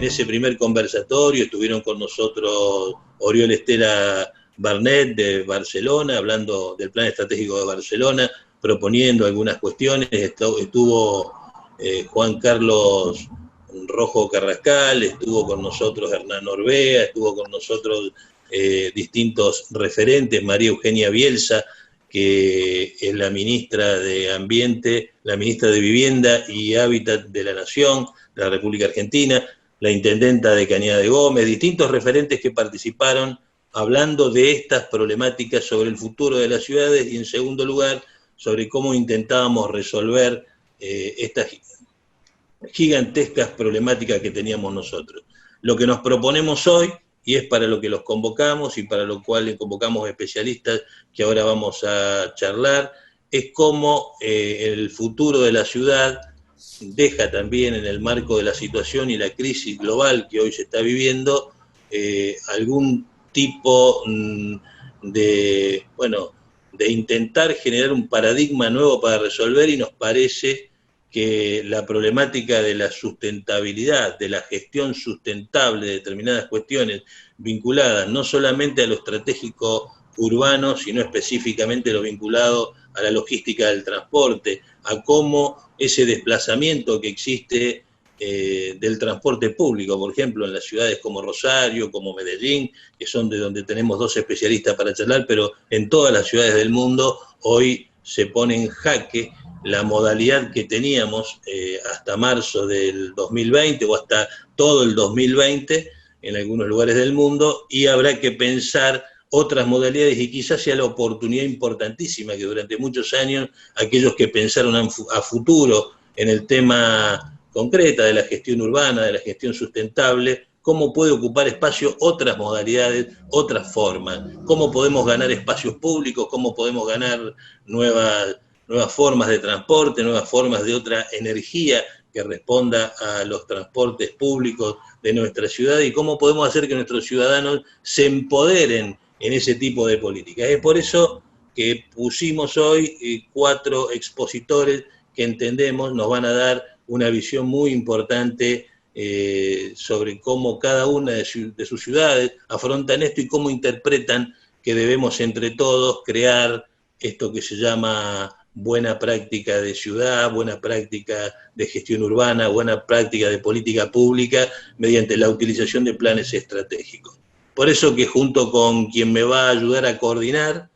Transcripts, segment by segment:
ese primer conversatorio estuvieron con nosotros Oriol Estela Barnet de Barcelona, hablando del Plan Estratégico de Barcelona, proponiendo algunas cuestiones. Estuvo Juan Carlos Rojo Carrascal, estuvo con nosotros Hernán Orbea, estuvo con nosotros distintos referentes, María Eugenia Bielsa, que es la ministra de Ambiente, la ministra de Vivienda y Hábitat de la Nación, de la República Argentina, la intendenta de Cañada de Gómez, distintos referentes que participaron hablando de estas problemáticas sobre el futuro de las ciudades y, en segundo lugar, sobre cómo intentábamos resolver estas gigantescas problemáticas que teníamos nosotros. Lo que nos proponemos hoy, y es para lo que los convocamos y para lo cual convocamos especialistas que ahora vamos a charlar, es cómo el futuro de la ciudad deja también, en el marco de la situación y la crisis global que hoy se está viviendo, algún tipo de intentar generar un paradigma nuevo para resolver, y nos parece que la problemática de la sustentabilidad, de la gestión sustentable de determinadas cuestiones vinculadas no solamente a lo estratégico urbano, sino específicamente lo vinculado a la logística del transporte, a cómo ese desplazamiento que existe del transporte público, por ejemplo, en las ciudades como Rosario, como Medellín, que son de donde tenemos dos especialistas para charlar, pero en todas las ciudades del mundo hoy se pone en jaque la modalidad que teníamos hasta marzo del 2020 o hasta todo el 2020 en algunos lugares del mundo, y habrá que pensar otras modalidades, y quizás sea la oportunidad importantísima que durante muchos años aquellos que pensaron a futuro en el tema concreta de la gestión urbana, de la gestión sustentable, cómo puede ocupar espacio otras modalidades, otras formas, cómo podemos ganar espacios públicos, cómo podemos ganar nuevas formas de transporte, nuevas formas de otra energía que responda a los transportes públicos de nuestra ciudad, y cómo podemos hacer que nuestros ciudadanos se empoderen en ese tipo de políticas. Es por eso que pusimos hoy 4 expositores que entendemos nos van a dar una visión muy importante sobre cómo cada una de sus ciudades afrontan esto y cómo interpretan que debemos entre todos crear esto que se llama buena práctica de ciudad, buena práctica de gestión urbana, buena práctica de política pública mediante la utilización de planes estratégicos. Por eso que junto con quien me va a ayudar a coordinar,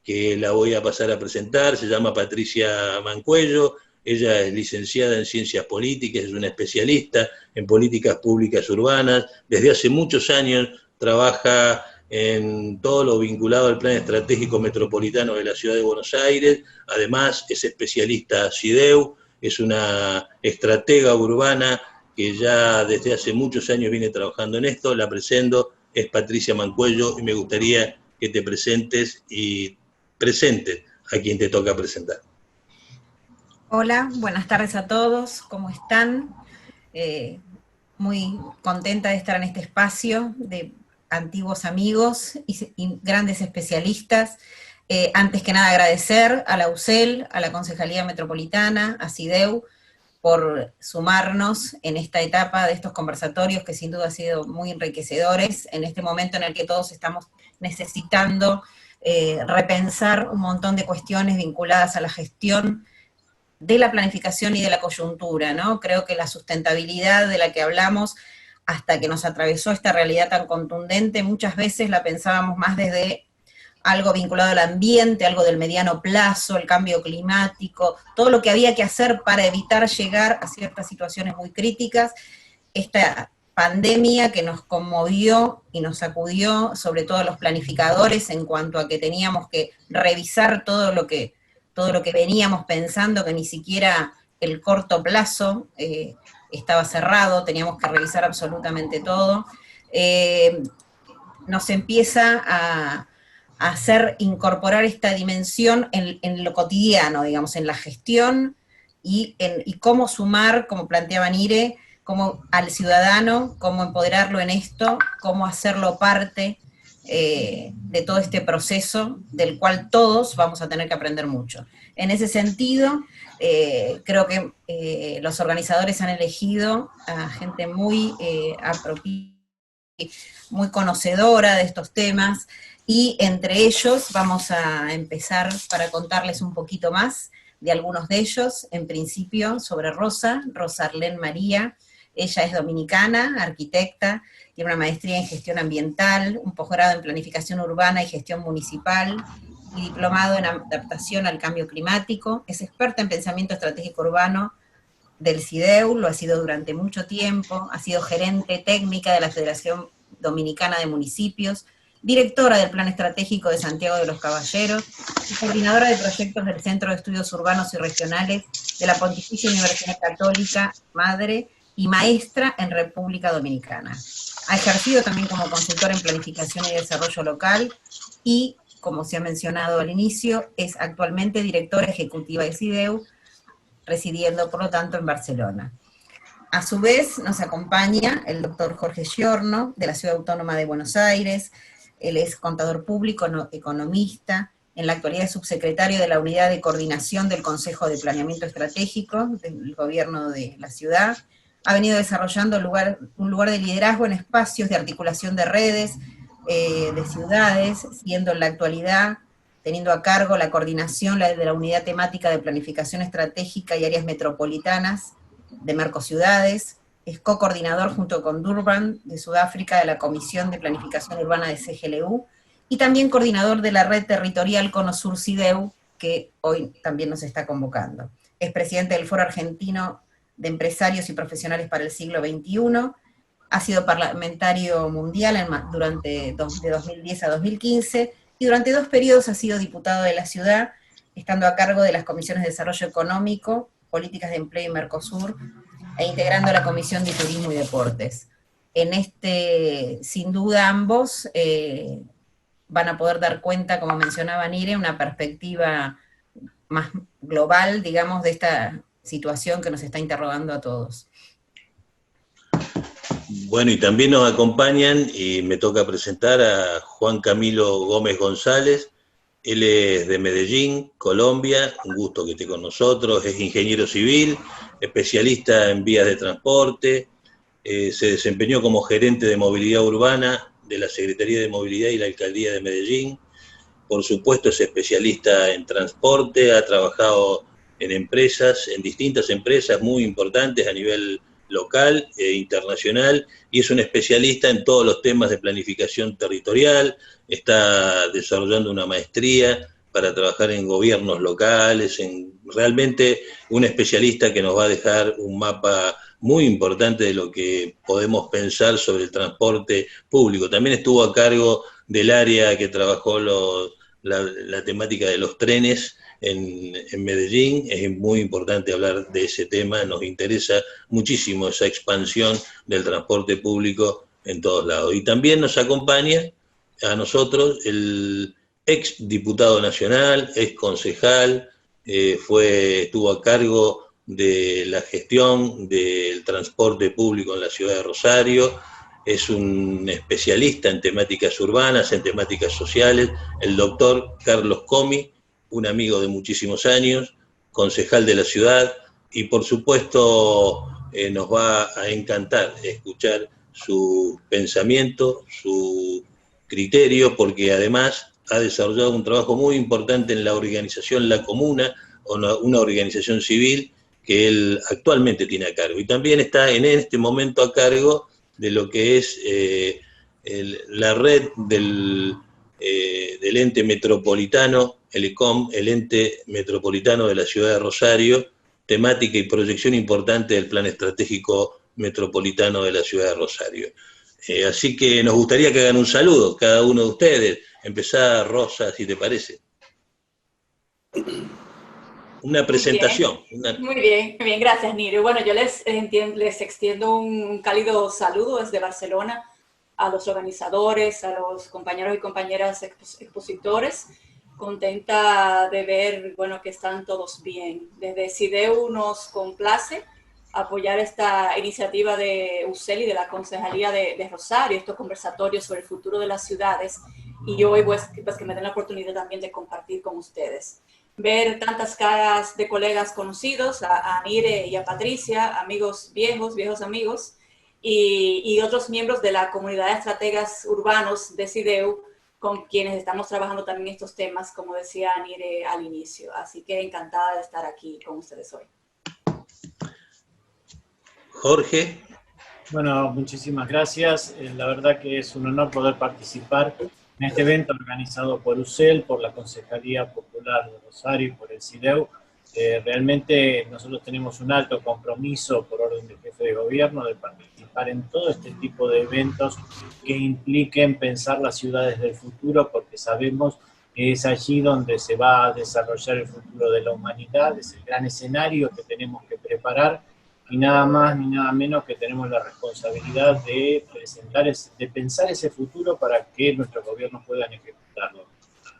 que la voy a pasar a presentar, se llama Patricia Mancuello. Ella es licenciada en Ciencias Políticas, es una especialista en políticas públicas urbanas. Desde hace muchos años trabaja en todo lo vinculado al Plan Estratégico Metropolitano de la Ciudad de Buenos Aires. Además, es especialista CIDEU, es una estratega urbana que ya desde hace muchos años viene trabajando en esto. La presento, es Patricia Mancuello, y me gustaría que te presentes y presentes a quien te toca presentar. Hola, buenas tardes a todos, ¿cómo están? Muy contenta de estar en este espacio de antiguos amigos y grandes especialistas. Antes que nada agradecer a la UCEL, a la Concejalía Metropolitana, a CIDEU, por sumarnos en esta etapa de estos conversatorios que sin duda han sido muy enriquecedores en este momento en el que todos estamos necesitando repensar un montón de cuestiones vinculadas a la gestión de la planificación y de la coyuntura, ¿no? Creo que la sustentabilidad de la que hablamos, hasta que nos atravesó esta realidad tan contundente, muchas veces la pensábamos más desde algo vinculado al ambiente, algo del mediano plazo, el cambio climático, todo lo que había que hacer para evitar llegar a ciertas situaciones muy críticas. Esta pandemia que nos conmovió y nos sacudió, sobre todo a los planificadores, en cuanto a que teníamos que revisar todo lo que veníamos pensando, que ni siquiera el corto plazo estaba cerrado, teníamos que revisar absolutamente todo. Nos empieza a hacer incorporar esta dimensión en lo cotidiano, digamos, en la gestión y cómo sumar, como planteaba Nire, cómo al ciudadano, cómo empoderarlo en esto, cómo hacerlo parte de todo este proceso del cual todos vamos a tener que aprender mucho. En ese sentido, Creo que los organizadores han elegido a gente muy apropiada, muy conocedora de estos temas, y entre ellos vamos a empezar para contarles un poquito más de algunos de ellos. En principio, sobre Rosa Arlén María. Ella es dominicana, arquitecta, tiene una maestría en gestión ambiental, un posgrado en planificación urbana y gestión municipal, y diplomado en adaptación al cambio climático. Es experta en pensamiento estratégico urbano del CIDEU, lo ha sido durante mucho tiempo, ha sido gerente técnica de la Federación Dominicana de Municipios, directora del Plan Estratégico de Santiago de los Caballeros y coordinadora de proyectos del Centro de Estudios Urbanos y Regionales de la Pontificia Universidad Católica Madre y maestra en República Dominicana. Ha ejercido también como consultora en planificación y desarrollo local y, como se ha mencionado al inicio, es actualmente directora ejecutiva de CIDEU, residiendo por lo tanto en Barcelona. A su vez nos acompaña el doctor Jorge Giorno, de la Ciudad Autónoma de Buenos Aires. Él es contador público, economista, en la actualidad es subsecretario de la Unidad de Coordinación del Consejo de Planeamiento Estratégico del Gobierno de la ciudad. Ha venido desarrollando un lugar de liderazgo en espacios de articulación de redes, de ciudades, siendo en la actualidad teniendo a cargo la coordinación de la Unidad Temática de Planificación Estratégica y Áreas Metropolitanas de Mercociudades. Es co-coordinador junto con Durban de Sudáfrica de la Comisión de Planificación Urbana de CGLU, y también coordinador de la red territorial Cono Sur CIDEU, que hoy también nos está convocando. Es presidente del Foro Argentino de Empresarios y Profesionales para el Siglo XXI, ha sido parlamentario mundial de 2010 a 2015, y durante 2 periodos ha sido diputado de la ciudad, estando a cargo de las comisiones de Desarrollo Económico, Políticas de Empleo y Mercosur, e integrando la Comisión de Turismo y Deportes. Sin duda ambos van a poder dar cuenta, como mencionaba Nire, una perspectiva más global, digamos, de esta situación que nos está interrogando a todos. Bueno, y también nos acompañan, y me toca presentar a Juan Camilo Gómez González. Él es de Medellín, Colombia, un gusto que esté con nosotros. Es ingeniero civil, especialista en vías de transporte, se desempeñó como gerente de movilidad urbana de la Secretaría de Movilidad y la Alcaldía de Medellín. Por supuesto, es especialista en transporte, ha trabajado en empresas, en distintas empresas muy importantes a nivel local e internacional, y es un especialista en todos los temas de planificación territorial. Está desarrollando una maestría para trabajar en gobiernos locales, realmente un especialista que nos va a dejar un mapa muy importante de lo que podemos pensar sobre el transporte público. También estuvo a cargo del área que trabajó la temática de los trenes en Medellín. Es muy importante hablar de ese tema, nos interesa muchísimo esa expansión del transporte público en todos lados. Y también nos acompaña a nosotros el ex diputado nacional, ex concejal, estuvo a cargo de la gestión del transporte público en la ciudad de Rosario, es un especialista en temáticas urbanas, en temáticas sociales, el doctor Carlos Comi, un amigo de muchísimos años, concejal de la ciudad, y por supuesto nos va a encantar escuchar su pensamiento, su criterio, porque además ha desarrollado un trabajo muy importante en la organización La Comuna, una organización civil que él actualmente tiene a cargo. Y también está en este momento a cargo de lo que es la red del ente metropolitano, el ECOM, el ente metropolitano de la ciudad de Rosario, temática y proyección importante del plan estratégico metropolitano de la ciudad de Rosario. Así que nos gustaría que hagan un saludo cada uno de ustedes. Empezá, Rosa, si te parece. Una presentación. Muy bien, gracias, Niro. Bueno, yo les extiendo un cálido saludo desde Barcelona a los organizadores, a los compañeros y compañeras expositores. Contenta de ver, bueno, que están todos bien. Desde CIDEU nos complace apoyar esta iniciativa de UCEL y de la Concejalía de Rosario, estos conversatorios sobre el futuro de las ciudades, y hoy pues que me den la oportunidad también de compartir con ustedes. ver tantas caras de colegas conocidos, a Nire y a Patricia, amigos viejos amigos, y otros miembros de la comunidad de estrategas urbanos de CIDEU, con quienes estamos trabajando también estos temas, como decía Nire al inicio. Así que encantada de estar aquí con ustedes hoy. Jorge. Bueno, muchísimas gracias. La verdad que es un honor poder participar en este evento organizado por UCEL, por la Concejalía Popular de Rosario y por el CIDEU. Realmente nosotros tenemos un alto compromiso por orden del jefe de gobierno de participar en todo este tipo de eventos que impliquen pensar las ciudades del futuro, porque sabemos que es allí donde se va a desarrollar el futuro de la humanidad, es el gran escenario que tenemos que preparar, y nada más ni nada menos que tenemos la responsabilidad de pensar ese futuro para que nuestros gobiernos puedan ejecutarlo.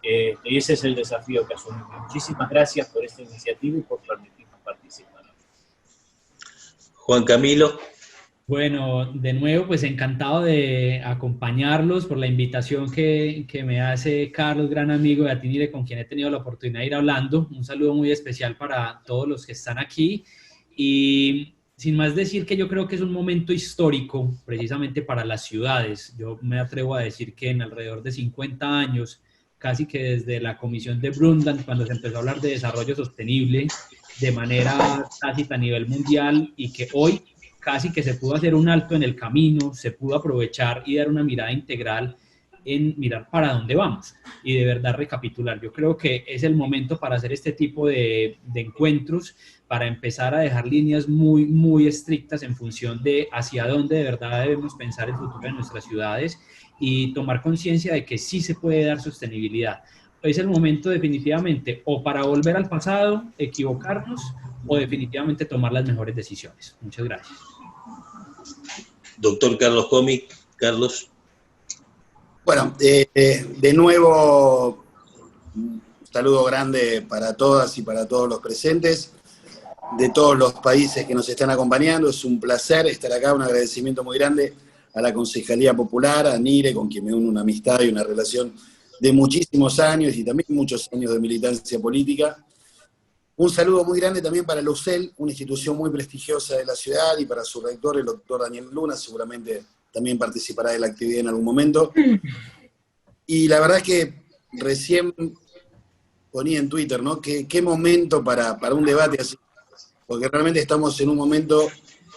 Y ese es el desafío que asumimos. Muchísimas gracias por esta iniciativa y por permitirnos participar. Juan Camilo. Bueno, de nuevo, pues encantado de acompañarlos por la invitación que me hace Carlos, gran amigo de Atinire, con quien he tenido la oportunidad de ir hablando. Un saludo muy especial para todos los que están aquí. Y sin más decir que yo creo que es un momento histórico precisamente para las ciudades. Yo me atrevo a decir que en alrededor de 50 años, casi que desde la Comisión de Brundtland, cuando se empezó a hablar de desarrollo sostenible de manera tácita a nivel mundial, y que hoy casi que se pudo hacer un alto en el camino, se pudo aprovechar y dar una mirada integral en mirar para dónde vamos y de verdad recapitular. Yo creo que es el momento para hacer este tipo de encuentros, para empezar a dejar líneas muy, muy estrictas en función de hacia dónde de verdad debemos pensar el futuro de nuestras ciudades y tomar conciencia de que sí se puede dar sostenibilidad. Es el momento definitivamente o para volver al pasado, equivocarnos, o definitivamente tomar las mejores decisiones. Muchas gracias. Doctor Carlos Comi. Carlos. Bueno, de nuevo, un saludo grande para todas y para todos los presentes, de todos los países que nos están acompañando. Es un placer estar acá, un agradecimiento muy grande a la Concejalía Popular, a Nire, con quien me une una amistad y una relación de muchísimos años y también muchos años de militancia política. Un saludo muy grande también para la UCEL, una institución muy prestigiosa de la ciudad, y para su rector, el doctor Daniel Luna, seguramente también participará de la actividad en algún momento. Y la verdad es que recién ponía en Twitter, ¿no? ¿Qué momento para un debate así? Porque realmente estamos en un momento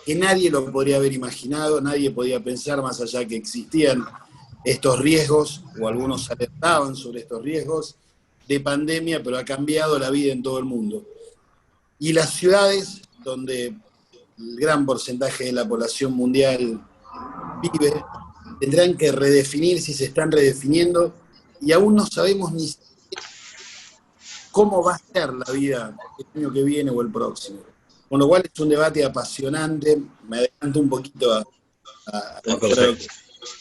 que nadie lo podría haber imaginado, nadie podía pensar más allá que existían estos riesgos, o algunos alertaban sobre estos riesgos de pandemia, pero ha cambiado la vida en todo el mundo. Y las ciudades, donde el gran porcentaje de la población mundial vive, tendrán que redefinir si se están redefiniendo, y aún no sabemos ni cómo va a ser la vida el año que viene o el próximo. Con lo cual es un debate apasionante. Me adelanto un poquito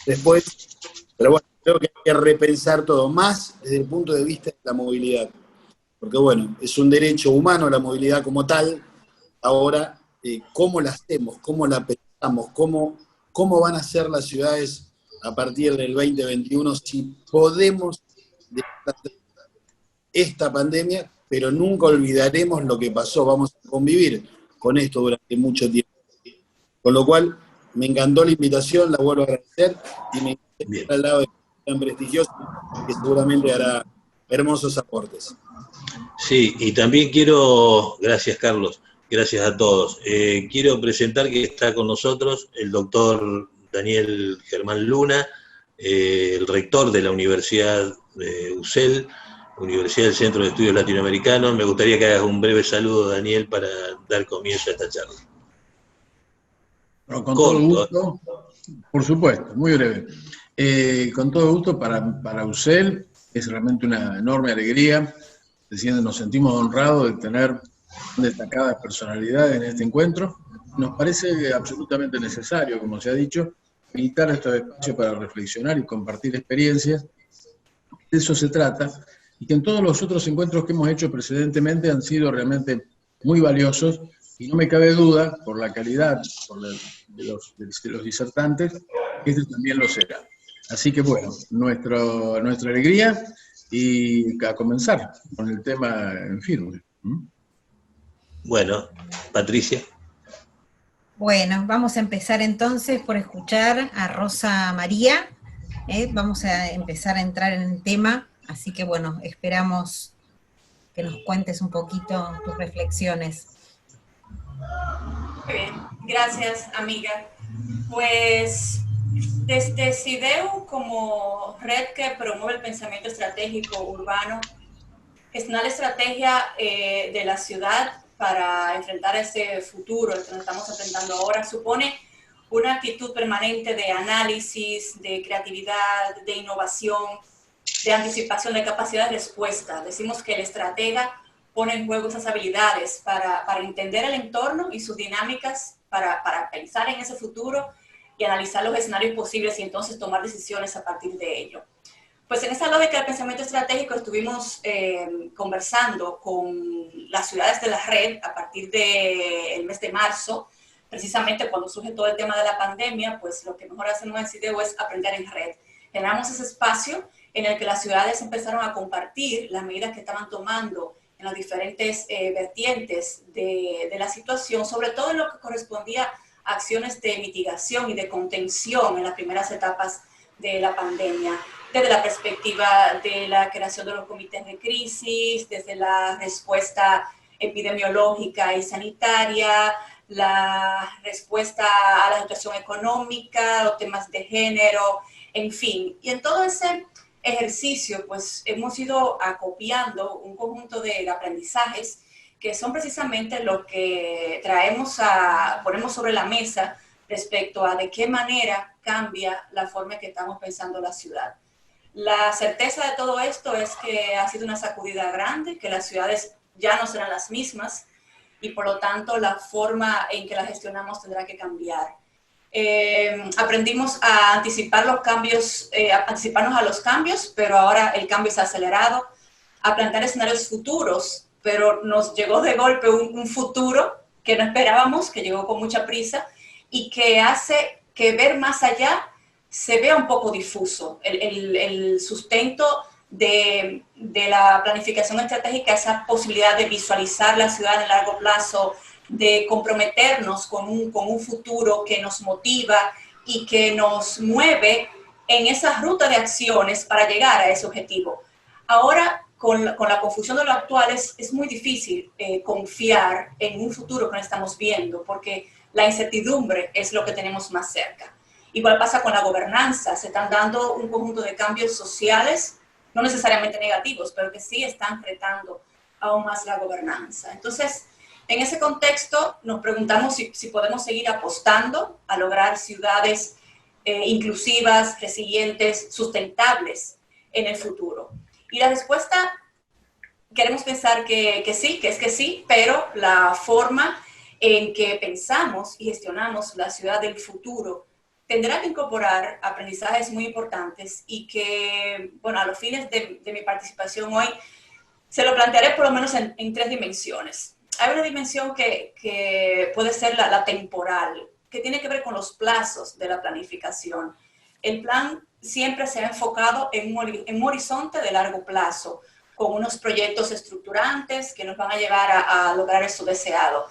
después, pero bueno, creo que hay que repensar todo, más desde el punto de vista de la movilidad. Porque bueno, es un derecho humano la movilidad como tal. Ahora, ¿cómo la hacemos? ¿Cómo la pensamos? ¿Cómo van a ser las ciudades a partir del 2021 si podemos dejar esta pandemia, pero nunca olvidaremos lo que pasó? Vamos a convivir con esto durante mucho tiempo. Con lo cual, me encantó la invitación, la vuelvo a agradecer, y me encanta al lado de tan prestigioso, que seguramente hará hermosos aportes. Sí, y también quiero, gracias Carlos, gracias a todos, quiero presentar que está con nosotros el doctor Daniel Germán Luna, el rector de la Universidad de UCEL, Universidad del Centro de Estudios Latinoamericanos. Me gustaría que hagas un breve saludo, Daniel, para dar comienzo a esta charla. Bueno, con todo gusto, por supuesto, muy breve. Con todo gusto para UCEL, es realmente una enorme alegría. Nos sentimos honrados de tener destacadas personalidades en este encuentro. Nos parece absolutamente necesario, como se ha dicho, habilitar estos espacios para reflexionar y compartir experiencias. De eso se trata, y que en todos los otros encuentros que hemos hecho precedentemente han sido realmente muy valiosos, y no me cabe duda, por la calidad de los disertantes, que este también lo será. Así que bueno, nuestra alegría y a comenzar con el tema en firme. Bueno, Patricia. Bueno, vamos a empezar entonces por escuchar a Rosa María. Vamos a empezar a entrar en el tema, así que bueno, esperamos que nos cuentes un poquito tus reflexiones. Muy bien, gracias, amiga. Pues desde CIDEU, como red que promueve el pensamiento estratégico urbano, gestionar la estrategia de la ciudad para enfrentar ese futuro al que nos estamos enfrentando ahora supone una actitud permanente de análisis, de creatividad, de innovación, de anticipación, de capacidad de respuesta. Decimos que el estratega pone en juego esas habilidades para entender el entorno y sus dinámicas, para pensar en ese futuro y analizar los escenarios posibles y entonces tomar decisiones a partir de ello. Pues en esa lógica del pensamiento estratégico estuvimos conversando con las ciudades de la red a partir del mes de marzo, precisamente cuando surge todo el tema de la pandemia, pues lo que mejor hacemos en CIDEU es aprender en red. Generamos ese espacio en el que las ciudades empezaron a compartir las medidas que estaban tomando en las diferentes vertientes de la situación, sobre todo en lo que correspondía a acciones de mitigación y de contención en las primeras etapas de la pandemia, desde la perspectiva de la creación de los comités de crisis, desde la respuesta epidemiológica y sanitaria, la respuesta a la situación económica, los temas de género, en fin. Y en todo ese ejercicio, pues hemos ido acopiando un conjunto de aprendizajes que son precisamente lo que ponemos sobre la mesa respecto a de qué manera cambia la forma en que estamos pensando la ciudad. La certeza de todo esto es que ha sido una sacudida grande, que las ciudades ya no serán las mismas y por lo tanto la forma en que la gestionamos tendrá que cambiar. Aprendimos a anticipar los cambios, anticiparnos a los cambios, pero ahora el cambio se ha acelerado, a plantear escenarios futuros, pero nos llegó de golpe un futuro que no esperábamos, que llegó con mucha prisa y que hace que ver más allá se vea un poco difuso. El sustento de la planificación estratégica, esa posibilidad de visualizar la ciudad en largo plazo, de comprometernos con un futuro que nos motiva y que nos mueve en esa ruta de acciones para llegar a ese objetivo. Ahora, con la confusión de lo actual, es muy difícil confiar en un futuro que no estamos viendo, porque la incertidumbre es lo que tenemos más cerca. Igual pasa con la gobernanza, se están dando un conjunto de cambios sociales, no necesariamente negativos, pero que sí están retando aún más la gobernanza. Entonces, en ese contexto, nos preguntamos si podemos seguir apostando a lograr ciudades inclusivas, resilientes, sustentables en el futuro. Y la respuesta, queremos pensar que sí, pero la forma en que pensamos y gestionamos la ciudad del futuro tendrá que incorporar aprendizajes muy importantes y que, bueno, a los fines de mi participación hoy, se lo plantearé por lo menos en tres dimensiones. Hay una dimensión que puede ser la temporal, que tiene que ver con los plazos de la planificación. El plan siempre se ha enfocado en un horizonte de largo plazo, con unos proyectos estructurantes que nos van a llevar a lograr eso deseado.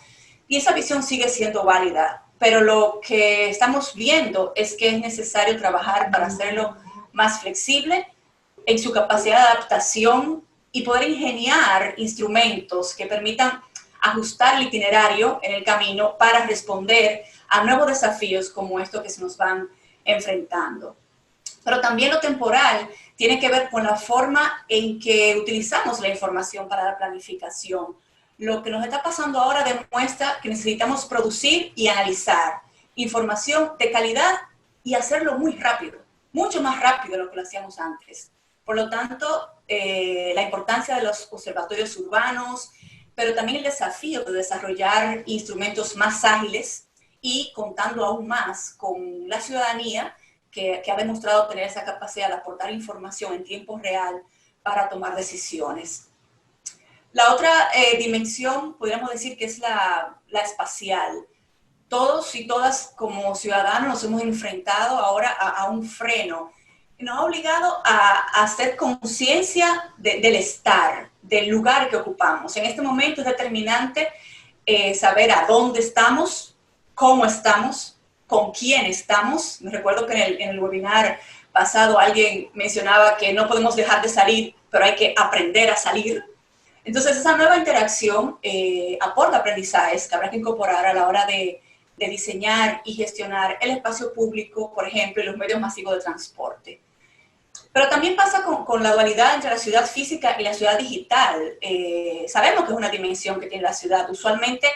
Y esa visión sigue siendo válida, pero lo que estamos viendo es que es necesario trabajar para hacerlo más flexible en su capacidad de adaptación y poder ingeniar instrumentos que permitan ajustar el itinerario en el camino para responder a nuevos desafíos como estos que se nos van enfrentando. Pero también lo temporal tiene que ver con la forma en que utilizamos la información para la planificación. Lo que nos está pasando ahora demuestra que necesitamos producir y analizar información de calidad y hacerlo muy rápido, mucho más rápido de lo que lo hacíamos antes. Por lo tanto, la importancia de los observatorios urbanos, pero también el desafío de desarrollar instrumentos más ágiles y contando aún más con la ciudadanía que ha demostrado tener esa capacidad de aportar información en tiempo real para tomar decisiones. La otra dimensión, podríamos decir que es la espacial. Todos y todas como ciudadanos nos hemos enfrentado ahora a un freno nos ha obligado a hacer conciencia del estar, del lugar que ocupamos. En este momento es determinante saber a dónde estamos, cómo estamos, con quién estamos. Me recuerdo que en el webinar pasado alguien mencionaba que no podemos dejar de salir, pero hay que aprender a salir. Entonces, esa nueva interacción aporta aprendizajes que habrá que incorporar a la hora de diseñar y gestionar el espacio público, por ejemplo, y los medios masivos de transporte. Pero también pasa con la dualidad entre la ciudad física y la ciudad digital. Sabemos que es una dimensión que tiene la ciudad. Usualmente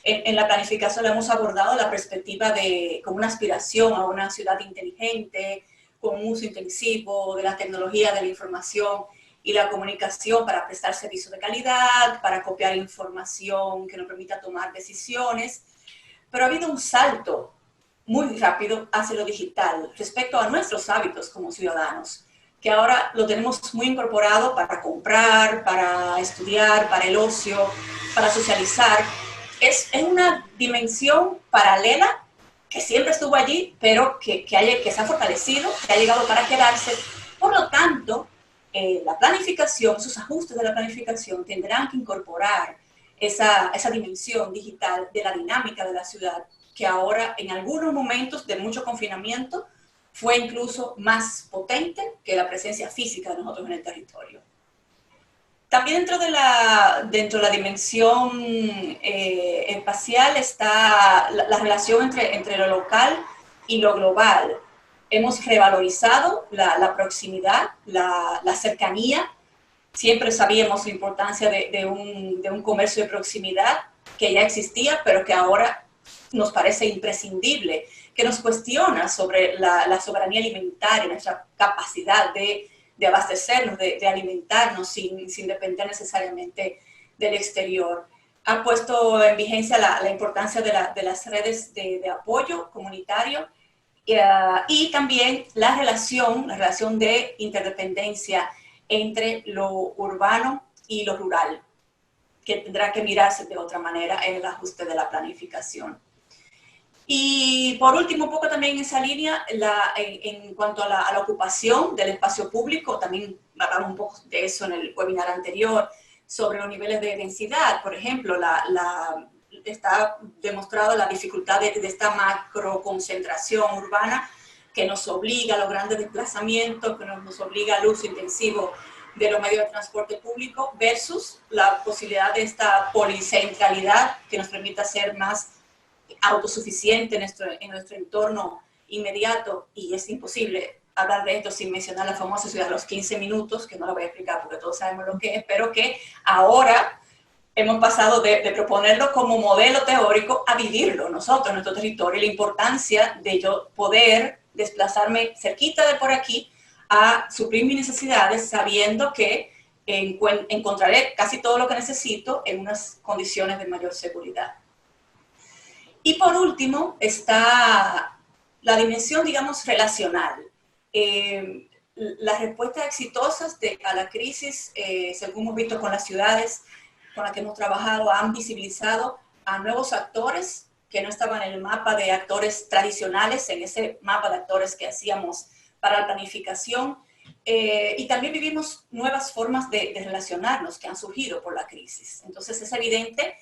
en la planificación la hemos abordado la perspectiva de como una aspiración a una ciudad inteligente, con un uso intensivo de la tecnología, de la información y la comunicación para prestar servicios de calidad, para copiar información que nos permita tomar decisiones. Pero ha habido un salto muy rápido hacia lo digital respecto a nuestros hábitos como ciudadanos, que ahora lo tenemos muy incorporado para comprar, para estudiar, para el ocio, para socializar. Es una dimensión paralela que siempre estuvo allí, pero que se ha fortalecido, que ha llegado para quedarse. Por lo tanto, la planificación, sus ajustes de la planificación tendrán que incorporar esa dimensión digital de la dinámica de la ciudad, que ahora en algunos momentos de mucho confinamiento fue incluso más potente que la presencia física de nosotros en el territorio. También dentro de la dimensión espacial está la relación entre lo local y lo global. Hemos revalorizado la proximidad, la cercanía. Siempre sabíamos la importancia de un comercio de proximidad que ya existía, pero que ahora nos parece imprescindible, que nos cuestiona sobre la soberanía alimentaria, nuestra capacidad de abastecernos, de alimentarnos sin depender necesariamente del exterior. Ha puesto en vigencia la importancia de las redes de apoyo comunitario y también la relación de interdependencia entre lo urbano y lo rural, que tendrá que mirarse de otra manera en el ajuste de la planificación. Y por último, un poco también en esa línea, en cuanto a la ocupación del espacio público, también hablamos un poco de eso en el webinar anterior, sobre los niveles de densidad. Por ejemplo, está demostrado la dificultad de esta macroconcentración urbana que nos obliga a los grandes desplazamientos, que nos obliga al uso intensivo de los medios de transporte público, versus la posibilidad de esta policentralidad que nos permita ser más autosuficiente en nuestro entorno inmediato. Y es imposible hablar de esto sin mencionar la famosa ciudad de los 15 minutos, que no la voy a explicar porque todos sabemos lo que es, pero que ahora hemos pasado de proponerlo como modelo teórico a vivirlo nosotros en nuestro territorio, la importancia de yo poder desplazarme cerquita de por aquí a suplir mis necesidades sabiendo que encontraré casi todo lo que necesito en unas condiciones de mayor seguridad. Y por último está la dimensión, digamos, relacional. Las respuestas exitosas a la crisis, según hemos visto con las ciudades con las que hemos trabajado, han visibilizado a nuevos actores que no estaban en el mapa de actores tradicionales, en ese mapa de actores que hacíamos para la planificación. Y también vivimos nuevas formas de relacionarnos que han surgido por la crisis. Entonces es evidente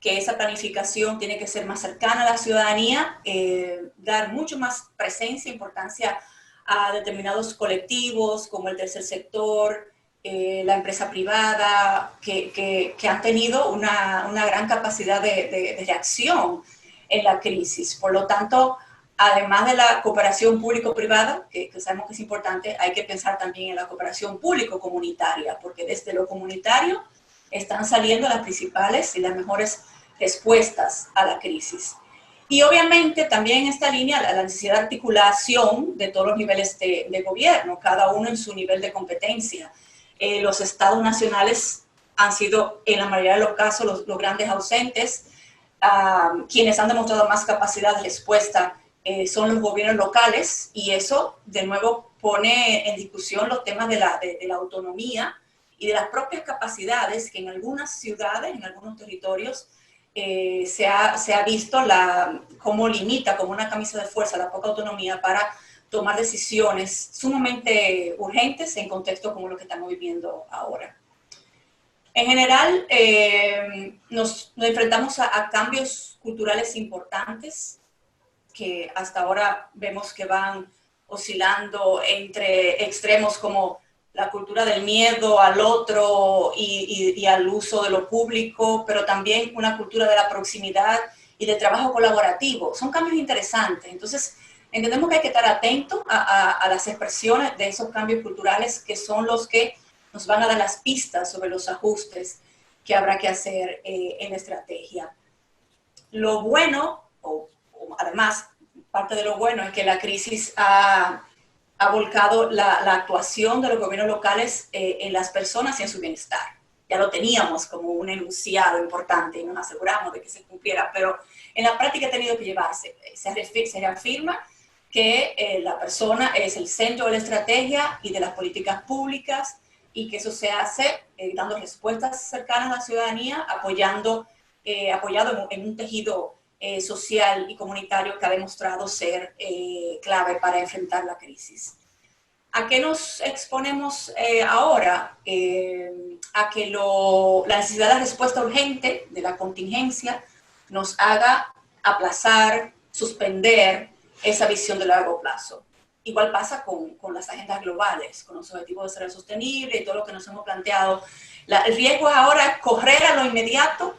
que esa planificación tiene que ser más cercana a la ciudadanía, dar mucho más presencia, importancia a determinados colectivos como el tercer sector, la empresa privada, que han tenido una gran capacidad de reacción en la crisis. Por lo tanto, además de la cooperación público-privada, que sabemos que es importante, hay que pensar también en la cooperación público-comunitaria, porque desde lo comunitario están saliendo las principales y las mejores respuestas a la crisis. Y obviamente también en esta línea la necesidad de articulación de todos los niveles de gobierno, cada uno en su nivel de competencia. Los estados nacionales han sido en la mayoría de los casos los grandes ausentes. Quienes han demostrado más capacidad de respuesta son los gobiernos locales, y eso de nuevo pone en discusión los temas de la autonomía y de las propias capacidades que en algunas ciudades, en algunos territorios, se ha visto cómo limita como una camisa de fuerza la poca autonomía para tomar decisiones sumamente urgentes en contextos como lo que estamos viviendo ahora. En general, nos enfrentamos a cambios culturales importantes que hasta ahora vemos que van oscilando entre extremos como la cultura del miedo al otro y al uso de lo público, pero también una cultura de la proximidad y de trabajo colaborativo. Son cambios interesantes. Entonces, entendemos que hay que estar atentos a las expresiones de esos cambios culturales que son los que nos van a dar las pistas sobre los ajustes que habrá que hacer en la estrategia. Lo bueno, o además, parte de lo bueno es que la crisis ha volcado la actuación de los gobiernos locales en las personas y en su bienestar. Ya lo teníamos como un enunciado importante y nos aseguramos de que se cumpliera, pero en la práctica ha tenido que llevarse. Se reafirma que la persona es el centro de la estrategia y de las políticas públicas, y que eso se hace dando respuestas cercanas a la ciudadanía, apoyado en un tejido social y comunitario que ha demostrado ser clave para enfrentar la crisis. ¿A qué nos exponemos ahora? A que la necesidad de la respuesta urgente de la contingencia nos haga aplazar, suspender esa visión de largo plazo. Igual pasa con las agendas globales, con los objetivos de desarrollo sostenible y todo lo que nos hemos planteado. El riesgo es ahora correr a lo inmediato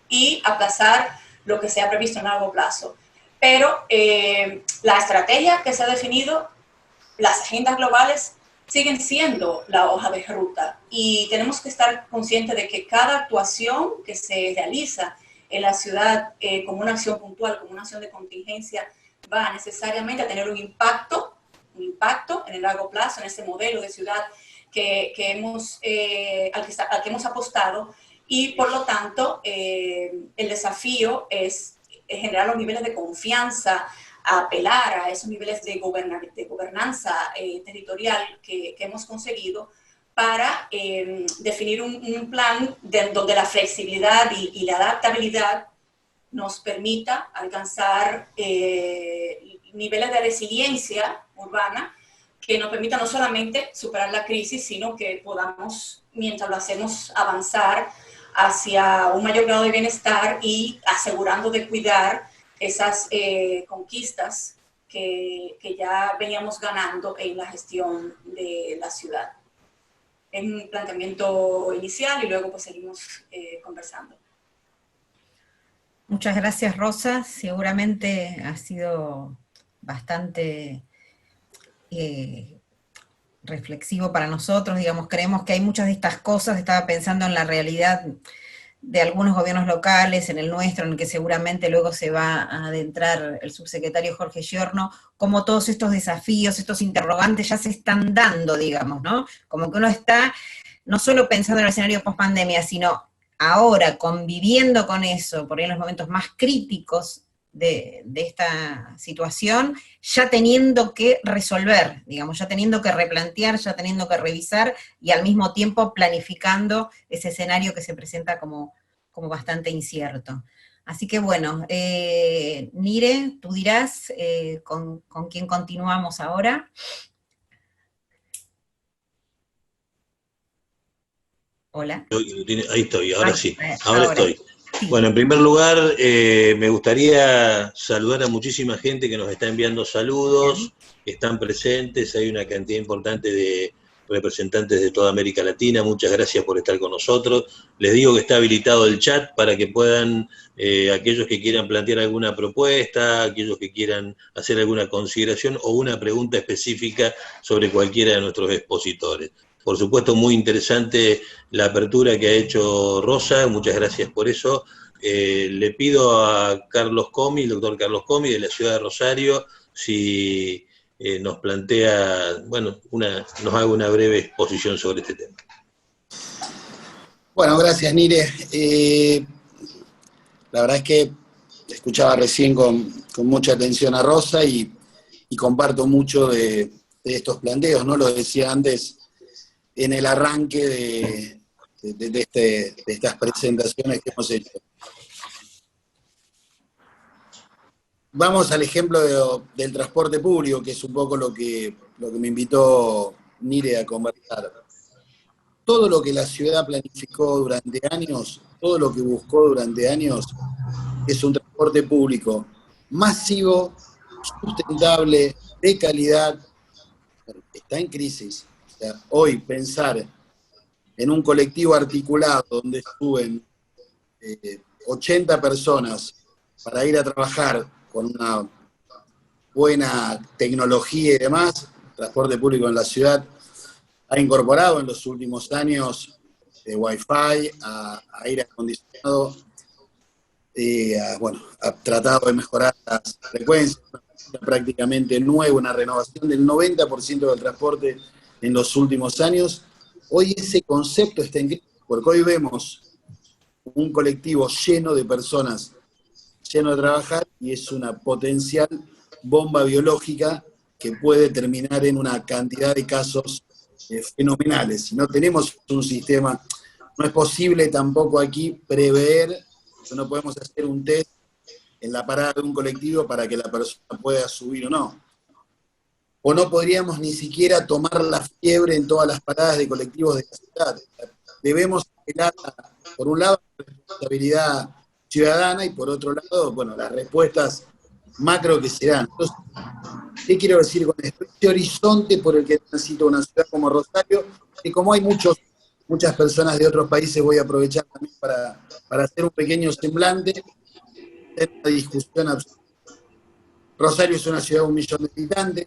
y aplazar lo que se ha previsto en largo plazo. Pero la estrategia que se ha definido, las agendas globales, siguen siendo la hoja de ruta. Y tenemos que estar conscientes de que cada actuación que se realiza en la ciudad como una acción puntual, como una acción de contingencia, va necesariamente a tener un impacto en el largo plazo, en ese modelo de ciudad al que hemos apostado, y por lo tanto el desafío es generar los niveles de confianza, apelar a esos niveles de gobernanza territorial que hemos conseguido para definir un plan donde la flexibilidad y la adaptabilidad nos permita alcanzar niveles de resiliencia urbana que nos permitan no solamente superar la crisis, sino que podamos, mientras lo hacemos, avanzar hacia un mayor grado de bienestar y asegurando de cuidar esas conquistas que ya veníamos ganando en la gestión de la ciudad. Es un planteamiento inicial y luego pues seguimos conversando. Muchas gracias, Rosa. Seguramente ha sido bastante reflexivo para nosotros, digamos, creemos que hay muchas de estas cosas. Estaba pensando en la realidad de algunos gobiernos locales, en el nuestro, en el que seguramente luego se va a adentrar el subsecretario Jorge Giorno, como todos estos desafíos, estos interrogantes ya se están dando, digamos, ¿no? Como que uno está no solo pensando en el escenario post-pandemia, sino ahora conviviendo con eso, por ahí en los momentos más críticos de esta situación, ya teniendo que resolver, digamos, ya teniendo que replantear, ya teniendo que revisar, y al mismo tiempo planificando ese escenario que se presenta como bastante incierto. Así que bueno, Nire, tú dirás con quién continuamos ahora. Hola. Ahí estoy, ahora sí, ahora estoy. Bueno, en primer lugar, me gustaría saludar a muchísima gente que nos está enviando saludos, que están presentes, hay una cantidad importante de representantes de toda América Latina, muchas gracias por estar con nosotros. Les digo que está habilitado el chat para que puedan, aquellos que quieran plantear alguna propuesta, aquellos que quieran hacer alguna consideración o una pregunta específica sobre cualquiera de nuestros expositores. Por supuesto, muy interesante la apertura que ha hecho Rosa, muchas gracias por eso. Le pido a Carlos Comi, el doctor Carlos Comi, de la ciudad de Rosario, si nos plantea, bueno, nos haga una breve exposición sobre este tema. Bueno, gracias, Nire. La verdad es que escuchaba recién con mucha atención a Rosa y comparto mucho de estos planteos, ¿no? Lo decía antes en el arranque de estas presentaciones que hemos hecho. vamos al ejemplo del transporte público, que es un poco lo que me invitó Nire a conversar. Todo lo que la ciudad planificó durante años, todo lo que buscó durante años, es un transporte público masivo, sustentable, de calidad, está en crisis. O sea, hoy pensar en un colectivo articulado donde suben 80 personas para ir a trabajar con una buena tecnología y demás, el transporte público en la ciudad ha incorporado en los últimos años Wi-Fi, a aire acondicionado, ha tratado de mejorar las frecuencias, prácticamente nuevo, una renovación del 90% del transporte en los últimos años. Hoy ese concepto está en crisis, porque hoy vemos un colectivo lleno de personas, lleno de trabajar, y es una potencial bomba biológica que puede terminar en una cantidad de casos fenomenales. Si no tenemos un sistema, no es posible tampoco aquí prever, no podemos hacer un test en la parada de un colectivo para que la persona pueda subir o no. O no podríamos ni siquiera tomar la fiebre en todas las paradas de colectivos de la ciudad. Debemos apelar, por un lado, la responsabilidad ciudadana y por otro lado, bueno, las respuestas macro que se dan. Entonces, ¿qué quiero decir con esto? Este horizonte por el que transita una ciudad como Rosario, y como hay muchas personas de otros países, voy a aprovechar también para hacer un pequeño semblante, en una discusión absoluta. Rosario es una ciudad de 1 millón de habitantes,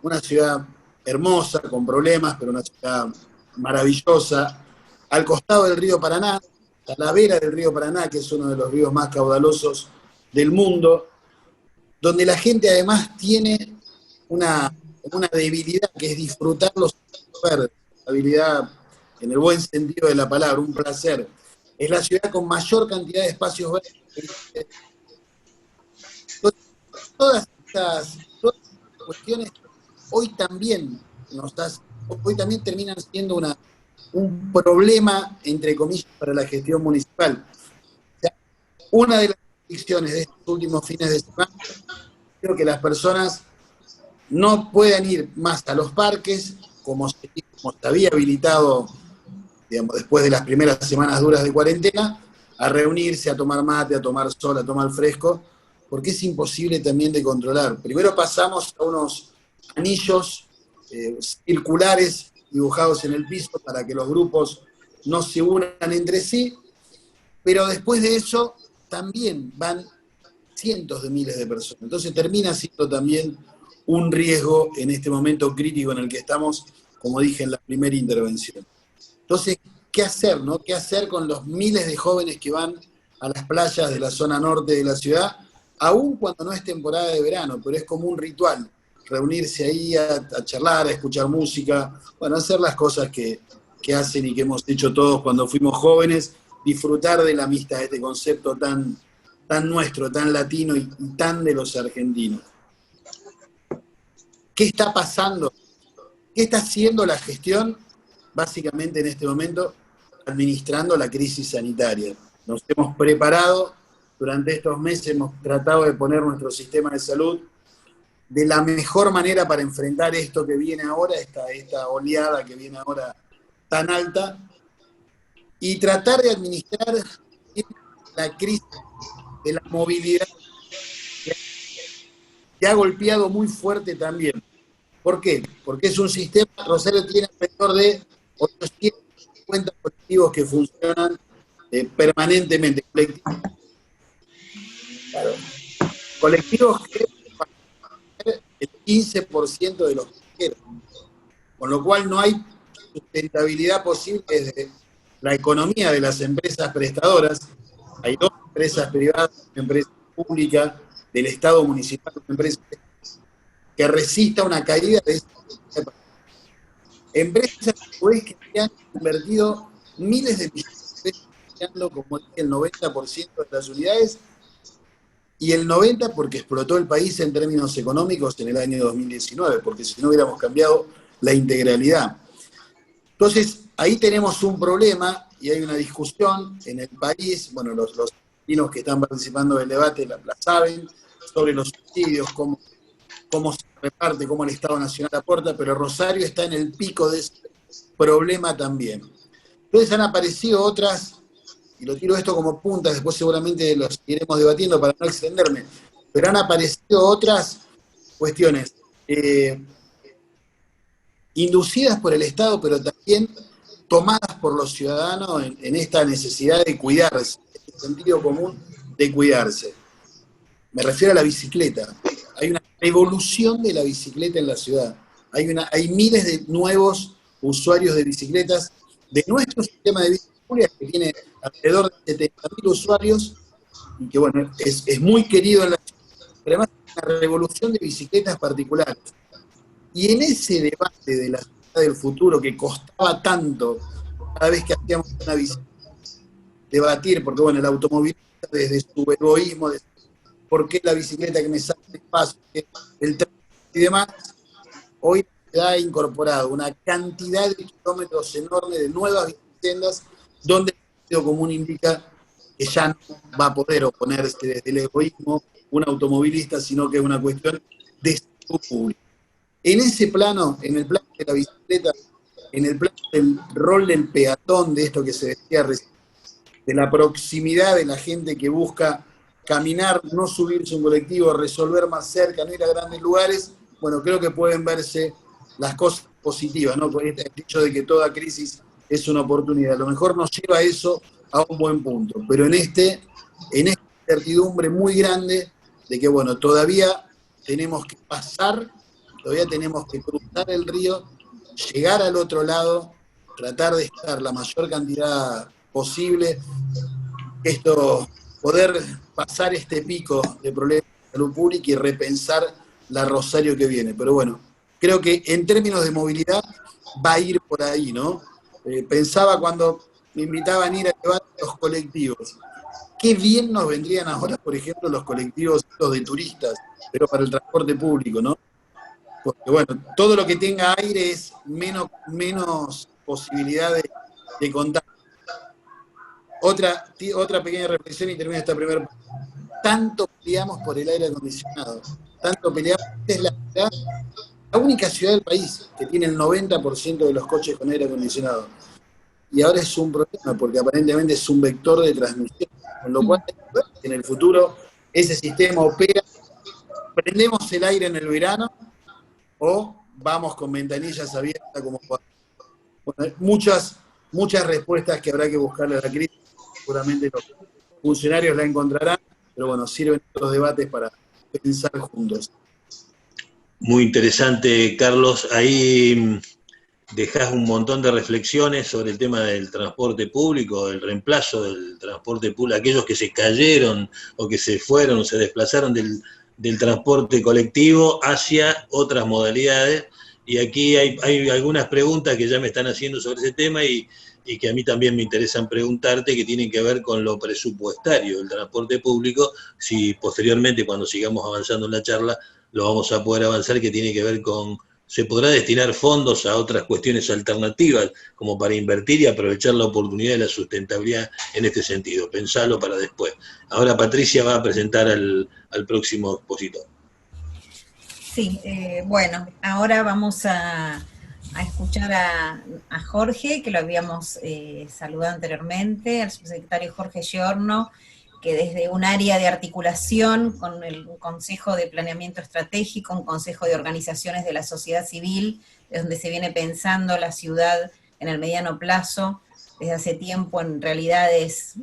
una ciudad hermosa, con problemas, pero una ciudad maravillosa, al costado del río Paraná, a la vera del río Paraná, que es uno de los ríos más caudalosos del mundo, donde la gente además tiene una debilidad, que es disfrutar los verdes, habilidad en el buen sentido de la palabra, un placer. Es la ciudad con mayor cantidad de espacios verdes. Todas estas cuestiones hoy también terminan siendo un problema, entre comillas, para la gestión municipal. O sea, una de las predicciones de estos últimos fines de semana, creo que las personas no puedan ir más a los parques, como se había habilitado, digamos, después de las primeras semanas duras de cuarentena, a reunirse, a tomar mate, a tomar sol, a tomar fresco, porque es imposible también de controlar. Primero pasamos a unos anillos circulares dibujados en el piso para que los grupos no se unan entre sí, pero después de eso también van cientos de miles de personas. Entonces termina siendo también un riesgo en este momento crítico en el que estamos, como dije en la primera intervención. Entonces, ¿qué hacer, no? ¿Qué hacer con los miles de jóvenes que van a las playas de la zona norte de la ciudad, aun cuando no es temporada de verano, pero es como un ritual, reunirse ahí a charlar, a escuchar música, bueno, hacer las cosas que hacen y que hemos hecho todos cuando fuimos jóvenes, disfrutar de la amistad, este concepto tan nuestro, tan latino y tan de los argentinos. ¿Qué está pasando? ¿Qué está haciendo la gestión, básicamente en este momento, administrando la crisis sanitaria? Nos hemos preparado, durante estos meses hemos tratado de poner nuestro sistema de salud de la mejor manera para enfrentar esto que viene ahora, esta oleada que viene ahora tan alta, y tratar de administrar la crisis de la movilidad que ha golpeado muy fuerte también. ¿Por qué? Porque es un sistema, Rosario tiene alrededor de 850 colectivos que funcionan permanentemente. Colectivos que el 15% de los viajeros, con lo cual no hay sustentabilidad posible desde la economía de las empresas prestadoras. Hay 2 empresas privadas, una empresa pública, del Estado municipal, una empresa que resista una caída de esa empresas que han invertido miles de millones de pesos, como dije, el 90% de las unidades, y el 90% porque explotó el país en términos económicos en el año 2019, porque si no hubiéramos cambiado la integralidad. Entonces, ahí tenemos un problema y hay una discusión en el país, bueno, los argentinos que están participando del debate la saben, sobre los subsidios, cómo se reparte, cómo el Estado Nacional aporta, pero Rosario está en el pico de ese problema también. Entonces han aparecido otras, y lo tiro esto como puntas, después seguramente lo seguiremos debatiendo para no extenderme, pero han aparecido otras cuestiones inducidas por el Estado, pero también tomadas por los ciudadanos en esta necesidad de cuidarse, en este sentido común de cuidarse. Me refiero a la bicicleta. Hay una evolución de la bicicleta en la ciudad. Hay miles de nuevos usuarios de bicicletas de nuestro sistema de bicicletas, que tiene alrededor de 70.000 usuarios, y que bueno, es muy querido en la ciudad, pero además hay una revolución de bicicletas particulares. Y en ese debate de la ciudad del futuro que costaba tanto cada vez que hacíamos una bicicleta, debatir, porque bueno, el automovilista desde su egoísmo, desde por qué la bicicleta que me saca el espacio, el tren y demás, hoy se ha incorporado una cantidad de kilómetros enorme de nuevas bicicletas donde el sentido común indica que ya no va a poder oponerse desde el egoísmo un automovilista, sino que es una cuestión de salud pública. En ese plano, en el plano de la bicicleta, en el plano del rol del peatón, de esto que se decía recién, de la proximidad de la gente que busca caminar, no subirse a un colectivo, resolver más cerca, no ir a grandes lugares, bueno, creo que pueden verse las cosas positivas, ¿no? Por este dicho de que toda crisis es una oportunidad. A lo mejor nos lleva eso a un buen punto, pero en esta incertidumbre muy grande de que, bueno, todavía tenemos que pasar, todavía tenemos que cruzar el río, llegar al otro lado, tratar de estar la mayor cantidad posible, poder pasar este pico de problemas de salud pública y repensar la Rosario que viene. Pero bueno, creo que en términos de movilidad va a ir por ahí, ¿no? Pensaba cuando me invitaban a ir a llevar los colectivos. Qué bien nos vendrían ahora, por ejemplo, los colectivos los de turistas, pero para el transporte público, ¿no? Porque bueno, todo lo que tenga aire es menos posibilidad de contagio. Otra pequeña reflexión y termino esta primera. Tanto peleamos por el aire acondicionado, tanto peleamos, es la única ciudad del país que tiene el 90% de los coches con aire acondicionado. Y ahora es un problema porque aparentemente es un vector de transmisión, con lo cual en el futuro ese sistema opera, prendemos el aire en el verano o vamos con ventanillas abiertas como bueno, muchas respuestas que habrá que buscarle a la crisis. Seguramente los funcionarios la encontrarán, pero bueno, sirven estos debates para pensar juntos. Muy interesante, Carlos. Ahí dejás un montón de reflexiones sobre el tema del transporte público, el reemplazo del transporte público, aquellos que se cayeron o que se fueron o se desplazaron del transporte colectivo hacia otras modalidades. Y aquí hay algunas preguntas que ya me están haciendo sobre ese tema y que a mí también me interesan preguntarte, que tienen que ver con lo presupuestario del transporte público, si posteriormente, cuando sigamos avanzando en la charla, lo vamos a poder avanzar, que tiene que ver con, ¿se podrá destinar fondos a otras cuestiones alternativas, como para invertir y aprovechar la oportunidad de la sustentabilidad en este sentido? Pensalo para después. Ahora Patricia va a presentar al próximo expositor. Sí, bueno, ahora vamos a escuchar a Jorge, que lo habíamos saludado anteriormente, al subsecretario Jorge Giorno, que desde un área de articulación con un Consejo de Planeamiento Estratégico, un Consejo de Organizaciones de la Sociedad Civil, de donde se viene pensando la ciudad en el mediano plazo, desde hace tiempo en realidades,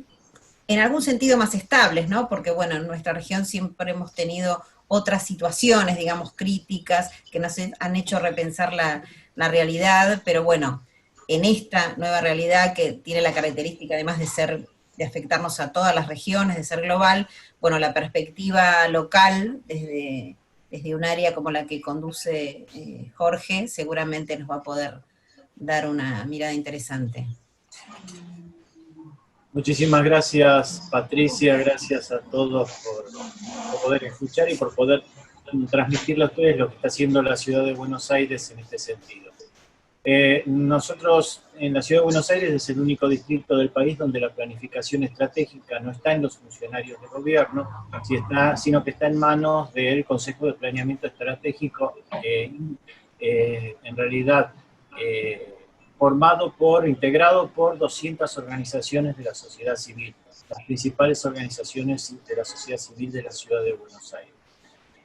en algún sentido más estables, ¿no? Porque bueno, en nuestra región siempre hemos tenido otras situaciones, digamos, críticas, que nos han hecho repensar la realidad, pero bueno, en esta nueva realidad que tiene la característica además de afectarnos a todas las regiones, de ser global, bueno, la perspectiva local desde un área como la que conduce Jorge, seguramente nos va a poder dar una mirada interesante. Muchísimas gracias, Patricia, gracias a todos por poder escuchar y por poder transmitirle a ustedes lo que está haciendo la ciudad de Buenos Aires en este sentido. Nosotros en la Ciudad de Buenos Aires es el único distrito del país donde la planificación estratégica no está en los funcionarios de gobierno, sino que está en manos del Consejo de Planeamiento Estratégico, en realidad integrado por 200 organizaciones de la sociedad civil, las principales organizaciones de la sociedad civil de la Ciudad de Buenos Aires.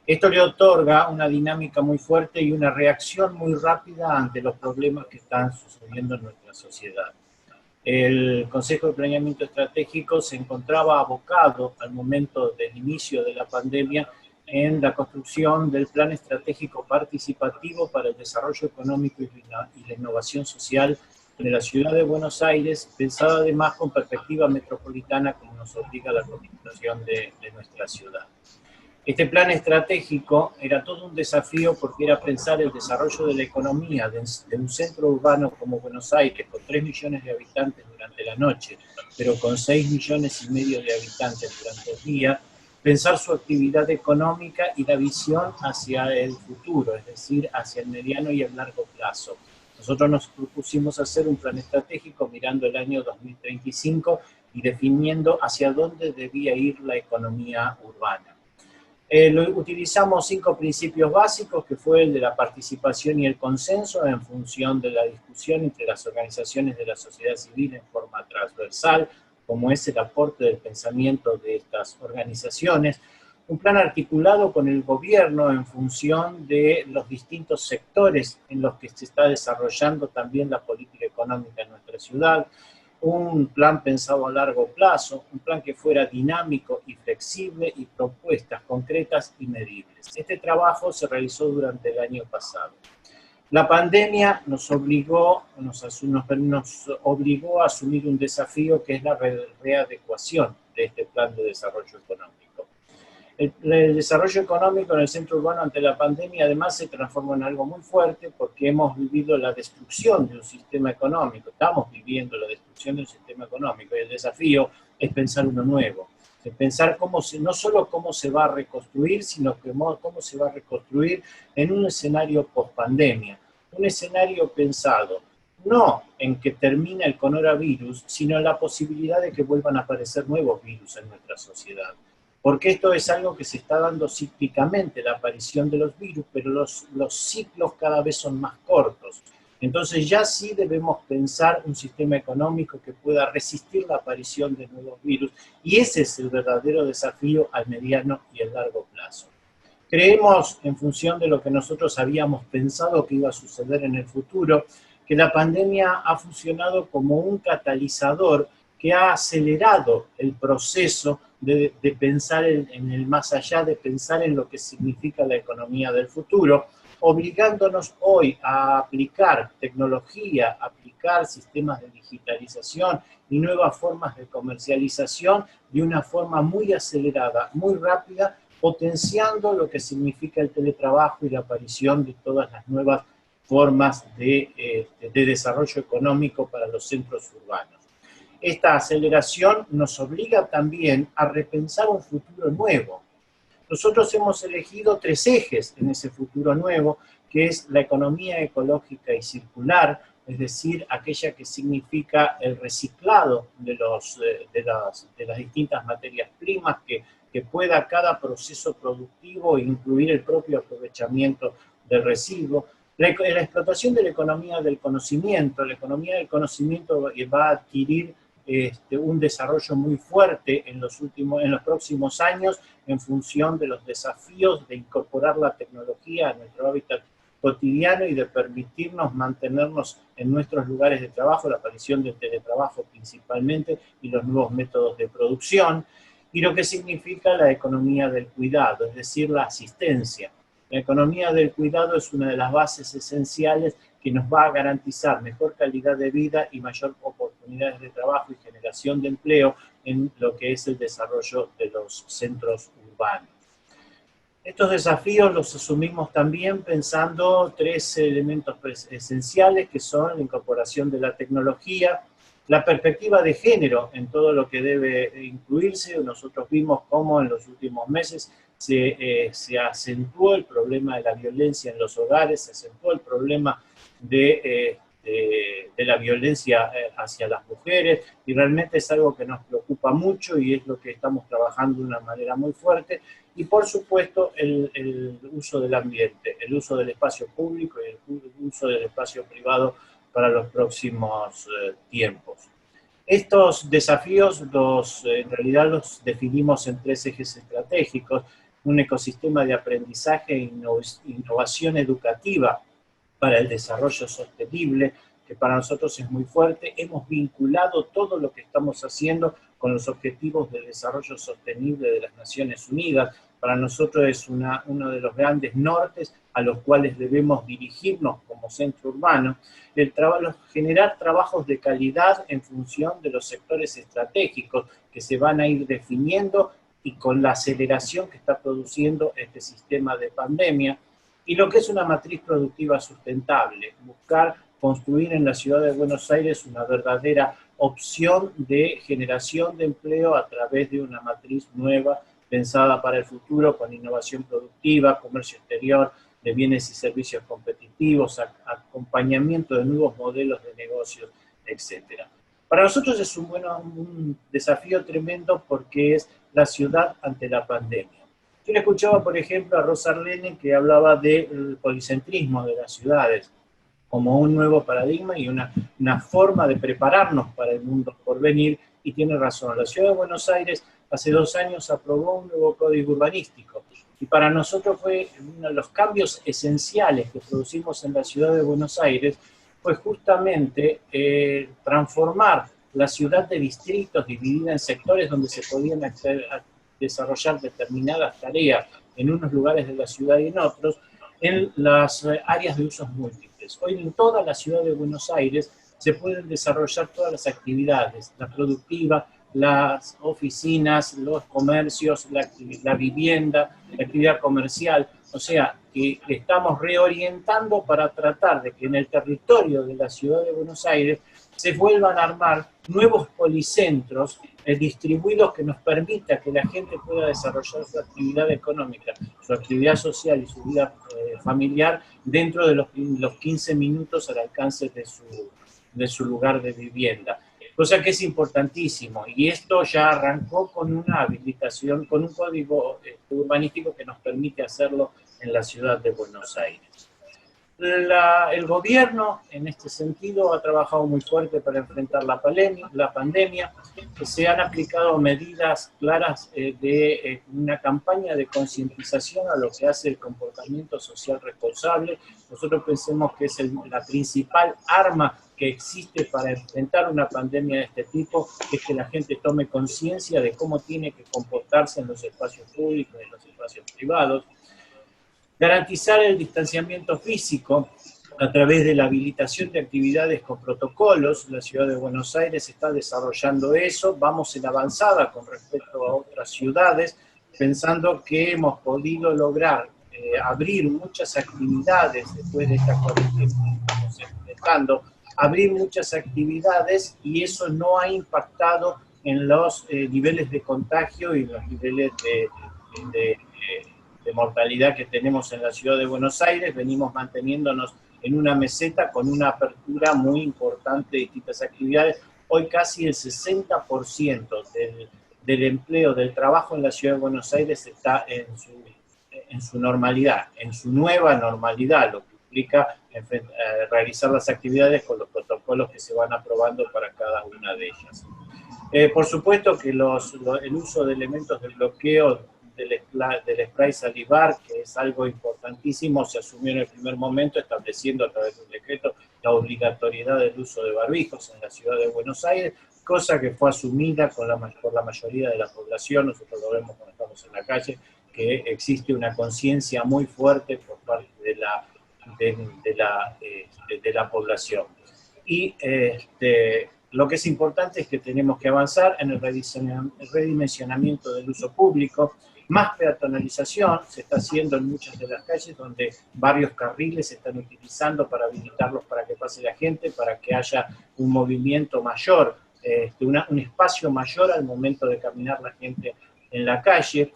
Esto le otorga una dinámica muy fuerte y una reacción muy rápida ante los problemas que están sucediendo en nuestra sociedad. El Consejo de Planeamiento Estratégico se encontraba abocado al momento del inicio de la pandemia en la construcción del Plan Estratégico Participativo para el Desarrollo Económico y la Innovación Social de la Ciudad de Buenos Aires, pensada además con perspectiva metropolitana, como nos obliga la Constitución de nuestra ciudad. Este plan estratégico era todo un desafío porque era pensar el desarrollo de la economía de un centro urbano como Buenos Aires, con 3 millones de habitantes durante la noche, pero con 6 millones y medio de habitantes durante el día, pensar su actividad económica y la visión hacia el futuro, es decir, hacia el mediano y el largo plazo. Nosotros nos propusimos hacer un plan estratégico mirando el año 2035 y definiendo hacia dónde debía ir la economía urbana. Utilizamos 5 principios básicos, que fue el de la participación y el consenso en función de la discusión entre las organizaciones de la sociedad civil en forma transversal, como es el aporte del pensamiento de estas organizaciones. Un plan articulado con el gobierno en función de los distintos sectores en los que se está desarrollando también la política económica en nuestra ciudad. Un plan pensado a largo plazo, un plan que fuera dinámico y flexible y propuestas concretas y medibles. Este trabajo se realizó durante el año pasado. La pandemia nos obligó a asumir un desafío que es la readecuación de este plan de desarrollo económico. El desarrollo económico en el centro urbano ante la pandemia además se transformó en algo muy fuerte porque hemos vivido la destrucción de un sistema económico, estamos viviendo la destrucción de un sistema económico y el desafío es pensar uno nuevo, es pensar no solo cómo se va a reconstruir, sino cómo se va a reconstruir en un escenario post-pandemia, un escenario pensado no en que termina el coronavirus, sino en la posibilidad de que vuelvan a aparecer nuevos virus en nuestra sociedad. Porque esto es algo que se está dando cíclicamente, la aparición de los virus, pero los ciclos cada vez son más cortos. Entonces ya sí debemos pensar un sistema económico que pueda resistir la aparición de nuevos virus, y ese es el verdadero desafío al mediano y el largo plazo. Creemos, en función de lo que nosotros habíamos pensado que iba a suceder en el futuro, que la pandemia ha funcionado como un catalizador que ha acelerado el proceso de pensar en el más allá, de pensar en lo que significa la economía del futuro, obligándonos hoy a aplicar tecnología, aplicar sistemas de digitalización y nuevas formas de comercialización de una forma muy acelerada, muy rápida, potenciando lo que significa el teletrabajo y la aparición de todas las nuevas formas de desarrollo económico para los centros urbanos. Esta aceleración nos obliga también a repensar un futuro nuevo. Nosotros hemos elegido 3 ejes en ese futuro nuevo, que es la economía ecológica y circular, es decir, aquella que significa el reciclado de las distintas materias primas, que pueda cada proceso productivo incluir el propio aprovechamiento del residuo. La explotación de la economía del conocimiento. La economía del conocimiento va a adquirir un desarrollo muy fuerte en los próximos años en función de los desafíos de incorporar la tecnología a nuestro hábitat cotidiano y de permitirnos mantenernos en nuestros lugares de trabajo, la aparición del teletrabajo principalmente y los nuevos métodos de producción, y lo que significa la economía del cuidado, es decir, la asistencia. La economía del cuidado es una de las bases esenciales que nos va a garantizar mejor calidad de vida y mayor oportunidades de trabajo y generación de empleo en lo que es el desarrollo de los centros urbanos. Estos desafíos los asumimos también pensando 3 elementos esenciales, que son la incorporación de la tecnología, la perspectiva de género en todo lo que debe incluirse. Nosotros vimos cómo en los últimos meses se acentuó el problema de la violencia en los hogares, se acentuó el problema de de la violencia hacia las mujeres, y realmente es algo que nos preocupa mucho y es lo que estamos trabajando de una manera muy fuerte. Y por supuesto el uso del ambiente, el uso del espacio público y el uso del espacio privado para los próximos tiempos. Estos desafíos en realidad los definimos en 3 ejes estratégicos: un ecosistema de aprendizaje e innovación educativa para el desarrollo sostenible, que para nosotros es muy fuerte. Hemos vinculado todo lo que estamos haciendo con los Objetivos de Desarrollo Sostenible de las Naciones Unidas. Para nosotros es uno de los grandes nortes a los cuales debemos dirigirnos como centro urbano. Generar trabajos de calidad en función de los sectores estratégicos que se van a ir definiendo y con la aceleración que está produciendo este sistema de pandemia. Y lo que es una matriz productiva sustentable, buscar construir en la ciudad de Buenos Aires una verdadera opción de generación de empleo a través de una matriz nueva, pensada para el futuro, con innovación productiva, comercio exterior, de bienes y servicios competitivos, acompañamiento de nuevos modelos de negocios, etc. Para nosotros es un desafío tremendo porque es la ciudad ante la pandemia. Yo le escuchaba, por ejemplo, a Rosa Arlene, que hablaba del policentrismo de las ciudades como un nuevo paradigma y una forma de prepararnos para el mundo por venir, y tiene razón. La ciudad de Buenos Aires hace 2 años aprobó un nuevo código urbanístico, y para nosotros fue uno de los cambios esenciales que producimos en la ciudad de Buenos Aires, fue justamente transformar la ciudad de distritos dividida en sectores donde se podían desarrollar determinadas tareas en unos lugares de la ciudad y en otros, en las áreas de usos múltiples. Hoy en toda la ciudad de Buenos Aires se pueden desarrollar todas las actividades, la productiva, las oficinas, los comercios, la vivienda, la actividad comercial. O sea, que estamos reorientando para tratar de que en el territorio de la ciudad de Buenos Aires se vuelvan a armar nuevos policentros distribuidos que nos permita que la gente pueda desarrollar su actividad económica, su actividad social y su vida familiar dentro de los 15 minutos al alcance de su lugar de vivienda. Cosa que es importantísimo, y esto ya arrancó con una habilitación, con un código urbanístico que nos permite hacerlo en la ciudad de Buenos Aires. El gobierno, en este sentido, ha trabajado muy fuerte para enfrentar la pandemia. Se han aplicado medidas claras de una campaña de concientización a lo que hace el comportamiento social responsable. Nosotros pensamos que es la principal arma que existe para enfrentar una pandemia de este tipo, es que la gente tome conciencia de cómo tiene que comportarse en los espacios públicos y en los espacios privados. Garantizar el distanciamiento físico a través de la habilitación de actividades con protocolos. La ciudad de Buenos Aires está desarrollando eso. Vamos en avanzada con respecto a otras ciudades, pensando que hemos podido lograr abrir muchas actividades después de esta cuarentena que estamos enfrentando, abrir muchas actividades, y eso no ha impactado en los niveles de contagio y los niveles de mortalidad que tenemos en la ciudad de Buenos Aires. Venimos manteniéndonos en una meseta con una apertura muy importante de distintas actividades. Hoy casi el 60% del empleo, del trabajo en la ciudad de Buenos Aires está en su normalidad, en su nueva normalidad, lo que implica realizar las actividades con los protocolos que se van aprobando para cada una de ellas. Por supuesto que el uso de elementos de bloqueo del spray salivar, que es algo importantísimo, se asumió en el primer momento, estableciendo a través de un decreto la obligatoriedad del uso de barbijos en la ciudad de Buenos Aires, cosa que fue asumida por la mayoría de la población. Nosotros lo vemos cuando estamos en la calle, que existe una conciencia muy fuerte por parte de la población. Y lo que es importante es que tenemos que avanzar en el redimensionamiento del uso público. Más peatonalización se está haciendo en muchas de las calles, donde varios carriles se están utilizando para habilitarlos para que pase la gente, para que haya un movimiento mayor, un espacio mayor al momento de caminar la gente en la calle.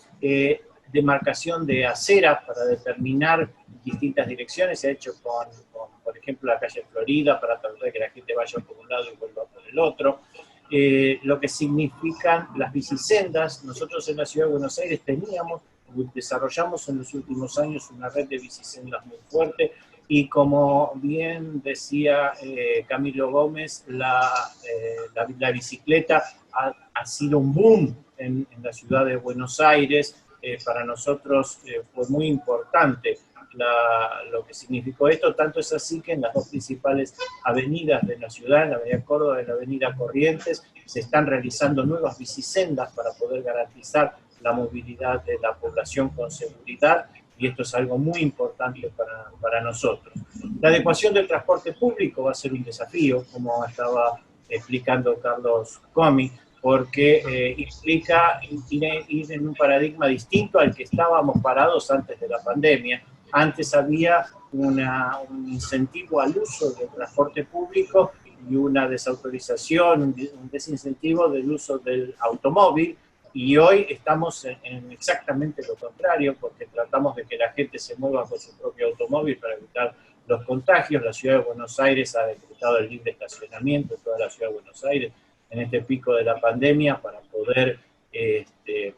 Demarcación de aceras para determinar distintas direcciones, se ha hecho con por ejemplo, la calle Florida, para tratar de que la gente vaya por un lado y vuelva por el otro. Lo que significan las bicisendas. Nosotros en la Ciudad de Buenos Aires desarrollamos en los últimos años una red de bicisendas muy fuerte, y como bien decía Camilo Gómez, la bicicleta ha sido un boom en la Ciudad de Buenos Aires. Para nosotros fue muy importante lo que significó esto, tanto es así que en las dos principales avenidas de la ciudad, en la avenida Córdoba y la avenida Corrientes, se están realizando nuevas bicisendas para poder garantizar la movilidad de la población con seguridad, y esto es algo muy importante para nosotros. La adecuación del transporte público va a ser un desafío, como estaba explicando Carlos Comi, porque implica ir en un paradigma distinto al que estábamos parados antes de la pandemia. Antes había un incentivo al uso del transporte público y una desautorización, un desincentivo del uso del automóvil, y hoy estamos en exactamente lo contrario, porque tratamos de que la gente se mueva con su propio automóvil para evitar los contagios. La Ciudad de Buenos Aires ha decretado el libre estacionamiento en toda la Ciudad de Buenos Aires en este pico de la pandemia para poder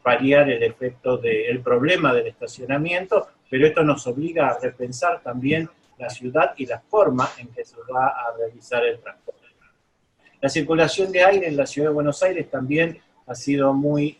paliar el efecto del problema del estacionamiento, pero esto nos obliga a repensar también la ciudad y la forma en que se va a realizar el transporte. La circulación de aire en la Ciudad de Buenos Aires también ha sido muy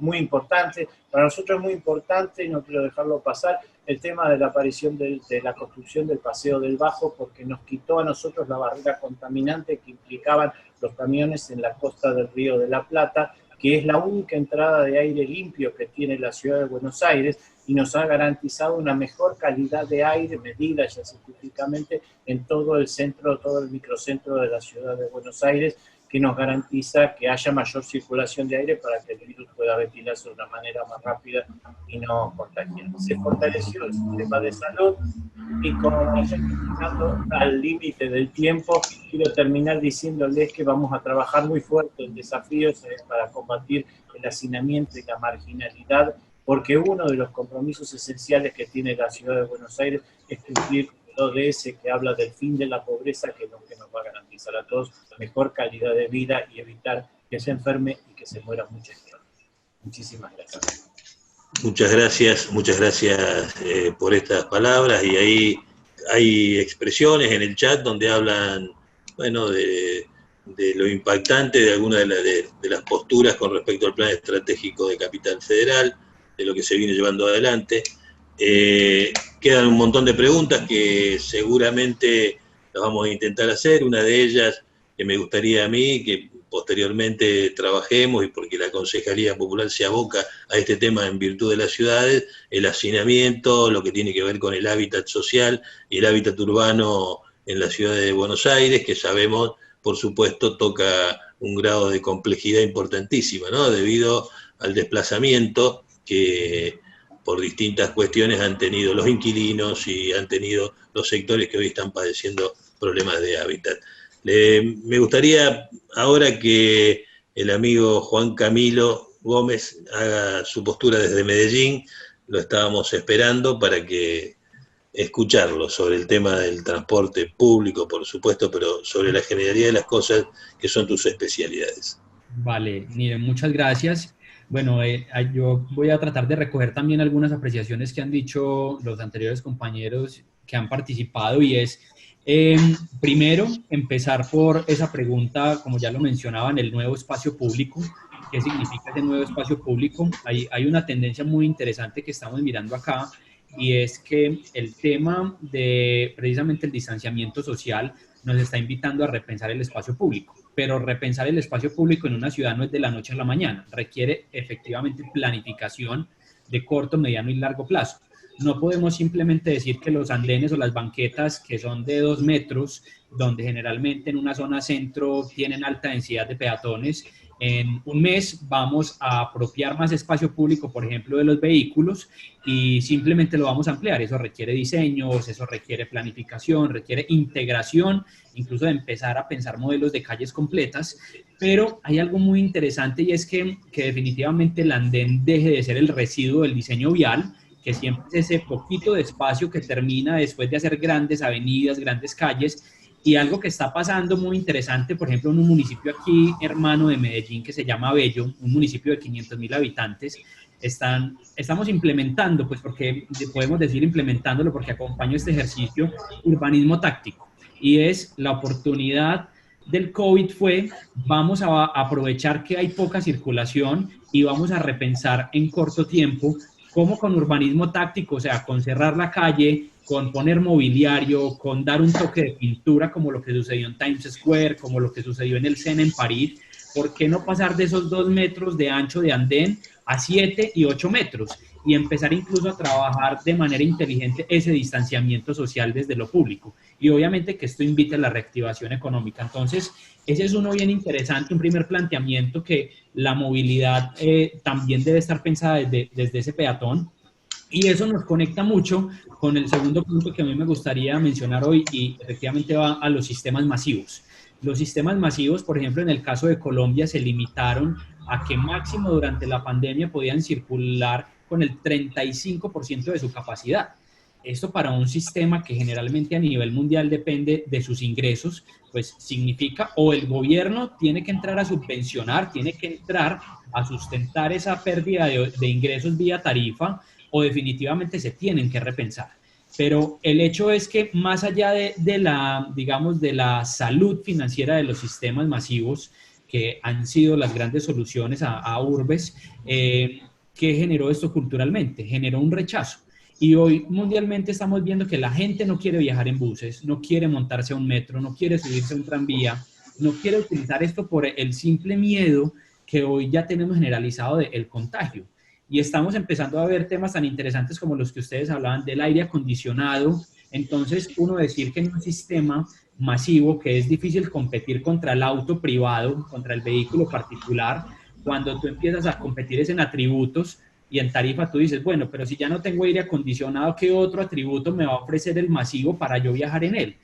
importante. Para nosotros es muy importante, y no quiero dejarlo pasar, el tema de la aparición de la construcción del Paseo del Bajo, porque nos quitó a nosotros la barrera contaminante que implicaban los camiones en la costa del Río de la Plata, que es la única entrada de aire limpio que tiene la Ciudad de Buenos Aires, y nos ha garantizado una mejor calidad de aire, medida ya científicamente, en todo el centro, todo el microcentro de la Ciudad de Buenos Aires, que nos garantiza que haya mayor circulación de aire para que el virus pueda ventilarse de una manera más rápida y no contagiar. Se fortaleció el sistema de salud, y como ya llegando al límite del tiempo, quiero terminar diciéndoles que vamos a trabajar muy fuerte en desafíos para combatir el hacinamiento y la marginalidad, porque uno de los compromisos esenciales que tiene la Ciudad de Buenos Aires es cumplir con el ODS, que habla del fin de la pobreza, que es lo que nos va a garantizar a todos mejor calidad de vida y evitar que se enferme y que se muera mucha gente. Muchísimas gracias. Muchas gracias por estas palabras, y ahí hay expresiones en el chat donde hablan, bueno, de lo impactante de algunas de las posturas con respecto al plan estratégico de Capital Federal, de lo que se viene llevando adelante. Quedan un montón de preguntas que seguramente las vamos a intentar hacer. Una de ellas que me gustaría a mí que posteriormente trabajemos, y porque la Concejalía Popular se aboca a este tema en virtud de las ciudades, el hacinamiento, lo que tiene que ver con el hábitat social y el hábitat urbano en la ciudad de Buenos Aires, que sabemos, por supuesto, toca un grado de complejidad importantísima, ¿no? Debido al desplazamiento que por distintas cuestiones han tenido los inquilinos y han tenido los sectores que hoy están padeciendo problemas de hábitat. Me gustaría ahora que el amigo Juan Camilo Gómez haga su postura desde Medellín. Lo estábamos esperando para que escucharlo sobre el tema del transporte público, por supuesto, pero sobre la generalidad de las cosas que son tus especialidades. Vale, miren, muchas gracias. Bueno, yo voy a tratar de recoger también algunas apreciaciones que han dicho los anteriores compañeros que han participado, y es, primero, empezar por esa pregunta, como ya lo mencionaban, el nuevo espacio público. ¿Qué significa ese nuevo espacio público? Hay una tendencia muy interesante que estamos mirando acá, y es que el tema de precisamente el distanciamiento social nos está invitando a repensar el espacio público. Pero repensar el espacio público en una ciudad no es de la noche a la mañana, requiere efectivamente planificación de corto, mediano y largo plazo. No podemos simplemente decir que los andenes o las banquetas, que son de 2 metros, donde generalmente en una zona centro tienen alta densidad de peatones, en un mes vamos a apropiar más espacio público, por ejemplo, de los vehículos, y simplemente lo vamos a ampliar. Eso requiere diseños, eso requiere planificación, requiere integración, incluso de empezar a pensar modelos de calles completas. Pero hay algo muy interesante, y es que definitivamente el andén deje de ser el residuo del diseño vial, que siempre es ese poquito de espacio que termina después de hacer grandes avenidas, grandes calles. Y algo que está pasando muy interesante, por ejemplo, en un municipio aquí, hermano de Medellín, que se llama Bello, un municipio de 500.000 habitantes, estamos implementando, pues porque podemos decir implementándolo porque acompaño este ejercicio, urbanismo táctico. Y es la oportunidad del COVID vamos a aprovechar que hay poca circulación y vamos a repensar en corto tiempo cómo con urbanismo táctico, o sea, con cerrar la calle, con poner mobiliario, con dar un toque de pintura como lo que sucedió en Times Square, como lo que sucedió en el Sena en París, ¿por qué no pasar de esos 2 metros de ancho de andén a 7 y 8 metros? Y empezar incluso a trabajar de manera inteligente ese distanciamiento social desde lo público. Y obviamente que esto invite a la reactivación económica. Entonces, ese es uno bien interesante, un primer planteamiento que la movilidad también debe estar pensada desde ese peatón. Y eso nos conecta mucho con el segundo punto que a mí me gustaría mencionar hoy y efectivamente va a los sistemas masivos. Los sistemas masivos, por ejemplo, en el caso de Colombia, se limitaron a que máximo durante la pandemia podían circular con el 35% de su capacidad. Esto para un sistema que generalmente a nivel mundial depende de sus ingresos, pues significa o el gobierno tiene que entrar a subvencionar, tiene que entrar a sustentar esa pérdida de ingresos vía tarifa, o definitivamente se tienen que repensar. Pero el hecho es que más allá de la, digamos, de la salud financiera de los sistemas masivos, que han sido las grandes soluciones a urbes, ¿qué generó esto culturalmente? Generó un rechazo. Y hoy mundialmente estamos viendo que la gente no quiere viajar en buses, no quiere montarse a un metro, no quiere subirse a un tranvía, no quiere utilizar esto por el simple miedo que hoy ya tenemos generalizado del contagio. Y estamos empezando a ver temas tan interesantes como los que ustedes hablaban del aire acondicionado. Entonces, uno decir que en un sistema masivo que es difícil competir contra el auto privado, contra el vehículo particular, cuando tú empiezas a competir es en atributos y en tarifa tú dices, bueno, pero si ya no tengo aire acondicionado, ¿qué otro atributo me va a ofrecer el masivo para yo viajar en él?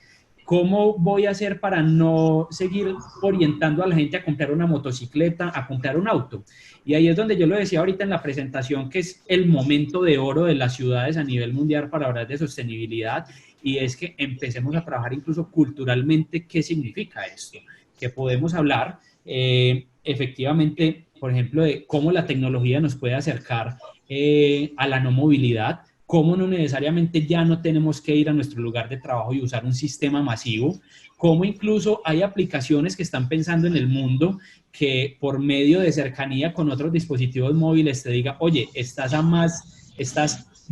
¿Cómo voy a hacer para no seguir orientando a la gente a comprar una motocicleta, a comprar un auto? Y ahí es donde yo lo decía ahorita en la presentación, que es el momento de oro de las ciudades a nivel mundial para hablar de sostenibilidad, y es que empecemos a trabajar incluso culturalmente qué significa esto, que podemos hablar efectivamente, por ejemplo, de cómo la tecnología nos puede acercar a la no movilidad, cómo no necesariamente ya no tenemos que ir a nuestro lugar de trabajo y usar un sistema masivo, cómo incluso hay aplicaciones que están pensando en el mundo que por medio de cercanía con otros dispositivos móviles te diga, oye, estás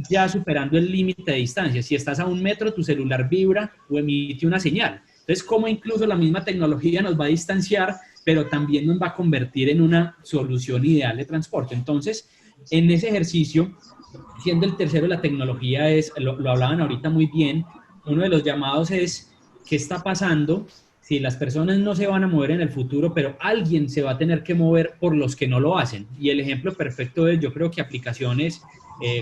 ya superando el límite de distancia, si estás a 1 metro tu celular vibra o emite una señal. Entonces, cómo incluso la misma tecnología nos va a distanciar, pero también nos va a convertir en una solución ideal de transporte. Entonces, en ese ejercicio, siendo el tercero, la tecnología lo hablaban ahorita muy bien, uno de los llamados es, ¿qué está pasando si las personas no se van a mover en el futuro, pero alguien se va a tener que mover por los que no lo hacen? Y el ejemplo perfecto es, yo creo que aplicaciones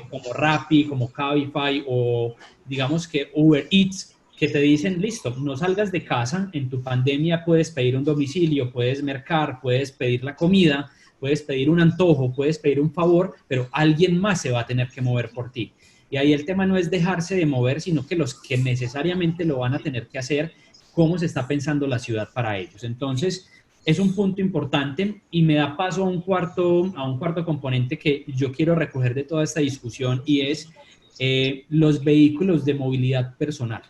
como Rappi, como Cabify o digamos que Uber Eats, que te dicen, listo, no salgas de casa, en tu pandemia puedes pedir un domicilio, puedes mercar, puedes pedir la comida, puedes pedir un antojo, puedes pedir un favor, pero alguien más se va a tener que mover por ti. Y ahí el tema no es dejarse de mover, sino que los que necesariamente lo van a tener que hacer, cómo se está pensando la ciudad para ellos. Entonces, es un punto importante y me da paso a un cuarto componente que yo quiero recoger de toda esta discusión y es los vehículos de movilidad personal.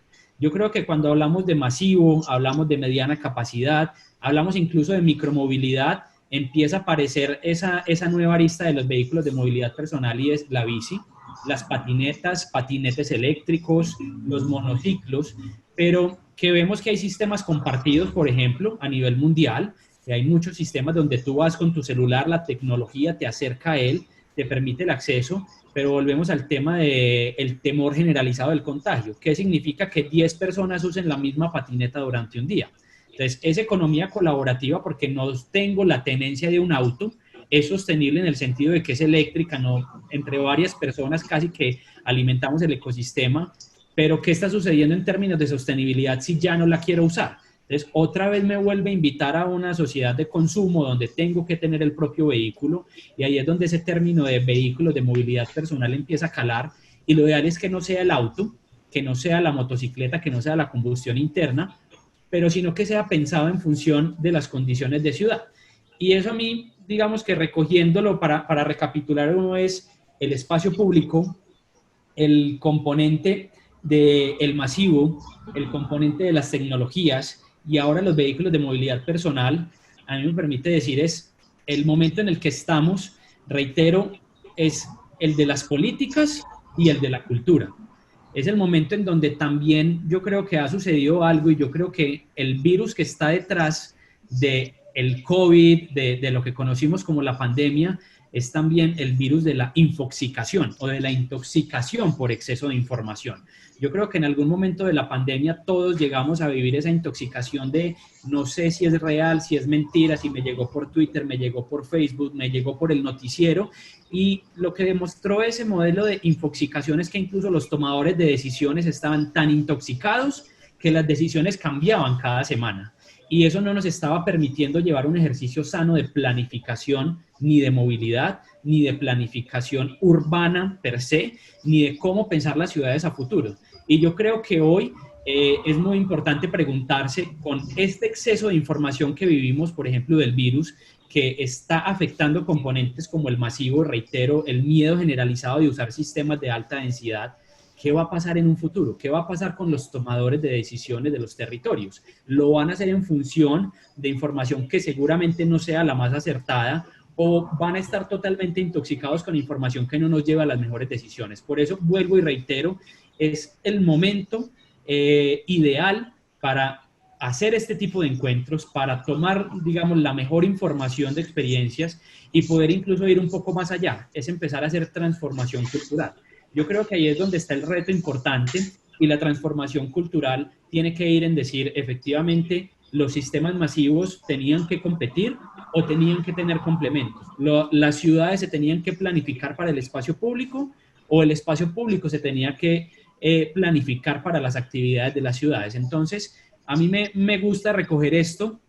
Yo creo que cuando hablamos de masivo, hablamos de mediana capacidad, hablamos incluso de micromovilidad, empieza a aparecer esa nueva arista de los vehículos de movilidad personal y es la bici, las patinetas, patinetes eléctricos, los monociclos, pero que vemos que hay sistemas compartidos, por ejemplo, a nivel mundial, que hay muchos sistemas donde tú vas con tu celular, la tecnología te acerca a él, te permite el acceso, pero volvemos al tema del temor generalizado del contagio. ¿Qué significa que 10 personas usen la misma patineta durante un día? Entonces, es economía colaborativa porque no tengo la tenencia de un auto, es sostenible en el sentido de que es eléctrica, no, entre varias personas casi que alimentamos el ecosistema, pero ¿qué está sucediendo en términos de sostenibilidad si ya no la quiero usar? Entonces, otra vez me vuelve a invitar a una sociedad de consumo donde tengo que tener el propio vehículo y ahí es donde ese término de vehículos de movilidad personal empieza a calar y lo ideal es que no sea el auto, que no sea la motocicleta, que no sea la combustión interna, pero sino que sea pensado en función de las condiciones de ciudad. Y eso a mí, digamos que recogiéndolo para recapitular, uno es el espacio público, el componente del masivo, el componente de las tecnologías y ahora los vehículos de movilidad personal. A mí me permite decir es el momento en el que estamos, reitero, es el de las políticas y el de la cultura. Es el momento en donde también yo creo que ha sucedido algo y yo creo que el virus que está detrás del COVID, de lo que conocimos como la pandemia, es también el virus de la infoxicación o de la intoxicación por exceso de información. Yo creo que en algún momento de la pandemia todos llegamos a vivir esa intoxicación de no sé si es real, si es mentira, si me llegó por Twitter, me llegó por Facebook, me llegó por el noticiero, y lo que demostró ese modelo de infoxicación es que incluso los tomadores de decisiones estaban tan intoxicados que las decisiones cambiaban cada semana. Y eso no nos estaba permitiendo llevar un ejercicio sano de planificación, ni de movilidad, ni de planificación urbana per se, ni de cómo pensar las ciudades a futuro. Y yo creo que hoy es muy importante preguntarse, con este exceso de información que vivimos, por ejemplo, del virus, que está afectando componentes como el masivo, reitero, el miedo generalizado de usar sistemas de alta densidad, ¿qué va a pasar en un futuro? ¿Qué va a pasar con los tomadores de decisiones de los territorios? ¿Lo van a hacer en función de información que seguramente no sea la más acertada o van a estar totalmente intoxicados con información que no nos lleva a las mejores decisiones? Por eso vuelvo y reitero, es el momento ideal para hacer este tipo de encuentros, para tomar, digamos, la mejor información de experiencias y poder incluso ir un poco más allá, es empezar a hacer transformación cultural. Yo creo que ahí es donde está el reto importante y la transformación cultural tiene que ir en decir, efectivamente, los sistemas masivos tenían que competir o tenían que tener complementos. Las ciudades se tenían que planificar para el espacio público o el espacio público se tenía que planificar para las actividades de las ciudades. Entonces, a mí me gusta recoger esto,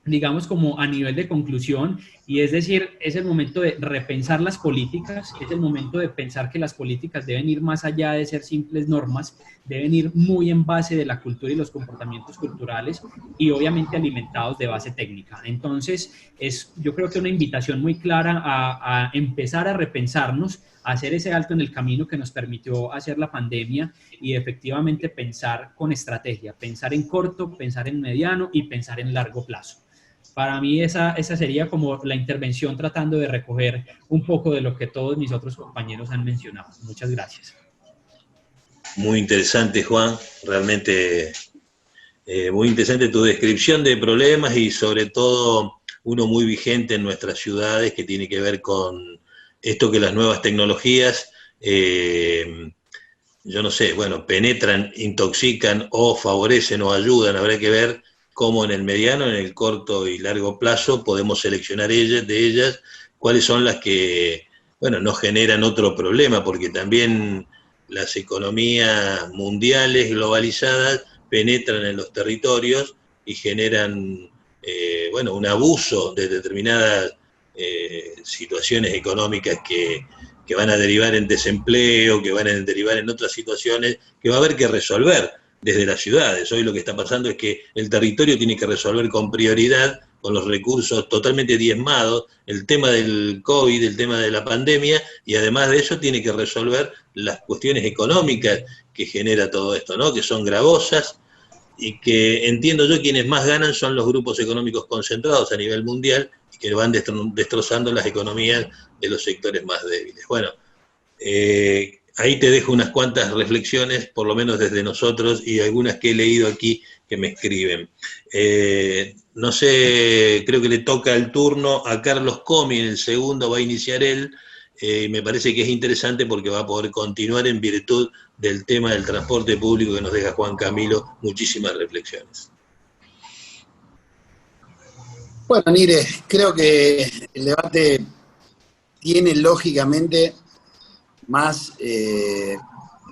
digamos, como a nivel de conclusión, y es decir, es el momento de repensar las políticas, es el momento de pensar que las políticas deben ir más allá de ser simples normas, deben ir muy en base de la cultura y los comportamientos culturales, y obviamente alimentados de base técnica. Entonces, yo creo que una invitación muy clara a empezar a repensarnos, a hacer ese alto en el camino que nos permitió hacer la pandemia y efectivamente pensar con estrategia, pensar en corto, pensar en mediano y pensar en largo plazo. Para mí esa sería como la intervención tratando de recoger un poco de lo que todos mis otros compañeros han mencionado. Muchas gracias. Muy interesante, Juan, realmente muy interesante tu descripción de problemas y sobre todo uno muy vigente en nuestras ciudades que tiene que ver con esto que las nuevas tecnologías, yo no sé, bueno, penetran, intoxican o favorecen o ayudan, habrá que ver cómo en el mediano, en el corto y largo plazo podemos seleccionar de ellas cuáles son las que, bueno, nos generan otro problema, porque también las economías mundiales globalizadas penetran en los territorios y generan, bueno, un abuso de determinadas situaciones económicas que van a derivar en desempleo, que van a derivar en otras situaciones que va a haber que resolver desde las ciudades. Hoy lo que está pasando es que el territorio tiene que resolver con prioridad, con los recursos totalmente diezmados, el tema del COVID, el tema de la pandemia, y además de eso tiene que resolver las cuestiones económicas que genera todo esto, ¿no? Que son gravosas y que, entiendo yo, quienes más ganan son los grupos económicos concentrados a nivel mundial y que van destrozando las economías de los sectores más débiles. Bueno, ahí te dejo unas cuantas reflexiones, por lo menos desde nosotros, y algunas que he leído aquí que me escriben. No sé, creo que le toca el turno a Carlos Comi, en el segundo va a iniciar él, me parece que es interesante porque va a poder continuar en virtud del tema del transporte público que nos deja Juan Camilo muchísimas reflexiones. Bueno, Nire, creo que el debate tiene lógicamente más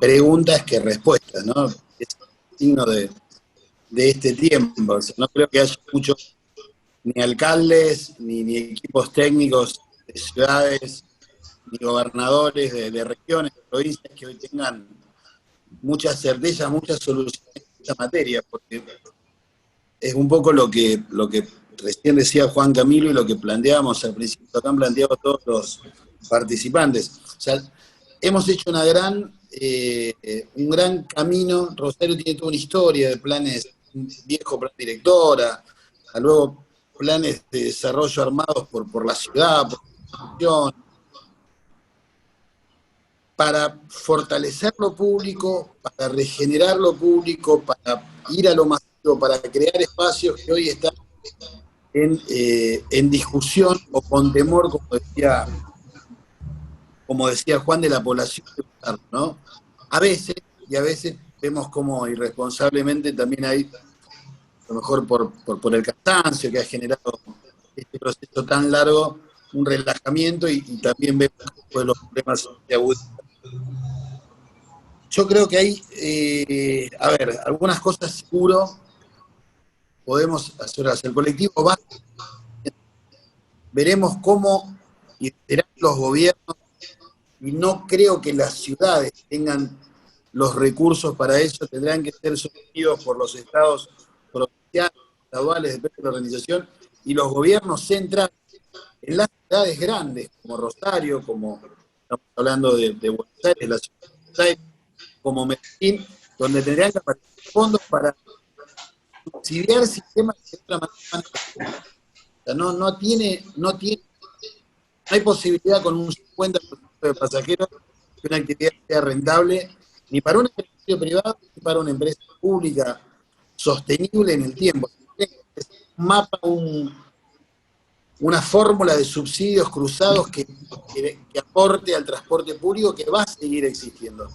preguntas que respuestas, ¿no? Es signo de este tiempo. O sea, no creo que haya muchos ni alcaldes, ni equipos técnicos de ciudades, ni gobernadores de regiones, de provincias que hoy tengan muchas certezas, muchas soluciones en esta materia, porque es un poco lo que recién decía Juan Camilo y lo que planteamos al principio, lo que han planteado todos los participantes. O sea, hemos hecho un gran camino. Rosario tiene toda una historia de planes, un viejo plan directora, a luego planes de desarrollo armados por la ciudad, por la institución, para fortalecer lo público, para regenerar lo público, para ir a lo masivo, para crear espacios que hoy están en discusión o con temor, como decía Juan, de la población, ¿no? A veces vemos como irresponsablemente también hay, a lo mejor por el cansancio que ha generado este proceso tan largo, un relajamiento y también vemos pues, los problemas de agudizan. Yo creo que hay, algunas cosas seguro podemos hacer. El colectivo va, veremos cómo serán los gobiernos, y no creo que las ciudades tengan los recursos para eso, tendrán que ser sostenidos por los estados provinciales, estaduales, depende de la organización, y los gobiernos centrales en las ciudades grandes, como Rosario, como estamos hablando de Buenos Aires, la ciudad de Buenos Aires, como Medellín, donde tendrían que aparecer fondos para subsidiar sistemas de otra manera. O sea, no hay posibilidad con un 50% de pasajeros que una actividad sea rentable, ni para un empresario privado, ni para una empresa pública sostenible en el tiempo. Es un mapa, una fórmula de subsidios cruzados que aporte al transporte público que va a seguir existiendo.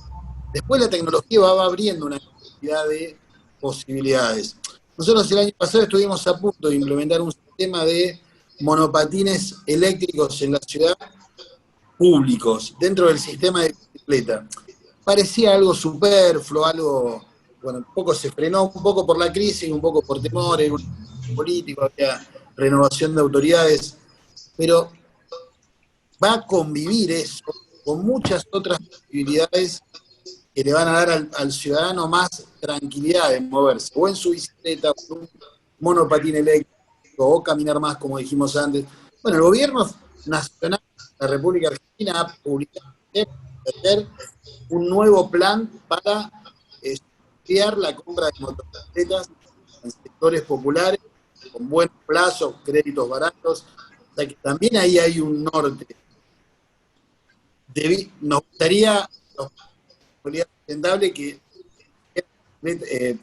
Después la tecnología va abriendo una cantidad de posibilidades. Nosotros el año pasado estuvimos a punto de implementar un sistema de monopatines eléctricos en la ciudad, públicos, dentro del sistema de bicicleta. Parecía algo superfluo, algo, bueno, un poco se frenó, un poco por la crisis, un poco por temores políticos, había renovación de autoridades, pero va a convivir eso con muchas otras posibilidades que le van a dar al ciudadano más tranquilidad de moverse, o en su bicicleta, o en un monopatín eléctrico, o caminar más, como dijimos antes. Bueno, el gobierno nacional de la República Argentina ha publicado un nuevo plan para estudiar la compra de motocicletas en sectores populares, con buenos plazos, créditos baratos. O sea que también ahí hay un norte. Nos gustaría sustentable que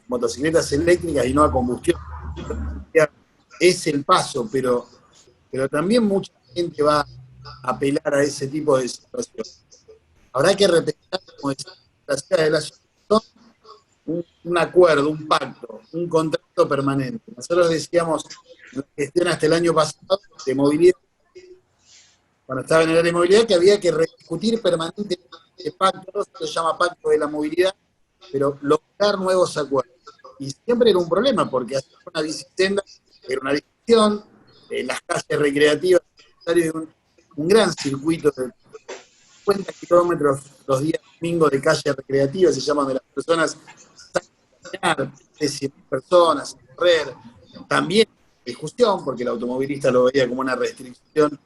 motocicletas eléctricas y no a combustión es el paso, pero también mucha gente va a apelar a ese tipo de situaciones. Habrá que respetar, como decía, la ciudad de la ciudad, un acuerdo, un pacto, un contrato permanente. Nosotros decíamos en la gestión hasta el año pasado de movilidad, cuando estaba en el área de movilidad, que había que rediscutir permanentemente este pacto, no se llama pacto de la movilidad, pero lograr nuevos acuerdos. Y siempre era un problema, porque hacer una bicicenda era una discusión, las calles recreativas, un gran circuito de 50 kilómetros los días domingos de calle recreativa, se llaman, de las personas salen a caminar, 100 personas, a correr, también discusión, porque el automovilista lo veía como una restricción.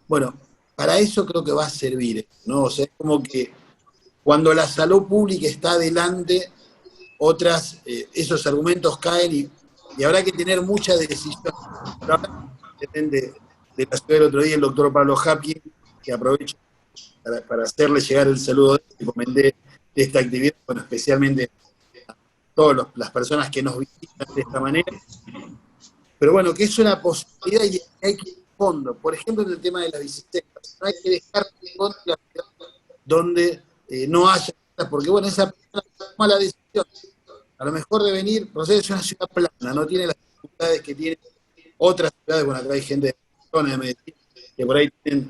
Bueno, para eso creo que va a servir, ¿no? O sea, es como que cuando la salud pública está adelante, esos argumentos caen y habrá que tener mucha decisión. Depende de la ciudad del otro día, el doctor Pablo Hapkin, que aprovecho para hacerle llegar el saludo que comenté de esta actividad, bueno, especialmente a todas las personas que nos visitan de esta manera. Pero bueno, que es una posibilidad y hay que ir a fondo. Por ejemplo, en el tema de las bicicletas, no hay que dejar donde no haya, porque bueno, esa persona toma la decisión, a lo mejor de venir. Rosario es una ciudad plana, no tiene las dificultades que tienen otras ciudades. Bueno, acá hay gente de Barcelona, de Medellín, que por ahí tienen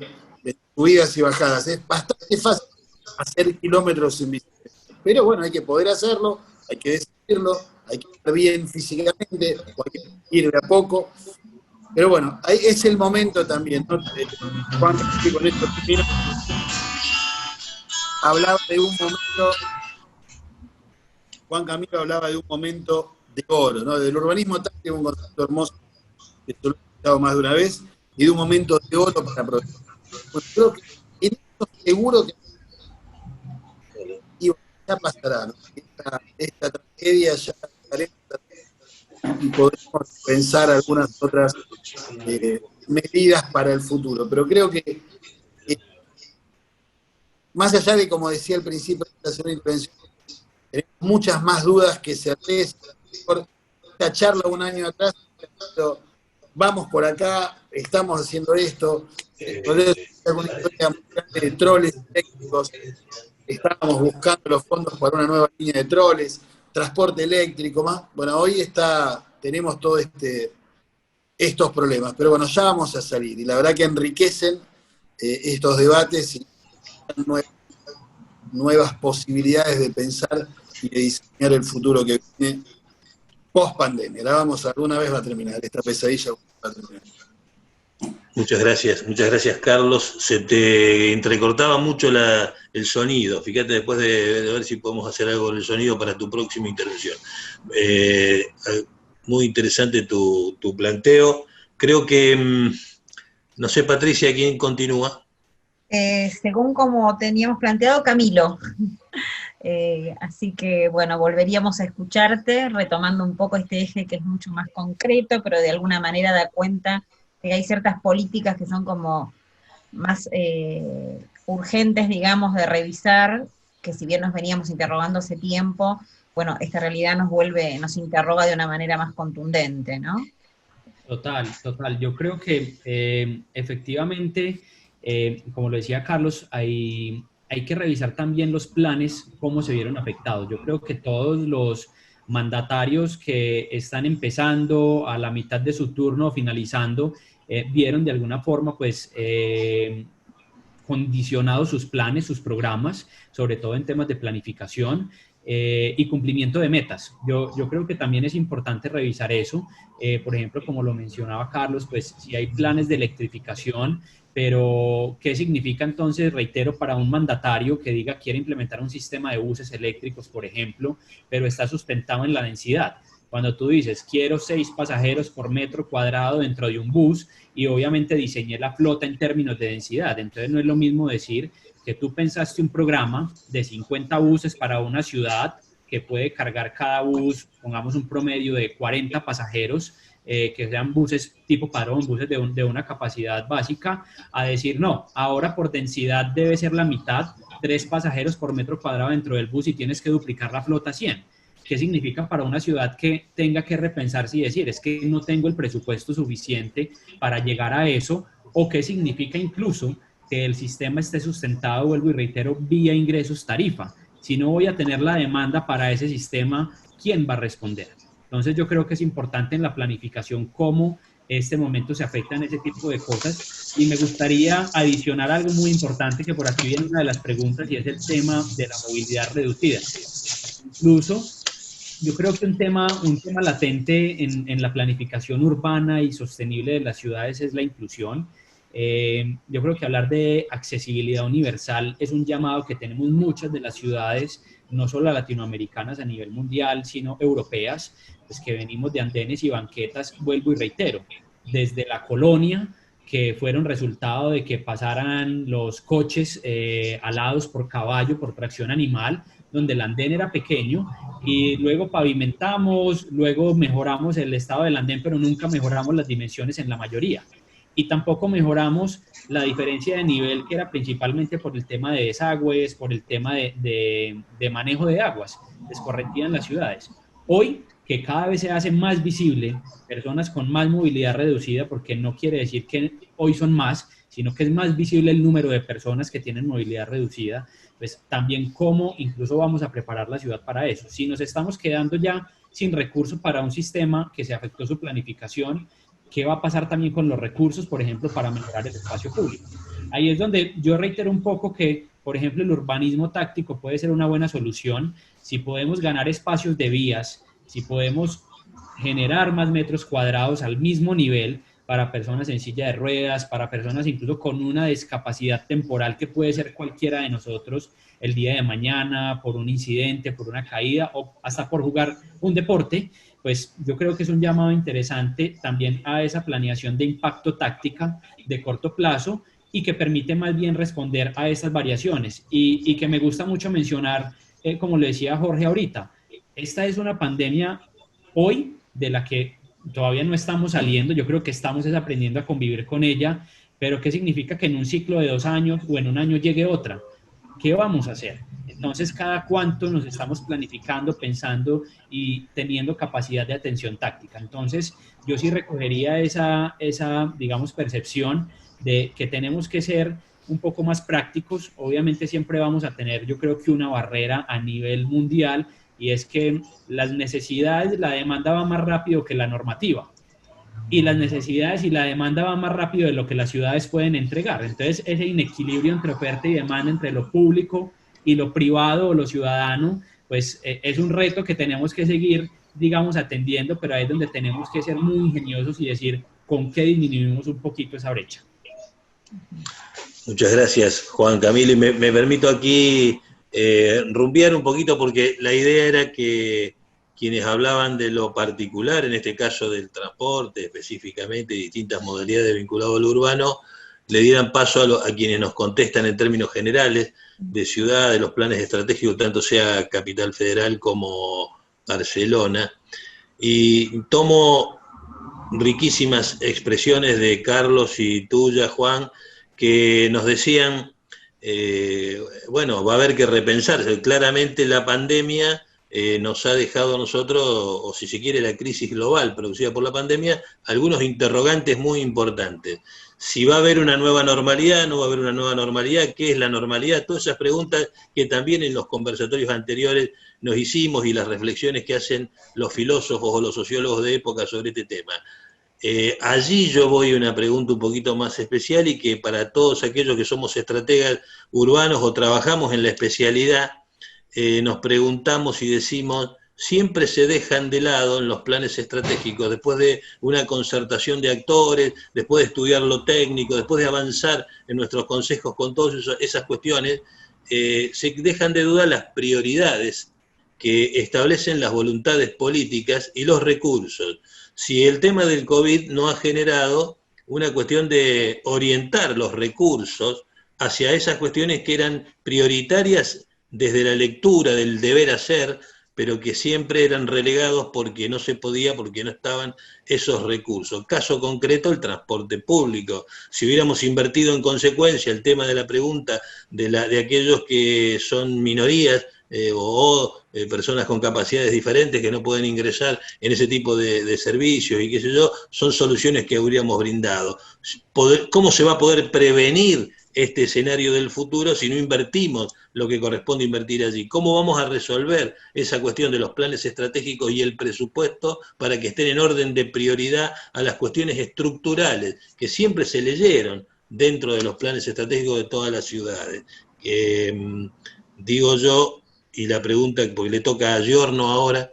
subidas y bajadas. Es bastante fácil hacer kilómetros en bicicleta, pero bueno, hay que poder hacerlo, hay que decidirlo, hay que estar bien físicamente, o hay que ir de a poco. Pero bueno, es el momento también, ¿no? Juan, con esto termino. hablaba de un momento, Juan Camilo hablaba de un momento de oro, ¿no? Del urbanismo táctico, un concepto hermoso que yo lo he escuchado más de una vez, y de un momento de oro para aprovechar. Bueno, creo que en esto seguro que ya pasará, ¿no? Esta tragedia ya estaremos y podremos pensar algunas otras medidas para el futuro. Pero creo que más allá de, como decía al principio de esta segunda intervención, tenemos muchas más dudas que certezas. Por esta charla un año atrás, pero vamos por acá, estamos haciendo esto, alguna historia muy grande de troles eléctricos, estábamos buscando los fondos para una nueva línea de troles, transporte eléctrico, más. Bueno, hoy tenemos todos estos problemas, pero bueno, ya vamos a salir, y la verdad que enriquecen estos debates y nuevas posibilidades de pensar y de diseñar el futuro que viene post pandemia. Alguna vez va a terminar, esta pesadilla va a terminar. Muchas gracias Carlos. Se te entrecortaba mucho el sonido. Fíjate después de ver si podemos hacer algo con el sonido para tu próxima intervención. Muy interesante tu planteo. Creo que, no sé, Patricia, ¿quién continúa? Según como teníamos planteado, Camilo. Así que, bueno, volveríamos a escucharte, retomando un poco este eje que es mucho más concreto, pero de alguna manera da cuenta que hay ciertas políticas que son como más urgentes, digamos, de revisar, que si bien nos veníamos interrogando hace tiempo, bueno, esta realidad nos interroga de una manera más contundente, ¿no? Total. Yo creo que efectivamente, como lo decía Carlos, hay que revisar también los planes, cómo se vieron afectados. Yo creo que todos los mandatarios que están empezando a la mitad de su turno o finalizando, vieron de alguna forma pues condicionados sus planes, sus programas, sobre todo en temas de planificación y cumplimiento de metas. Yo creo que también es importante revisar eso. Por ejemplo, como lo mencionaba Carlos, pues si hay planes de electrificación, pero ¿qué significa entonces, reitero, para un mandatario que diga quiere implementar un sistema de buses eléctricos, por ejemplo, pero está sustentado en la densidad? Cuando tú dices, quiero 6 pasajeros por metro cuadrado dentro de un bus, y obviamente diseñé la flota en términos de densidad. Entonces no es lo mismo decir que tú pensaste un programa de 50 buses para una ciudad que puede cargar cada bus, pongamos un promedio de 40 pasajeros, que sean buses tipo padrón, buses de una capacidad básica, a decir, no, ahora por densidad debe ser la mitad, 3 pasajeros por metro cuadrado dentro del bus y tienes que duplicar la flota a 100. ¿Qué significa para una ciudad que tenga que repensarse y decir, es que no tengo el presupuesto suficiente para llegar a eso? ¿O qué significa incluso que el sistema esté sustentado, vuelvo y reitero, vía ingresos tarifa? Si no voy a tener la demanda para ese sistema, ¿quién va a responder? Entonces yo creo que es importante en la planificación cómo este momento se afecta en ese tipo de cosas, y me gustaría adicionar algo muy importante que por aquí viene una de las preguntas, y es el tema de la movilidad reducida. Incluso yo creo que un tema latente en la planificación urbana y sostenible de las ciudades es la inclusión. Yo creo que hablar de accesibilidad universal es un llamado que tenemos muchas de las ciudades, no solo latinoamericanas a nivel mundial, sino europeas, pues que venimos de andenes y banquetas, vuelvo y reitero, desde la colonia, que fueron resultado de que pasaran los coches alados por caballo, por tracción animal, donde el andén era pequeño, y luego pavimentamos, luego mejoramos el estado del andén, pero nunca mejoramos las dimensiones en la mayoría. Y tampoco mejoramos la diferencia de nivel, que era principalmente por el tema de desagües, por el tema de manejo de aguas escorrentidas en las ciudades. Hoy, que cada vez se hace más visible personas con más movilidad reducida, porque no quiere decir que hoy son más, sino que es más visible el número de personas que tienen movilidad reducida, pues también cómo incluso vamos a preparar la ciudad para eso. Si nos estamos quedando ya sin recursos para un sistema que se afectó su planificación, ¿qué va a pasar también con los recursos, por ejemplo, para mejorar el espacio público? Ahí es donde yo reitero un poco que, por ejemplo, el urbanismo táctico puede ser una buena solución si podemos ganar espacios de vías, si podemos generar más metros cuadrados al mismo nivel, para personas en silla de ruedas, para personas incluso con una discapacidad temporal que puede ser cualquiera de nosotros el día de mañana, por un incidente, por una caída o hasta por jugar un deporte. Pues yo creo que es un llamado interesante también a esa planeación de impacto táctica de corto plazo y que permite más bien responder a esas variaciones. Y que me gusta mucho mencionar, como le decía Jorge ahorita, esta es una pandemia hoy de la que todavía no estamos saliendo, yo creo que estamos aprendiendo a convivir con ella, pero ¿qué significa que en un ciclo de 2 años o en un año llegue otra? ¿Qué vamos a hacer? Entonces, ¿cada cuánto nos estamos planificando, pensando y teniendo capacidad de atención táctica? Entonces, yo sí recogería esa digamos, percepción de que tenemos que ser un poco más prácticos. Obviamente siempre vamos a tener, yo creo que una barrera a nivel mundial, y es que las necesidades, la demanda va más rápido que la normativa. Y las necesidades y la demanda van más rápido de lo que las ciudades pueden entregar. Entonces, ese inequilibrio entre oferta y demanda, entre lo público y lo privado o lo ciudadano, pues es un reto que tenemos que seguir, digamos, atendiendo, pero ahí es donde tenemos que ser muy ingeniosos y decir con qué disminuimos un poquito esa brecha. Muchas gracias, Juan Camilo. Y me permito aquí rumbear un poquito porque la idea era que quienes hablaban de lo particular, en este caso del transporte, específicamente distintas modalidades vinculadas al urbano, le dieran paso a quienes nos contestan en términos generales de ciudad, de los planes estratégicos, tanto sea Capital Federal como Barcelona. Y tomo riquísimas expresiones de Carlos y tuya, Juan, que nos decían, bueno, va a haber que repensarse. Claramente la pandemia nos ha dejado a nosotros, o si se quiere la crisis global producida por la pandemia, algunos interrogantes muy importantes. Si va a haber una nueva normalidad, no va a haber una nueva normalidad, ¿qué es la normalidad? Todas esas preguntas que también en los conversatorios anteriores nos hicimos y las reflexiones que hacen los filósofos o los sociólogos de época sobre este tema. Allí yo voy a una pregunta un poquito más especial y que para todos aquellos que somos estrategas urbanos o trabajamos en la especialidad, nos preguntamos y decimos, siempre se dejan de lado en los planes estratégicos, después de una concertación de actores, después de estudiar lo técnico, después de avanzar en nuestros consejos con todas esas cuestiones, se dejan de duda las prioridades que establecen las voluntades políticas y los recursos. Si el tema del COVID no ha generado una cuestión de orientar los recursos hacia esas cuestiones que eran prioritarias desde la lectura del deber hacer, pero que siempre eran relegados porque no se podía, porque no estaban esos recursos. Caso concreto, el transporte público. Si hubiéramos invertido en consecuencia el tema de la pregunta de aquellos que son minorías, o personas con capacidades diferentes que no pueden ingresar en ese tipo de servicios y qué sé yo, son soluciones que habríamos brindado. ¿Cómo se va a poder prevenir este escenario del futuro si no invertimos lo que corresponde invertir allí? ¿Cómo vamos a resolver esa cuestión de los planes estratégicos y el presupuesto para que estén en orden de prioridad a las cuestiones estructurales que siempre se leyeron dentro de los planes estratégicos de todas las ciudades? Digo yo, y la pregunta, porque le toca a Giorno ahora,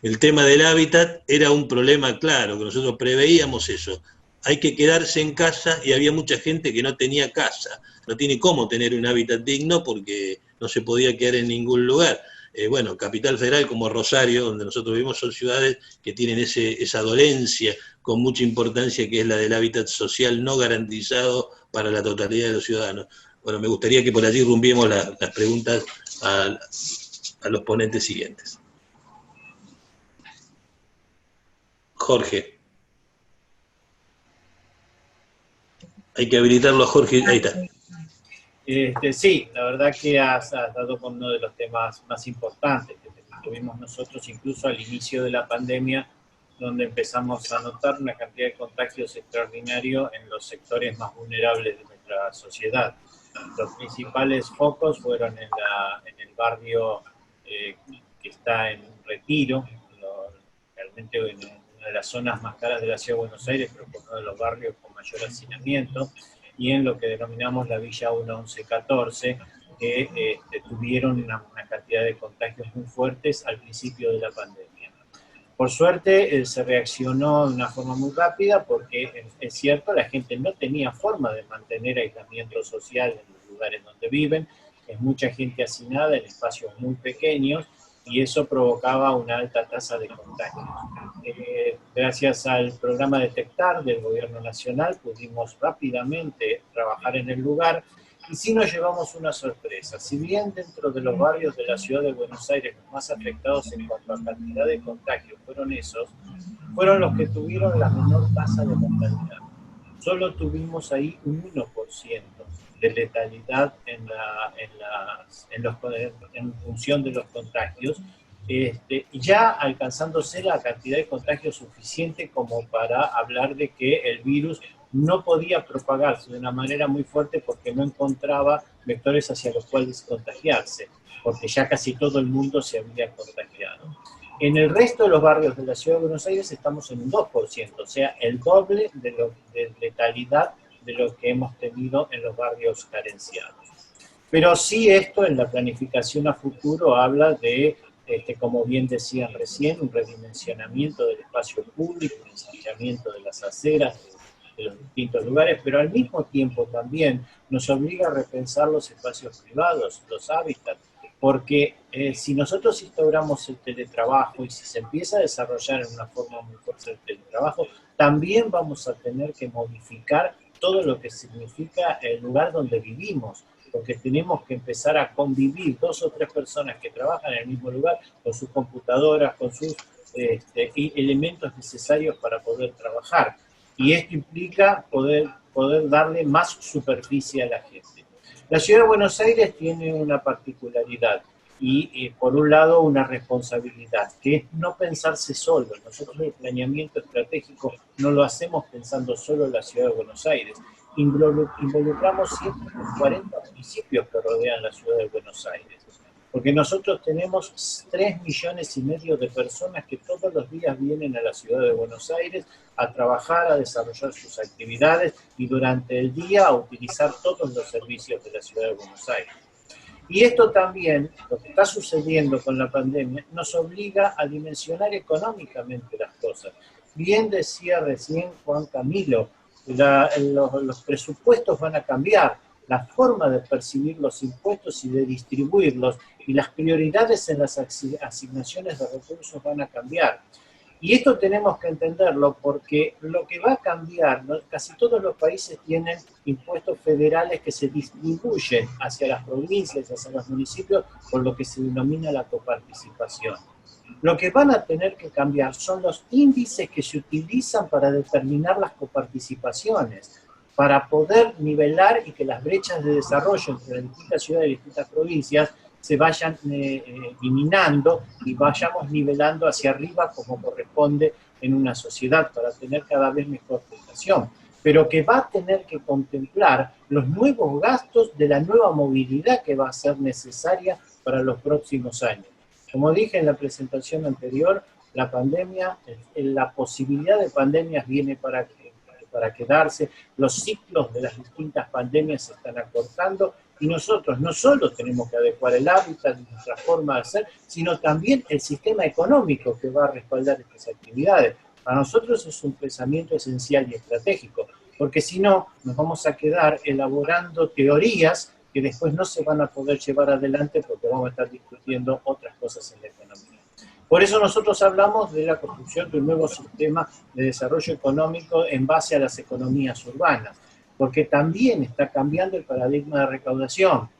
el tema del hábitat era un problema claro, que nosotros preveíamos eso. Hay que quedarse en casa y había mucha gente que no tenía casa, no tiene cómo tener un hábitat digno porque no se podía quedar en ningún lugar. Bueno, Capital Federal como Rosario, donde nosotros vivimos, son ciudades que tienen esa dolencia con mucha importancia que es la del hábitat social no garantizado para la totalidad de los ciudadanos. Bueno, me gustaría que por allí rumbiemos las preguntas a los ponentes siguientes. Jorge. Hay que habilitarlo a Jorge. Ahí está. Sí, la verdad que has dado con uno de los temas más importantes que tuvimos nosotros incluso al inicio de la pandemia, donde empezamos a notar una cantidad de contagios extraordinarios en los sectores más vulnerables de nuestra sociedad. Los principales focos fueron en el barrio que está en Retiro, realmente una de las zonas más caras de la Ciudad de Buenos Aires, pero uno de los barrios con mayor hacinamiento, y en lo que denominamos la Villa 1-11-14, que tuvieron una cantidad de contagios muy fuertes al principio de la pandemia. Por suerte se reaccionó de una forma muy rápida porque es cierto, la gente no tenía forma de mantener aislamiento social en los lugares donde viven, es mucha gente hacinada en espacios muy pequeños y eso provocaba una alta tasa de contagio. Gracias al programa Detectar del Gobierno Nacional pudimos rápidamente trabajar en el lugar y sí nos llevamos una sorpresa. Si bien dentro de los barrios de la ciudad de Buenos Aires los más afectados en cuanto a cantidad de contagios fueron esos, fueron los que tuvieron la menor tasa de mortalidad. Solo tuvimos ahí un 1% de letalidad en función de los contagios, ya alcanzándose la cantidad de contagios suficiente como para hablar de que el virus no podía propagarse de una manera muy fuerte porque no encontraba vectores hacia los cuales contagiarse, porque ya casi todo el mundo se había contagiado. En el resto de los barrios de la ciudad de Buenos Aires estamos en un 2%, o sea, el doble de letalidad de lo que hemos tenido en los barrios carenciados. Pero sí esto en la planificación a futuro habla de, como bien decían recién, un redimensionamiento del espacio público, un ensanchamiento de las aceras, de los distintos lugares, pero al mismo tiempo también nos obliga a repensar los espacios privados, los hábitats, porque si nosotros instauramos el teletrabajo y si se empieza a desarrollar en una forma muy fuerte el teletrabajo, también vamos a tener que modificar todo lo que significa el lugar donde vivimos, porque tenemos que empezar a convivir 2 o 3 personas que trabajan en el mismo lugar con sus computadoras, con sus elementos necesarios para poder trabajar. Y esto implica poder darle más superficie a la gente. La ciudad de Buenos Aires tiene una particularidad y por un lado una responsabilidad, que es no pensarse solo. Nosotros el planeamiento estratégico no lo hacemos pensando solo en la ciudad de Buenos Aires. Involucramos siempre los 40 municipios que rodean la ciudad de Buenos Aires. Porque nosotros tenemos 3,5 millones de personas que todos los días vienen a la ciudad de Buenos Aires a trabajar, a desarrollar sus actividades y durante el día a utilizar todos los servicios de la ciudad de Buenos Aires. Y esto también, lo que está sucediendo con la pandemia, nos obliga a dimensionar económicamente las cosas. Bien decía recién Juan Camilo, los presupuestos van a cambiar, la forma de percibir los impuestos y de distribuirlos y las prioridades en las asignaciones de recursos van a cambiar. Y esto tenemos que entenderlo porque lo que va a cambiar, ¿no? Casi todos los países tienen impuestos federales que se distribuyen hacia las provincias, hacia los municipios, por lo que se denomina la coparticipación. Lo que van a tener que cambiar son los índices que se utilizan para determinar las coparticipaciones, para poder nivelar y que las brechas de desarrollo entre las distintas ciudades y distintas provincias se vayan eliminando y vayamos nivelando hacia arriba como corresponde en una sociedad para tener cada vez mejor prestación, pero que va a tener que contemplar los nuevos gastos de la nueva movilidad que va a ser necesaria para los próximos años. Como dije en la presentación anterior, la pandemia, la posibilidad de pandemias viene para quedarse, los ciclos de las distintas pandemias se están acortando y nosotros no solo tenemos que adecuar el hábitat y nuestra forma de hacer, sino también el sistema económico que va a respaldar estas actividades. Para nosotros es un pensamiento esencial y estratégico, porque si no, nos vamos a quedar elaborando teorías que después no se van a poder llevar adelante porque vamos a estar discutiendo otras cosas en la economía. Por eso nosotros hablamos de la construcción de un nuevo sistema de desarrollo económico en base a las economías urbanas, porque también está cambiando el paradigma de recaudación.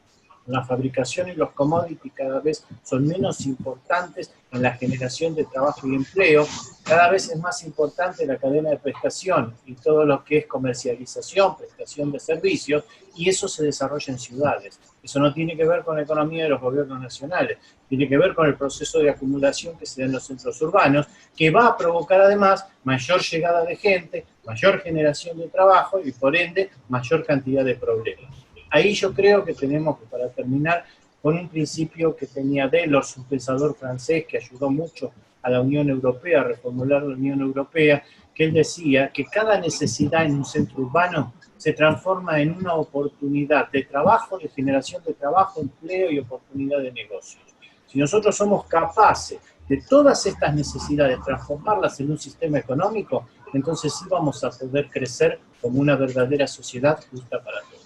La fabricación y los commodities cada vez son menos importantes en la generación de trabajo y empleo, cada vez es más importante la cadena de prestación y todo lo que es comercialización, prestación de servicios, y eso se desarrolla en ciudades. Eso no tiene que ver con la economía de los gobiernos nacionales, tiene que ver con el proceso de acumulación que se da en los centros urbanos, que va a provocar además mayor llegada de gente, mayor generación de trabajo y por ende mayor cantidad de problemas. Ahí yo creo que tenemos que, para terminar, con un principio que tenía Delors, un pensador francés que ayudó mucho a la Unión Europea, a reformular la Unión Europea, que él decía que cada necesidad en un centro urbano se transforma en una oportunidad de trabajo, de generación de trabajo, empleo y oportunidad de negocios. Si nosotros somos capaces de todas estas necesidades, transformarlas en un sistema económico, entonces sí vamos a poder crecer como una verdadera sociedad justa para todos.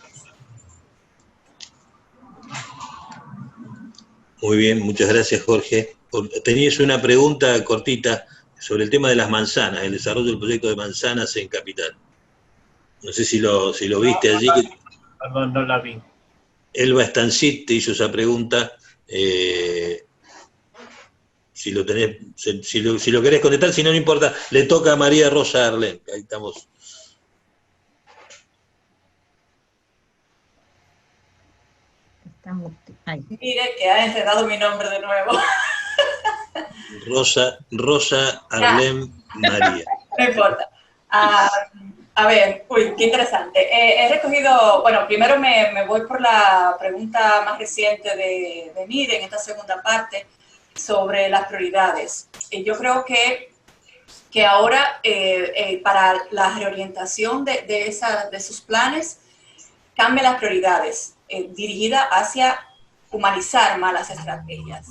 Muy bien, muchas gracias, Jorge. Tenías una pregunta cortita sobre el tema de las manzanas, el desarrollo del proyecto de manzanas en Capital. No sé si lo viste allí. Perdón, no la vi. Elba Estancit te hizo esa pregunta. Si lo tenés, si lo querés contestar, si no, no importa. Le toca a María Rosa Arlen. Ahí estamos. Mire que ha enredado mi nombre de nuevo. Rosa Arlen María. No importa. A ver, uy, qué interesante. He recogido, bueno, primero me voy por la pregunta más reciente de Nire en esta segunda parte sobre las prioridades. Yo creo que ahora para la reorientación de sus planes cambia las prioridades dirigida hacia humanizar más las estrategias.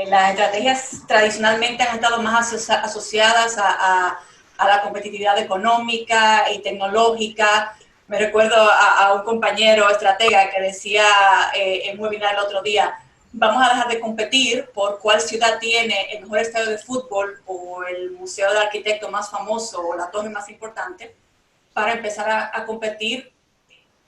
Las estrategias tradicionalmente han estado más asociadas a la competitividad económica y tecnológica. Me recuerdo a un compañero estratega que decía en un webinar el otro día, vamos a dejar de competir por cuál ciudad tiene el mejor estadio de fútbol o el museo del arquitecto más famoso o la torre más importante para empezar a competir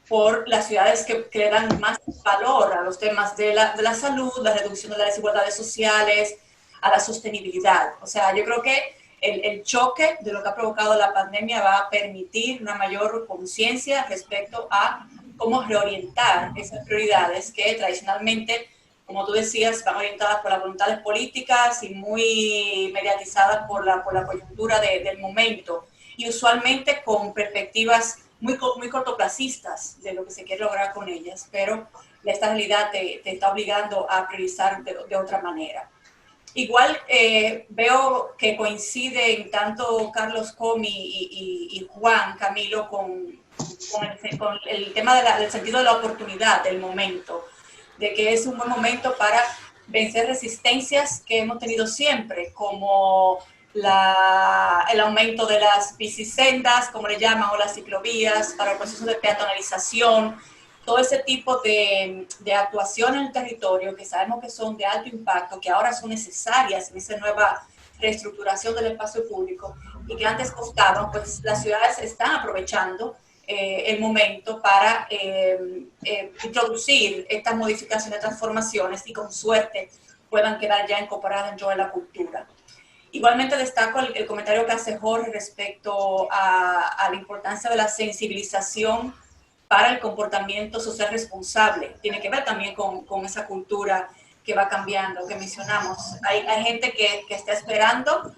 por las ciudades que le dan más valor a los temas de la salud, la reducción de las desigualdades sociales, a la sostenibilidad. O sea, yo creo que el choque de lo que ha provocado la pandemia va a permitir una mayor conciencia respecto a cómo reorientar esas prioridades que tradicionalmente, como tú decías, van orientadas por las voluntades políticas y muy mediatizadas por la coyuntura del momento y usualmente con perspectivas muy cortoplacistas de lo que se quiere lograr con ellas, pero esta realidad te está obligando a priorizar de otra manera. Igual veo que coinciden tanto Carlos Comi y Juan Camilo con el tema del sentido de la oportunidad, del momento, de que es un buen momento para vencer resistencias que hemos tenido siempre, como el aumento de las bicisendas, como le llaman, o las ciclovías, para el proceso de peatonalización, todo ese tipo de actuación en el territorio que sabemos que son de alto impacto, que ahora son necesarias en esa nueva reestructuración del espacio público y que antes costaban, pues las ciudades están aprovechando el momento para introducir estas modificaciones, transformaciones y con suerte puedan quedar ya incorporadas dentro de la cultura. Igualmente destaco el comentario que hace Jorge respecto a la importancia de la sensibilización para el comportamiento social responsable. Tiene que ver también con esa cultura que va cambiando, que mencionamos. Hay gente que está esperando,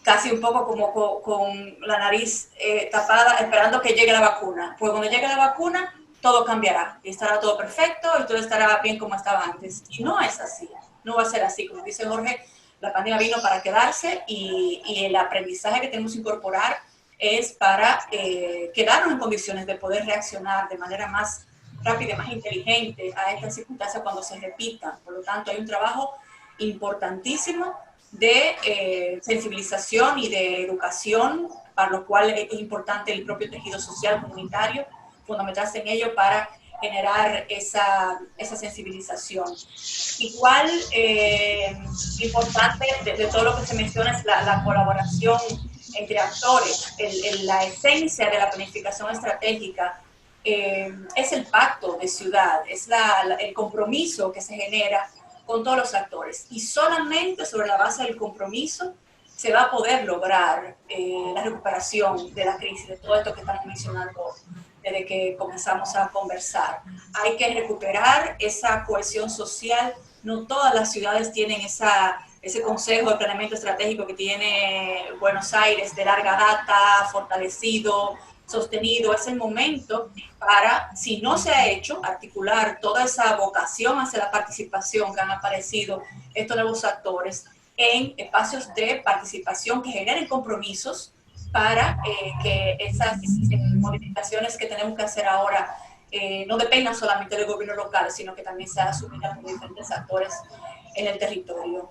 casi un poco como con la nariz tapada, esperando que llegue la vacuna. Pues cuando llegue la vacuna, todo cambiará y estará todo perfecto y todo estará bien como estaba antes. Y no es así, no va a ser así. Como dice Jorge, la pandemia vino para quedarse y el aprendizaje que tenemos que incorporar es para quedarnos en condiciones de poder reaccionar de manera más rápida y más inteligente a estas circunstancias cuando se repitan. Por lo tanto, hay un trabajo importantísimo de sensibilización y de educación, para lo cual es importante el propio tejido social comunitario, fundamentarse en ello para generar esa sensibilización. Igual, importante de todo lo que se menciona es la colaboración entre actores. La esencia de la planificación estratégica es el pacto de ciudad, es el compromiso que se genera con todos los actores. Y solamente sobre la base del compromiso se va a poder lograr la recuperación de la crisis, de todo esto que estamos mencionando desde que comenzamos a conversar. Hay que recuperar esa cohesión social. No todas las ciudades tienen ese consejo de planeamiento estratégico que tiene Buenos Aires, de larga data, fortalecido, sostenido. Es el momento para, si no se ha hecho, articular toda esa vocación hacia la participación que han aparecido estos nuevos actores en espacios de participación que generen compromisos para que esas modificaciones que tenemos que hacer ahora no dependan solamente del gobierno local, sino que también sea asumida por diferentes actores en el territorio.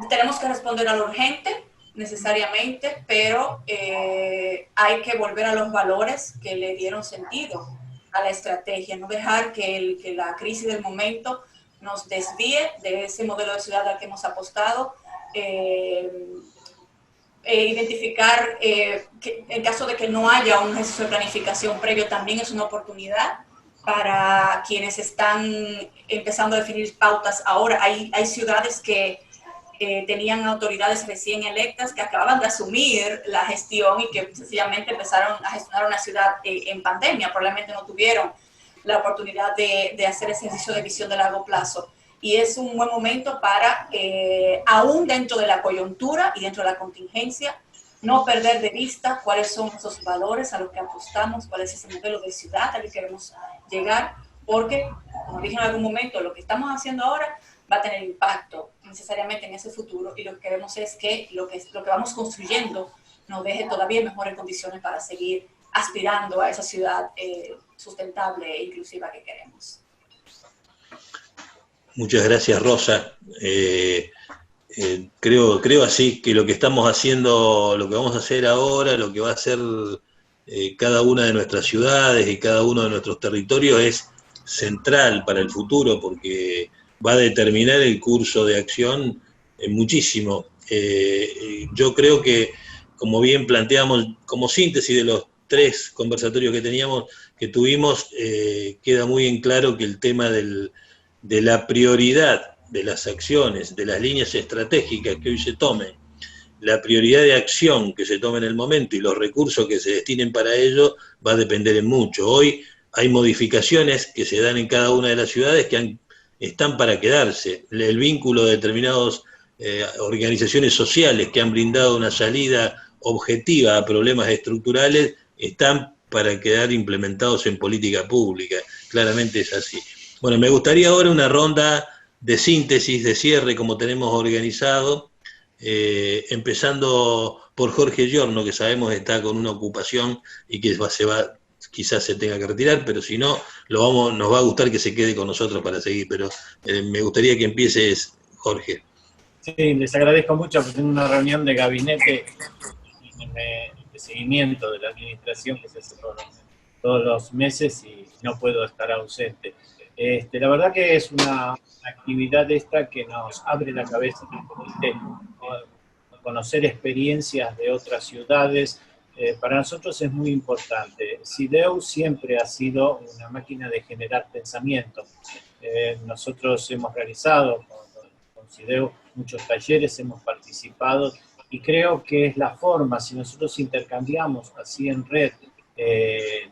Tenemos que responder a lo urgente, necesariamente, pero hay que volver a los valores que le dieron sentido a la estrategia, no dejar que la crisis del momento nos desvíe de ese modelo de ciudad al que hemos apostado, identificar que en caso de que no haya un ejercicio de planificación previo también es una oportunidad para quienes están empezando a definir pautas ahora. Hay ciudades que tenían autoridades recién electas que acababan de asumir la gestión y que sencillamente empezaron a gestionar una ciudad en pandemia. Probablemente no tuvieron la oportunidad de hacer ese ejercicio de visión de largo plazo. Y es un buen momento para, aún dentro de la coyuntura y dentro de la contingencia, no perder de vista cuáles son esos valores a los que apostamos, cuál es ese modelo de ciudad al que queremos llegar, porque, como dije en algún momento, lo que estamos haciendo ahora va a tener impacto necesariamente en ese futuro, y lo que queremos es que lo que vamos construyendo nos deje todavía en mejores condiciones para seguir aspirando a esa ciudad sustentable e inclusiva que queremos. Muchas gracias, Rosa. Creo así que lo que estamos haciendo, lo que vamos a hacer ahora, lo que va a hacer cada una de nuestras ciudades y cada uno de nuestros territorios es central para el futuro, porque va a determinar el curso de acción muchísimo. Yo creo que, como bien planteamos, como síntesis de los 3 conversatorios que tuvimos, queda muy en claro que el tema de la prioridad de las acciones, de las líneas estratégicas que hoy se tomen, la prioridad de acción que se tome en el momento y los recursos que se destinen para ello va a depender en mucho. Hoy hay modificaciones que se dan en cada una de las ciudades que están para quedarse. El vínculo de determinadas organizaciones sociales que han brindado una salida objetiva a problemas estructurales están para quedar implementados en política pública. Claramente es así. Bueno, me gustaría ahora una ronda de síntesis, de cierre, como tenemos organizado, empezando por Jorge Giorno, que sabemos está con una ocupación y que quizás se tenga que retirar, pero si no, nos va a gustar que se quede con nosotros para seguir, pero me gustaría que empieces, Jorge. Sí, les agradezco mucho, porque tengo una reunión de gabinete de seguimiento de la administración que se hace todos los meses y no puedo estar ausente. La verdad que es una actividad esta que nos abre la cabeza, conocer experiencias de otras ciudades. Para nosotros es muy importante. CIDEU siempre ha sido una máquina de generar pensamiento. Nosotros hemos realizado con CIDEU muchos talleres, hemos participado, y creo que es la forma, si nosotros intercambiamos así en red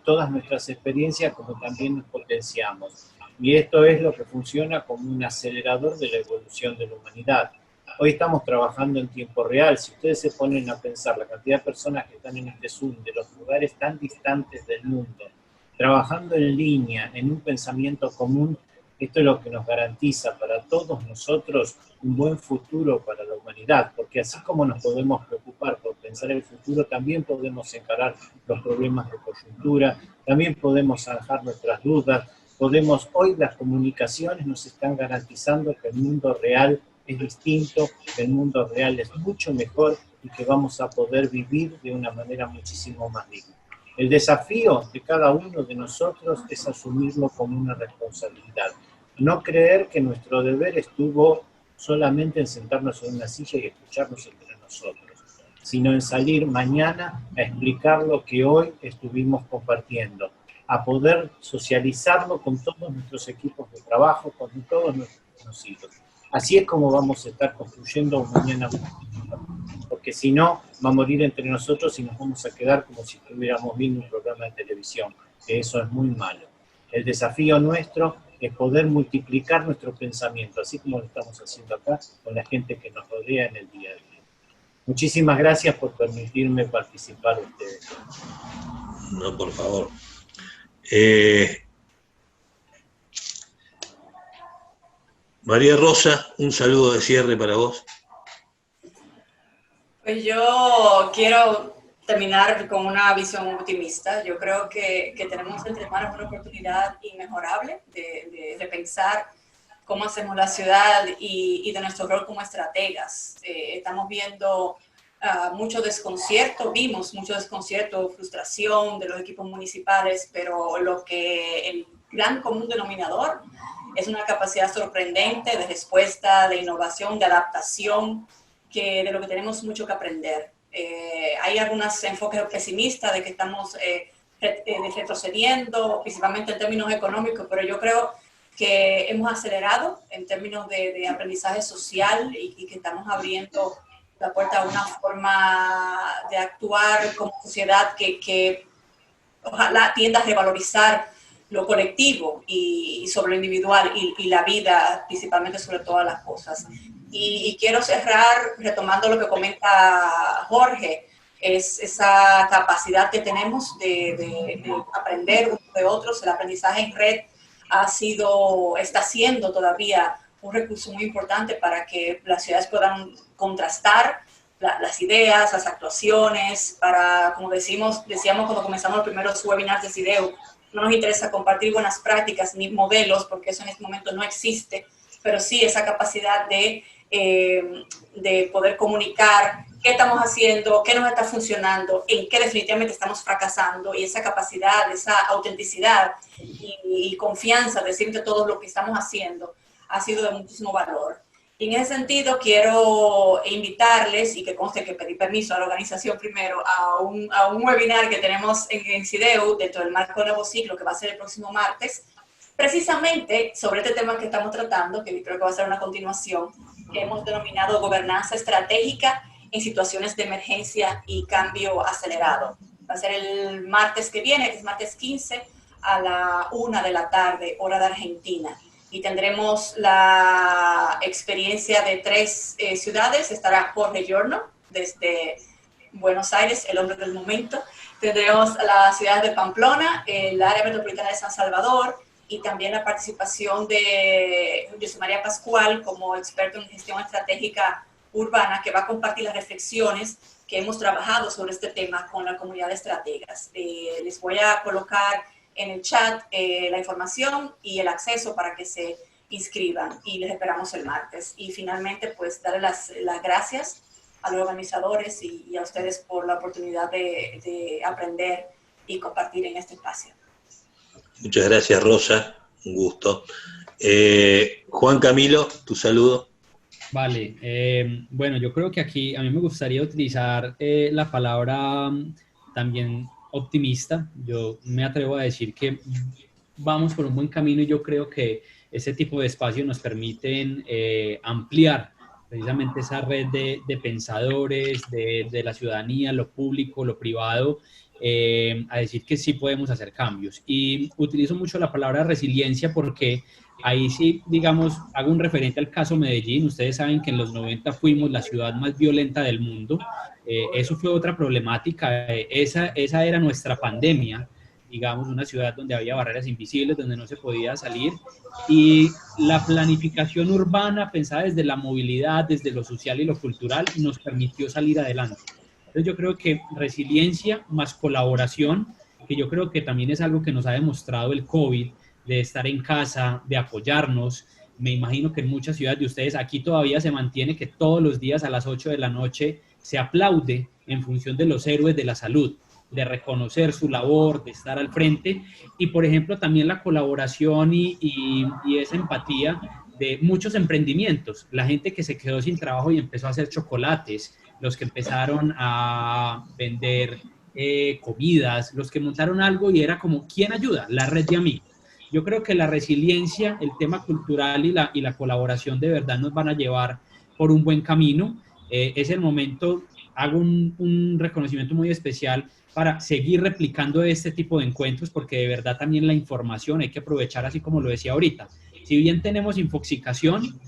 todas nuestras experiencias, como también nos potenciamos. Y esto es lo que funciona como un acelerador de la evolución de la humanidad. Hoy estamos trabajando en tiempo real. Si ustedes se ponen a pensar la cantidad de personas que están en este Zoom, de los lugares tan distantes del mundo, trabajando en línea, en un pensamiento común, esto es lo que nos garantiza para todos nosotros un buen futuro para la humanidad, porque así como nos podemos preocupar por pensar el futuro, también podemos encarar los problemas de coyuntura, también podemos zanjar nuestras dudas. Hoy las comunicaciones nos están garantizando que el mundo real es distinto, que el mundo real es mucho mejor y que vamos a poder vivir de una manera muchísimo más digna. El desafío de cada uno de nosotros es asumirlo como una responsabilidad. No creer que nuestro deber estuvo solamente en sentarnos en una silla y escucharnos entre nosotros, sino en salir mañana a explicar lo que hoy estuvimos compartiendo, a poder socializarlo con todos nuestros equipos de trabajo, con todos nuestros conocidos. Así es como vamos a estar construyendo un mañana mejor, porque si no, va a morir entre nosotros y nos vamos a quedar como si estuviéramos viendo un programa de televisión, que eso es muy malo. El desafío nuestro es poder multiplicar nuestro pensamiento, así como lo estamos haciendo acá con la gente que nos rodea en el día a día. Muchísimas gracias por permitirme participar de ustedes. No, por favor. María Rosa, un saludo de cierre para vos. Pues yo quiero terminar con una visión optimista. Yo creo que tenemos entre manos una oportunidad inmejorable de repensar cómo hacemos la ciudad y de nuestro rol como estrategas. Estamos viendo mucho desconcierto, vimos mucho desconcierto, frustración de los equipos municipales, pero el gran común denominador es una capacidad sorprendente de respuesta, de innovación, de adaptación, de lo que tenemos mucho que aprender. Hay algunos enfoques pesimistas de que estamos retrocediendo, principalmente en términos económicos, pero yo creo que hemos acelerado en términos de aprendizaje social y que estamos abriendo la puerta a una forma de actuar como sociedad que ojalá tienda a revalorizar lo colectivo y sobre lo individual y la vida, principalmente sobre todas las cosas. Y quiero cerrar retomando lo que comenta Jorge, es esa capacidad que tenemos de aprender unos de otros. El aprendizaje en red está siendo todavía un recurso muy importante para que las ciudades puedan contrastar las ideas, las actuaciones, como decíamos cuando comenzamos los primeros webinars de CIDEU, no nos interesa compartir buenas prácticas ni modelos, porque eso en este momento no existe, pero sí esa capacidad de poder comunicar qué estamos haciendo, qué nos está funcionando, en qué definitivamente estamos fracasando, y esa capacidad, esa autenticidad y confianza de decirte todo lo que estamos haciendo ha sido de muchísimo valor. Y en ese sentido quiero invitarles, y que conste que pedí permiso a la organización primero, a un webinar que tenemos en CIDEU dentro del marco del nuevo ciclo, que va a ser el próximo martes, precisamente sobre este tema que estamos tratando, que creo que va a ser una continuación, que hemos denominado gobernanza estratégica en situaciones de emergencia y cambio acelerado. Va a ser el martes que viene, que es martes 15, a la 1 de la tarde, hora de Argentina. Y tendremos la experiencia de 3 ciudades. Estará Jorge Giorno, desde Buenos Aires, el hombre del momento. Tendremos la ciudad de Pamplona, el área metropolitana de San Salvador, y también la participación de José María Pascual como experto en gestión estratégica urbana, que va a compartir las reflexiones que hemos trabajado sobre este tema con la comunidad de estrategas. Les voy a colocar en el chat la información y el acceso para que se inscriban, y les esperamos el martes. Y finalmente, pues, darle las gracias a los organizadores y a ustedes por la oportunidad de aprender y compartir en este espacio. Muchas gracias, Rosa, un gusto. Juan Camilo, tu saludo. Vale, bueno, yo creo que aquí a mí me gustaría utilizar la palabra también optimista. Yo me atrevo a decir que vamos por un buen camino, y yo creo que ese tipo de espacios nos permiten ampliar precisamente esa red de pensadores, de la ciudadanía, lo público, lo privado, a decir que sí podemos hacer cambios. Y utilizo mucho la palabra resiliencia porque ahí sí, digamos, hago un referente al caso Medellín. Ustedes saben que en los 90 fuimos la ciudad más violenta del mundo. Eso fue otra problemática. Esa era nuestra pandemia, digamos, una ciudad donde había barreras invisibles, donde no se podía salir. Y la planificación urbana, pensada desde la movilidad, desde lo social y lo cultural, nos permitió salir adelante. Entonces yo creo que resiliencia más colaboración, que yo creo que también es algo que nos ha demostrado el COVID, de estar en casa, de apoyarnos. Me imagino que en muchas ciudades de ustedes, aquí todavía se mantiene que todos los días a las 8 de la noche se aplaude en función de los héroes de la salud, de reconocer su labor, de estar al frente. Y, por ejemplo, también la colaboración y esa empatía de muchos emprendimientos. La gente que se quedó sin trabajo y empezó a hacer chocolates, los que empezaron a vender comidas, los que montaron algo y era como, ¿quién ayuda? La red de amigos. Yo creo que la resiliencia, el tema cultural y la colaboración de verdad nos van a llevar por un buen camino. Es el momento, hago un reconocimiento muy especial para seguir replicando este tipo de encuentros, porque de verdad también la información hay que aprovechar, así como lo decía ahorita. Si bien tenemos infoxicación,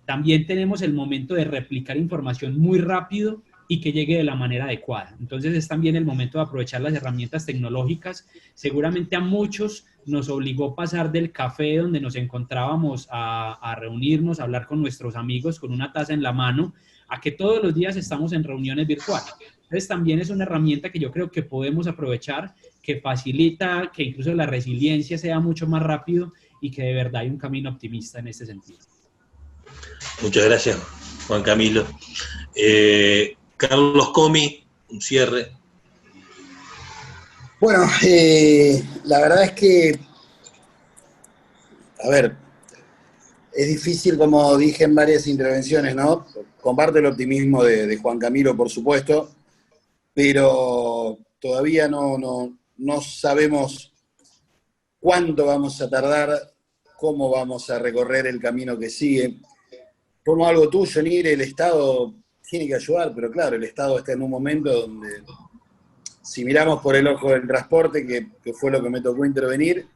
también tenemos el momento de replicar información muy rápido y que llegue de la manera adecuada. Entonces es también el momento de aprovechar las herramientas tecnológicas. Seguramente a muchos nos obligó a pasar del café donde nos encontrábamos a reunirnos, a hablar con nuestros amigos con una taza en la mano, a que todos los días estamos en reuniones virtuales. Entonces también es una herramienta que yo creo que podemos aprovechar, que facilita que incluso la resiliencia sea mucho más rápido y que de verdad hay un camino optimista en este sentido. Muchas gracias, Juan Camilo. Carlos Comi, un cierre. Bueno, la verdad es que, a ver, es difícil, como dije en varias intervenciones, ¿no? Comparto el optimismo de Juan Camilo, por supuesto, pero todavía no sabemos cuánto vamos a tardar, cómo vamos a recorrer el camino que sigue. Como algo tuyo, Nire, el Estado tiene que ayudar, pero claro, el Estado está en un momento donde, si miramos por el ojo del transporte, que fue lo que me tocó intervenir,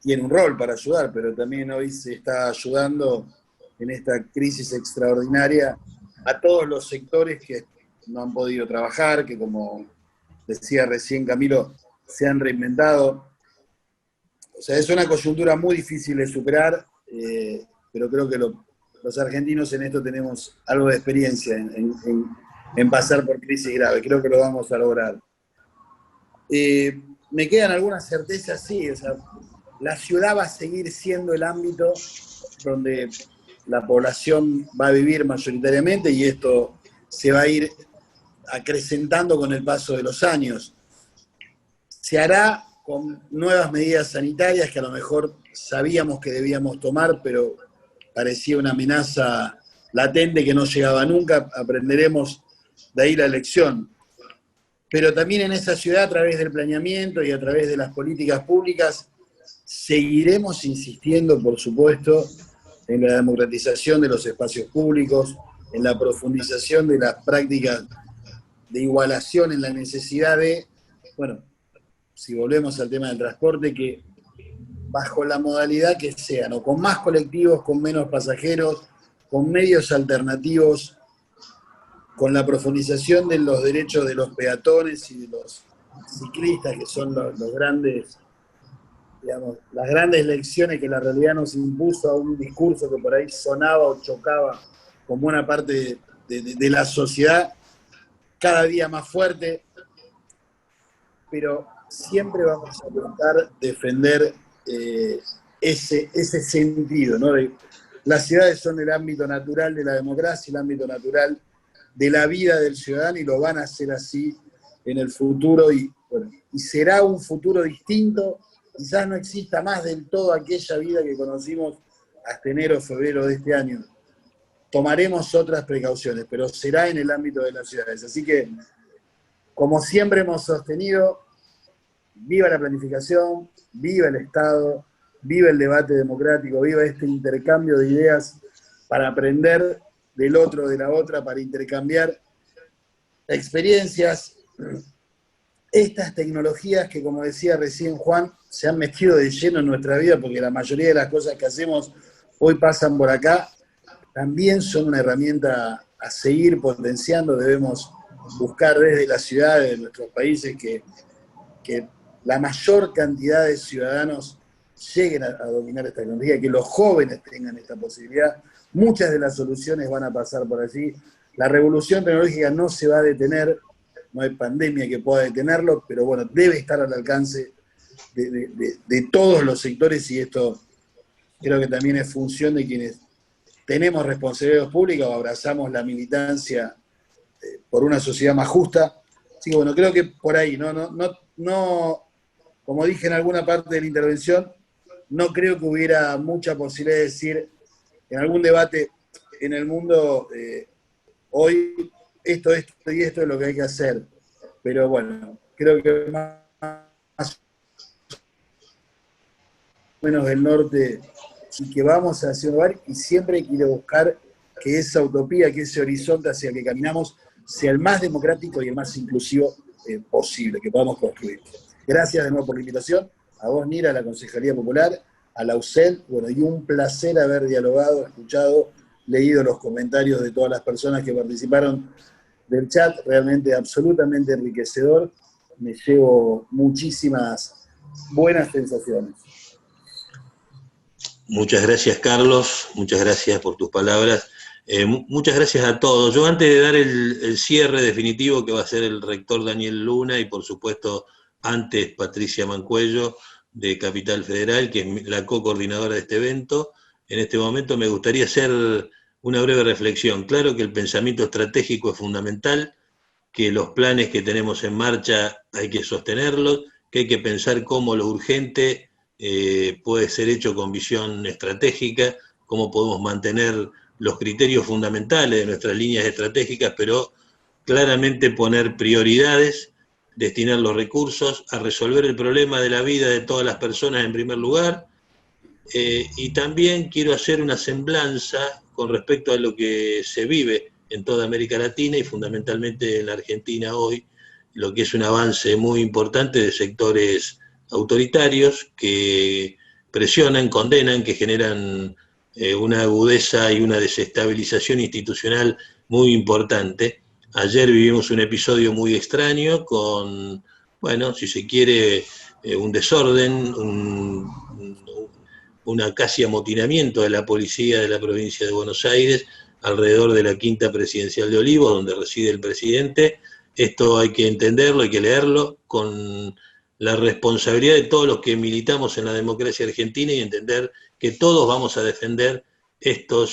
tiene un rol para ayudar, pero también hoy se está ayudando en esta crisis extraordinaria a todos los sectores que no han podido trabajar, que como decía recién Camilo, se han reinventado. O sea, es una coyuntura muy difícil de superar, pero creo que los argentinos en esto tenemos algo de experiencia en pasar por crisis graves. Creo que lo vamos a lograr. Me quedan algunas certezas, sí. O sea, la ciudad va a seguir siendo el ámbito donde la población va a vivir mayoritariamente y esto se va a ir acrecentando con el paso de los años. Se hará con nuevas medidas sanitarias que a lo mejor sabíamos que debíamos tomar, pero parecía una amenaza latente que no llegaba nunca. Aprenderemos de ahí la lección. Pero también en esa ciudad, a través del planeamiento y a través de las políticas públicas, seguiremos insistiendo, por supuesto, en la democratización de los espacios públicos, en la profundización de las prácticas de igualación, en la necesidad de, bueno, si volvemos al tema del transporte, que bajo la modalidad que sean, o con más colectivos, con menos pasajeros, con medios alternativos, con la profundización de los derechos de los peatones y de los ciclistas, que son los grandes, digamos, las grandes lecciones que la realidad nos impuso a un discurso que por ahí sonaba o chocaba como una parte de la sociedad cada día más fuerte, pero siempre vamos a buscar defender ese sentido, ¿no? Las ciudades son el ámbito natural de la democracia, el ámbito natural de la vida del ciudadano, y lo van a hacer así en el futuro, y bueno, y será un futuro distinto. Quizás no exista más del todo aquella vida que conocimos hasta enero o febrero de este año. Tomaremos otras precauciones, pero será en el ámbito de las ciudades. Así que, como siempre hemos sostenido, viva la planificación, viva el Estado, viva el debate democrático, viva este intercambio de ideas para aprender del otro, de la otra, para intercambiar experiencias. Estas tecnologías que, como decía recién Juan, se han metido de lleno en nuestra vida, porque la mayoría de las cosas que hacemos hoy pasan por acá, también son una herramienta a seguir potenciando. Debemos buscar desde las ciudades de nuestros países que la mayor cantidad de ciudadanos lleguen a dominar esta tecnología, que los jóvenes tengan esta posibilidad. Muchas de las soluciones van a pasar por allí. La revolución tecnológica no se va a detener, no hay pandemia que pueda detenerlo, pero bueno, debe estar al alcance de todos los sectores, y esto creo que también es función de quienes tenemos responsabilidades públicas o abrazamos la militancia por una sociedad más justa. Así que bueno, creo que por ahí, no, como dije en alguna parte de la intervención, no creo que hubiera mucha posibilidad de decir en algún debate en el mundo hoy esto y esto es lo que hay que hacer. Pero bueno, creo que más o menos del norte, y que vamos hacia un lugar, y siempre hay que ir a buscar que esa utopía, que ese horizonte hacia el que caminamos, sea el más democrático y el más inclusivo posible, que podamos construir. Gracias de nuevo por la invitación, a vos, Nira, a la Concejalía Popular, a la UCEL, bueno, y un placer haber dialogado, escuchado, leído los comentarios de todas las personas que participaron del chat, realmente absolutamente enriquecedor, me llevo muchísimas buenas sensaciones. Muchas gracias, Carlos, muchas gracias por tus palabras, muchas gracias a todos. Yo, antes de dar el cierre definitivo, que va a ser el rector Daniel Luna, y por supuesto antes Patricia Mancuello, de Capital Federal, que es la co-coordinadora de este evento. En este momento me gustaría hacer una breve reflexión. Claro que el pensamiento estratégico es fundamental, que los planes que tenemos en marcha hay que sostenerlos, que hay que pensar cómo lo urgente puede ser hecho con visión estratégica, cómo podemos mantener los criterios fundamentales de nuestras líneas estratégicas, pero claramente poner prioridades, destinar los recursos a resolver el problema de la vida de todas las personas en primer lugar, y también quiero hacer una semblanza con respecto a lo que se vive en toda América Latina y fundamentalmente en la Argentina hoy, lo que es un avance muy importante de sectores autoritarios que presionan, condenan, que generan una agudeza y una desestabilización institucional muy importante. Ayer vivimos un episodio muy extraño con, bueno, si se quiere, un desorden, una casi amotinamiento de la policía de la provincia de Buenos Aires alrededor de la Quinta Presidencial de Olivos, donde reside el presidente. Esto hay que entenderlo, hay que leerlo con la responsabilidad de todos los que militamos en la democracia argentina y entender que todos vamos a defender esto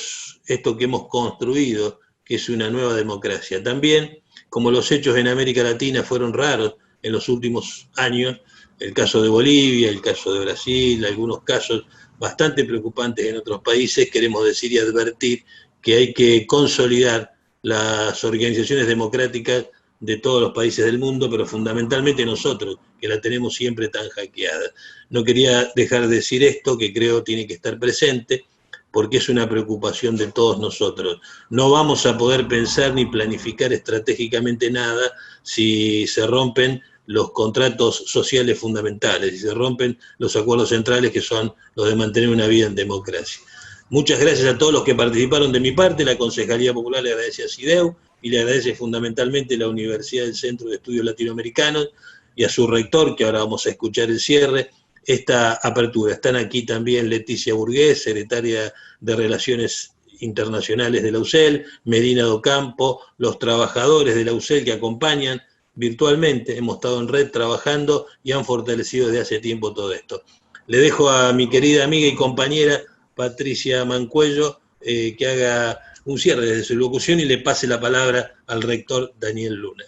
que hemos construido, que es una nueva democracia. También, como los hechos en América Latina fueron raros en los últimos años, el caso de Bolivia, el caso de Brasil, algunos casos bastante preocupantes en otros países, queremos decir y advertir que hay que consolidar las organizaciones democráticas de todos los países del mundo, pero fundamentalmente nosotros, que la tenemos siempre tan hackeada. No quería dejar de decir esto, que creo tiene que estar presente, porque es una preocupación de todos nosotros. No vamos a poder pensar ni planificar estratégicamente nada si se rompen los contratos sociales fundamentales, si se rompen los acuerdos centrales que son los de mantener una vida en democracia. Muchas gracias a todos los que participaron de mi parte. La Concejalía Popular le agradece a CIDEU y le agradece fundamentalmente a la Universidad del Centro de Estudios Latinoamericanos y a su rector, que ahora vamos a escuchar el cierre, esta apertura. Están aquí también Leticia Burgués, secretaria de Relaciones Internacionales de la UCEL, Medina Docampo, los trabajadores de la UCEL que acompañan virtualmente, hemos estado en red trabajando y han fortalecido desde hace tiempo todo esto. Le dejo a mi querida amiga y compañera Patricia Mancuello que haga un cierre desde su locución y le pase la palabra al rector Daniel Luna.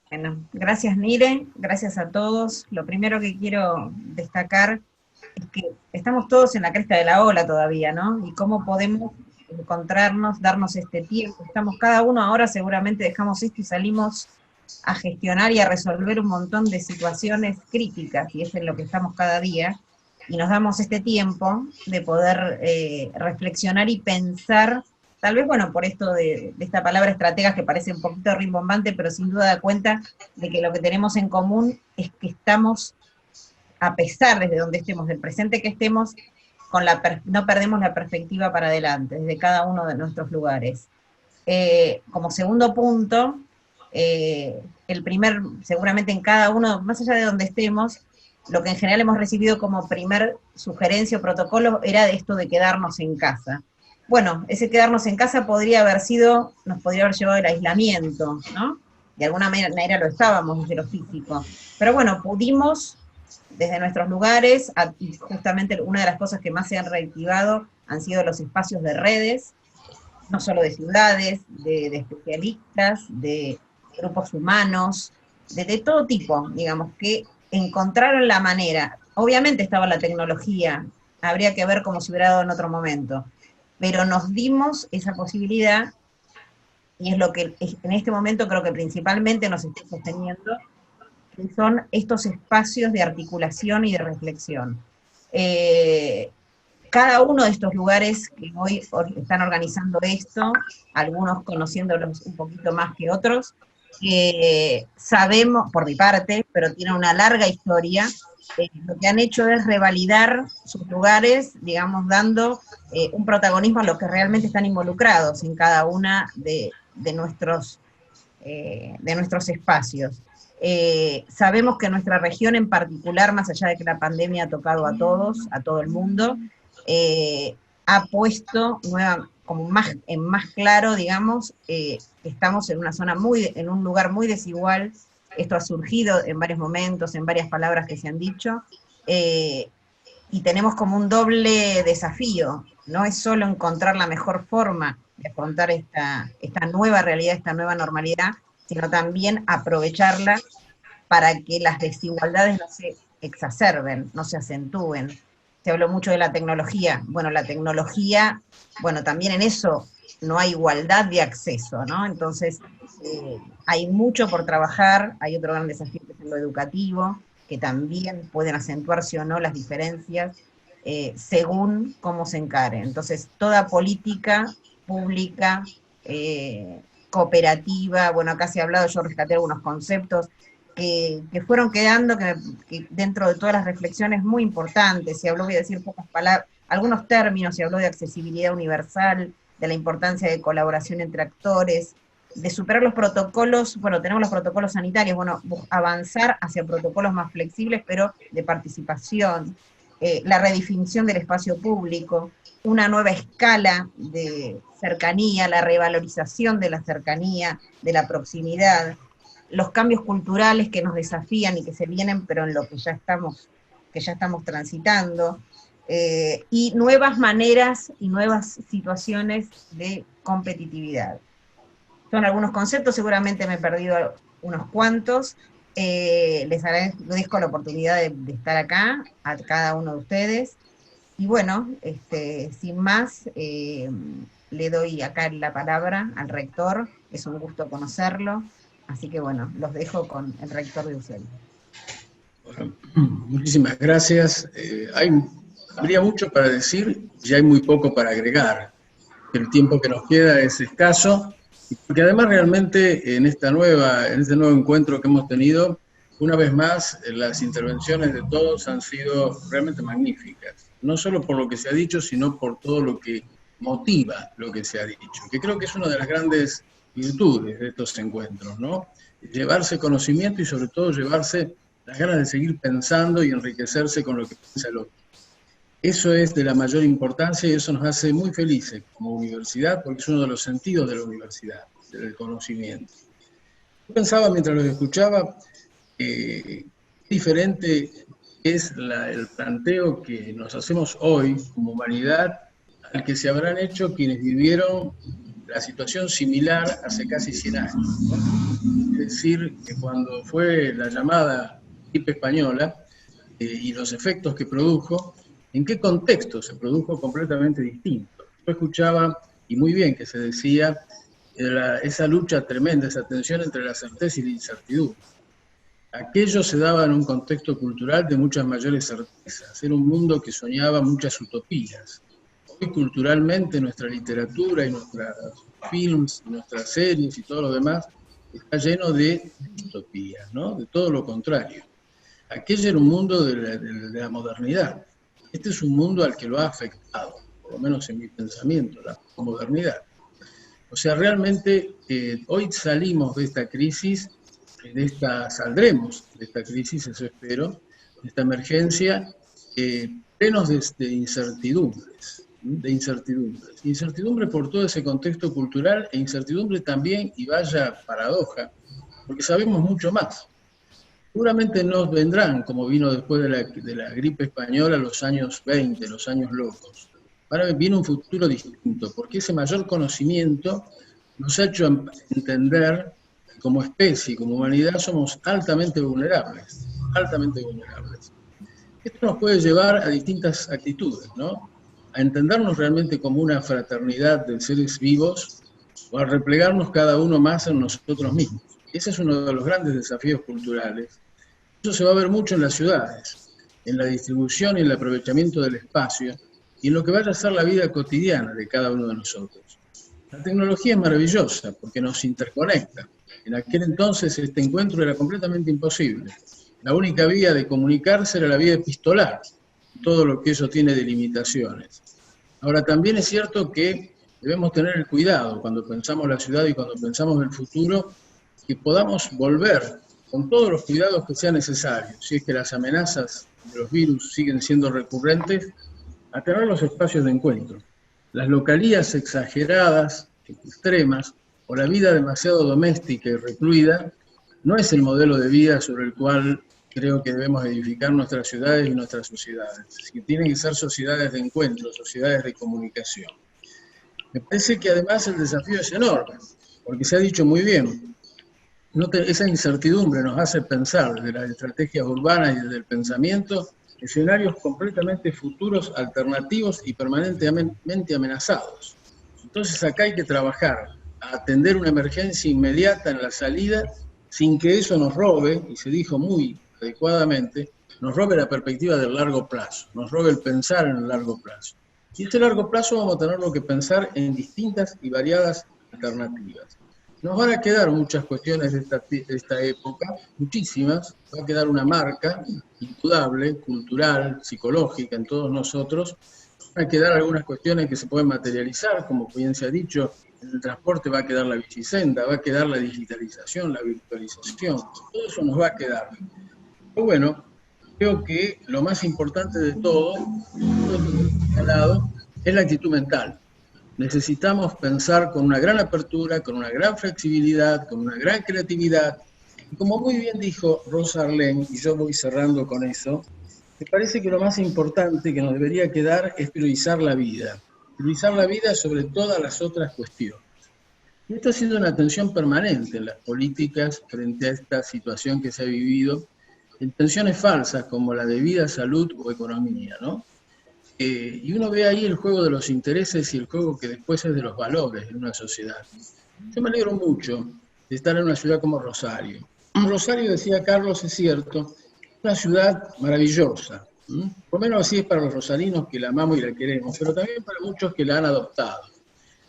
Bueno, gracias Nire, gracias a todos. Lo primero que quiero destacar es que estamos todos en la cresta de la ola todavía, ¿no? Y cómo podemos encontrarnos, darnos este tiempo. Estamos cada uno ahora, seguramente dejamos esto y salimos a gestionar y a resolver un montón de situaciones críticas, y es en lo que estamos cada día, y nos damos este tiempo de poder reflexionar y pensar, tal vez, bueno, por esto de esta palabra estrategas que parece un poquito rimbombante, pero sin duda da cuenta de que lo que tenemos en común es que estamos, a pesar desde donde estemos, del presente que estemos, no perdemos la perspectiva para adelante, desde cada uno de nuestros lugares. Como segundo punto, el primer, seguramente en cada uno, más allá de donde estemos, lo que en general hemos recibido como primer sugerencia o protocolo era de esto de quedarnos en casa. Bueno, ese quedarnos en casa nos podría haber llevado al aislamiento, ¿no? De alguna manera lo estábamos desde lo físico. Pero bueno, pudimos, desde nuestros lugares, y justamente una de las cosas que más se han reactivado han sido los espacios de redes, no solo de ciudades, de especialistas, de grupos humanos, de todo tipo, digamos, que encontraron la manera. Obviamente estaba la tecnología, habría que ver cómo se hubiera dado en otro momento, pero nos dimos esa posibilidad, y es lo que en este momento creo que principalmente nos está sosteniendo, que son estos espacios de articulación y de reflexión. Cada uno de estos lugares que hoy están organizando esto, algunos conociéndolos un poquito más que otros, sabemos, por mi parte, pero tiene una larga historia, lo que han hecho es revalidar sus lugares, digamos, dando un protagonismo a los que realmente están involucrados en cada una de nuestros espacios. Sabemos que nuestra región en particular, más allá de que la pandemia ha tocado a todos, a todo el mundo, ha puesto como en más claro, digamos, estamos en una zona en un lugar muy desigual. Esto ha surgido en varios momentos, en varias palabras que se han dicho, y tenemos como un doble desafío. No es solo encontrar la mejor forma de afrontar esta nueva realidad, esta nueva normalidad, sino también aprovecharla para que las desigualdades no se exacerben, no se acentúen. Se habló mucho de la tecnología. Bueno, la tecnología, bueno, también en eso no hay igualdad de acceso, ¿no? Entonces, hay mucho por trabajar, hay otro gran desafío que es en lo educativo, que también pueden acentuarse o no las diferencias según cómo se encare. Entonces, toda política pública, cooperativa, bueno, acá se ha hablado, yo rescaté algunos conceptos que fueron quedando, que dentro de todas las reflexiones muy importantes, se habló, voy a decir pocas palabras, algunos términos, se habló de accesibilidad universal, de la importancia de colaboración entre actores, de superar los protocolos, bueno, tenemos los protocolos sanitarios, bueno, avanzar hacia protocolos más flexibles, pero de participación, la redefinición del espacio público, una nueva escala de cercanía, la revalorización de la cercanía, de la proximidad, los cambios culturales que nos desafían y que se vienen, pero en lo que ya estamos transitando, y nuevas maneras y nuevas situaciones de competitividad. Son algunos conceptos, seguramente me he perdido unos cuantos. Les agradezco la oportunidad de estar acá, a cada uno de ustedes. Y bueno, sin más, le doy acá la palabra al rector, es un gusto conocerlo, así que bueno, los dejo con el rector de UCEL. Bueno, muchísimas gracias. Habría mucho para decir y hay muy poco para agregar. El tiempo que nos queda es escaso, porque además realmente en este nuevo encuentro que hemos tenido, una vez más, las intervenciones de todos han sido realmente magníficas. No solo por lo que se ha dicho, sino por todo lo que motiva lo que se ha dicho, que creo que es una de las grandes virtudes de estos encuentros, ¿no? Llevarse conocimiento y sobre todo llevarse las ganas de seguir pensando y enriquecerse con lo que piensa el otro. Eso es de la mayor importancia y eso nos hace muy felices como universidad, porque es uno de los sentidos de la universidad, del conocimiento. Yo pensaba mientras los escuchaba, diferente es el planteo que nos hacemos hoy como humanidad al que se habrán hecho quienes vivieron la situación similar hace casi 100 años, ¿no? Es decir, que cuando fue la llamada gripe española y los efectos que produjo, ¿en qué contexto se produjo completamente distinto? Yo escuchaba, y muy bien que se decía, esa lucha tremenda, esa tensión entre la certeza y la incertidumbre. Aquello se daba en un contexto cultural de muchas mayores certezas, era un mundo que soñaba muchas utopías. Hoy culturalmente nuestra literatura y nuestros films, nuestras series y todo lo demás está lleno de distopías, ¿no? De todo lo contrario. Aquello era un mundo de la modernidad. Este es un mundo al que lo ha afectado, por lo menos en mi pensamiento, la modernidad. O sea, realmente hoy salimos de esta crisis, saldremos de esta crisis, eso espero, de esta emergencia, plenos de incertidumbres. Incertidumbre por todo ese contexto cultural e incertidumbre también, y vaya paradoja, porque sabemos mucho más. Seguramente nos vendrán, como vino después de la gripe española, los años 20, los años locos. Ahora viene un futuro distinto, porque ese mayor conocimiento nos ha hecho entender que como especie, como humanidad, somos altamente vulnerables, altamente vulnerables. Esto nos puede llevar a distintas actitudes, ¿no? A entendernos realmente como una fraternidad de seres vivos o a replegarnos cada uno más en nosotros mismos. Ese es uno de los grandes desafíos culturales. Eso se va a ver mucho en las ciudades, en la distribución y el aprovechamiento del espacio y en lo que vaya a ser la vida cotidiana de cada uno de nosotros. La tecnología es maravillosa porque nos interconecta. En aquel entonces este encuentro era completamente imposible. La única vía de comunicarse era la vía epistolar, todo lo que eso tiene de limitaciones. Ahora también es cierto que debemos tener el cuidado cuando pensamos la ciudad y cuando pensamos el futuro, que podamos volver con todos los cuidados que sean necesarios, si es que las amenazas de los virus siguen siendo recurrentes, a tener los espacios de encuentro. Las localías exageradas, extremas, o la vida demasiado doméstica y recluida, no es el modelo de vida sobre el cual creo que debemos edificar nuestras ciudades y nuestras sociedades, que tienen que ser sociedades de encuentro, sociedades de comunicación. Me parece que además el desafío es enorme, porque se ha dicho muy bien, esa incertidumbre nos hace pensar desde las estrategias urbanas y desde el pensamiento escenarios completamente futuros, alternativos y permanentemente amenazados. Entonces acá hay que trabajar a atender una emergencia inmediata en la salida sin que eso nos robe, y se dijo muy adecuadamente, nos robe la perspectiva del largo plazo, nos robe el pensar en el largo plazo. Y ese largo plazo vamos a tener que pensar en distintas y variadas alternativas. Nos van a quedar muchas cuestiones de esta época, muchísimas, va a quedar una marca indudable, cultural, psicológica en todos nosotros, van a quedar algunas cuestiones que se pueden materializar, como bien se ha dicho, en el transporte va a quedar la bicicenda, va a quedar la digitalización, la virtualización, todo eso nos va a quedar. Pero bueno, creo que lo más importante de todo, es la actitud mental. Necesitamos pensar con una gran apertura, con una gran flexibilidad, con una gran creatividad. Y como muy bien dijo Rosa Arlen, y yo voy cerrando con eso, me parece que lo más importante que nos debería quedar es priorizar la vida sobre todas las otras cuestiones. Y esto ha sido una tensión permanente en las políticas frente a esta situación que se ha vivido, en tensiones falsas como la de vida, salud o economía, ¿no? Y uno ve ahí el juego de los intereses y el juego que después es de los valores en una sociedad. Yo me alegro mucho de estar en una ciudad como Rosario. Rosario, decía Carlos, es cierto, una ciudad maravillosa. Por lo menos así es para los rosarinos que la amamos y la queremos, pero también para muchos que la han adoptado.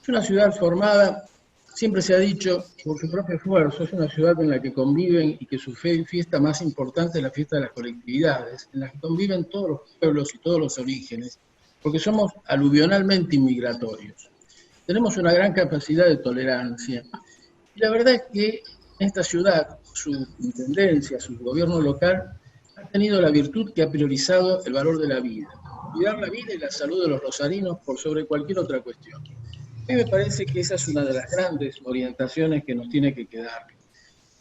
Es una ciudad formada, siempre se ha dicho, por su propio esfuerzo, es una ciudad en la que conviven y que su fiesta más importante es la fiesta de las colectividades, en la que conviven todos los pueblos y todos los orígenes, porque somos aluvionalmente inmigratorios. Tenemos una gran capacidad de tolerancia. Y la verdad es que en esta ciudad, su intendencia, su gobierno local, ha tenido la virtud que ha priorizado el valor de la vida. Cuidar la vida y la salud de los rosarinos por sobre cualquier otra cuestión. A mí me parece que esa es una de las grandes orientaciones que nos tiene que quedar.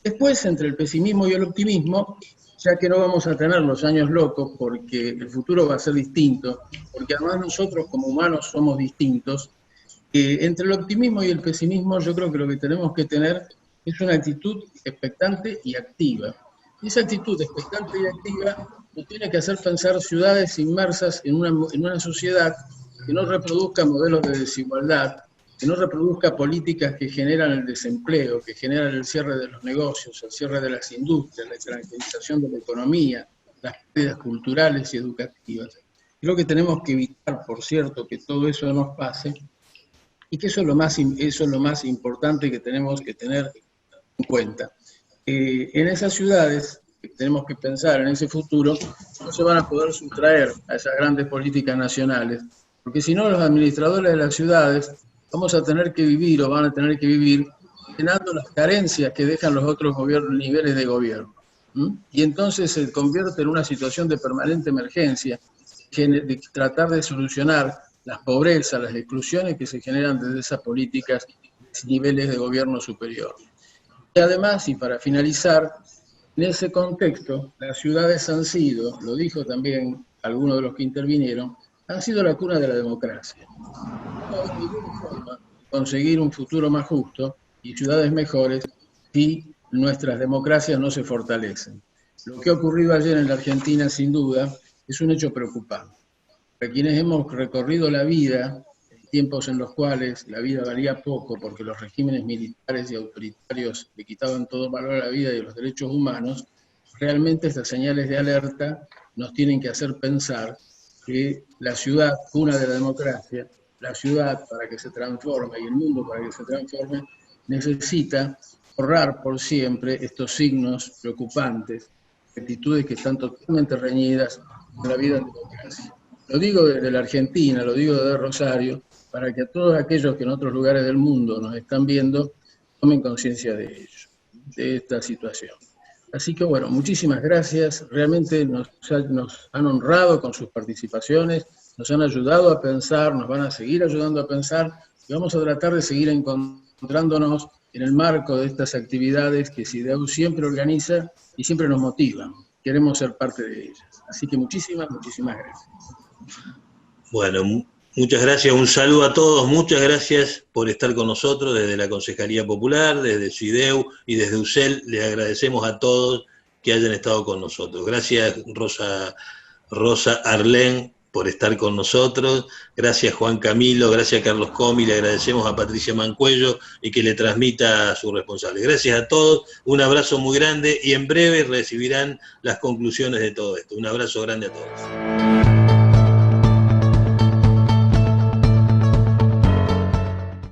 Después, entre el pesimismo y el optimismo, ya que no vamos a tener los años locos porque el futuro va a ser distinto, porque además nosotros como humanos somos distintos, entre el optimismo y el pesimismo yo creo que lo que tenemos que tener es una actitud expectante y activa. Y esa actitud expectante y activa nos tiene que hacer pensar ciudades inmersas en una sociedad que no reproduzca modelos de desigualdad, que no reproduzca políticas que generan el desempleo, que generan el cierre de los negocios, el cierre de las industrias, la extranjerización de la economía, las pérdidas culturales y educativas. Creo que tenemos que evitar, por cierto, que todo eso nos pase, y que eso es lo más importante que tenemos que tener en cuenta. En esas ciudades, tenemos que pensar en ese futuro, no se van a poder sustraer a esas grandes políticas nacionales, porque si no los administradores de las ciudades vamos a tener que vivir o van a tener que vivir llenando las carencias que dejan los otros niveles de gobierno. Y entonces se convierte en una situación de permanente emergencia, de tratar de solucionar las pobrezas, las exclusiones que se generan desde esas políticas de niveles de gobierno superior. Y además, y para finalizar, en ese contexto, las ciudades han sido, lo dijo también algunos de los que intervinieron, han sido la cuna de la democracia. No hay ninguna forma de conseguir un futuro más justo y ciudades mejores si nuestras democracias no se fortalecen. Lo que ha ocurrido ayer en la Argentina, sin duda, es un hecho preocupante. Para quienes hemos recorrido la vida, en tiempos en los cuales la vida valía poco porque los regímenes militares y autoritarios le quitaban todo valor a la vida y a los derechos humanos, realmente estas señales de alerta nos tienen que hacer pensar que la ciudad, cuna de la democracia, la ciudad para que se transforme y el mundo para que se transforme, necesita borrar por siempre estos signos preocupantes, actitudes que están totalmente reñidas con la vida en democracia. Lo digo desde la Argentina, lo digo desde Rosario, para que a todos aquellos que en otros lugares del mundo nos están viendo, tomen conciencia de ello, de esta situación. Así que bueno, muchísimas gracias, realmente nos han honrado con sus participaciones, nos han ayudado a pensar, nos van a seguir ayudando a pensar, y vamos a tratar de seguir encontrándonos en el marco de estas actividades que SIDEU siempre organiza y siempre nos motivan. queremos ser parte de ellas. Así que muchísimas gracias. Bueno, muchas gracias, un saludo a todos, muchas gracias por estar con nosotros desde la Concejalía Popular, desde SIDEU y desde UCEL. Les agradecemos a todos que hayan estado con nosotros. Gracias Rosa Arlén por estar con nosotros, gracias Juan Camilo, gracias Carlos Comi, le agradecemos a Patricia Mancuello y que le transmita a su responsable. Gracias a todos, un abrazo muy grande y en breve recibirán las conclusiones de todo esto. Un abrazo grande a todos.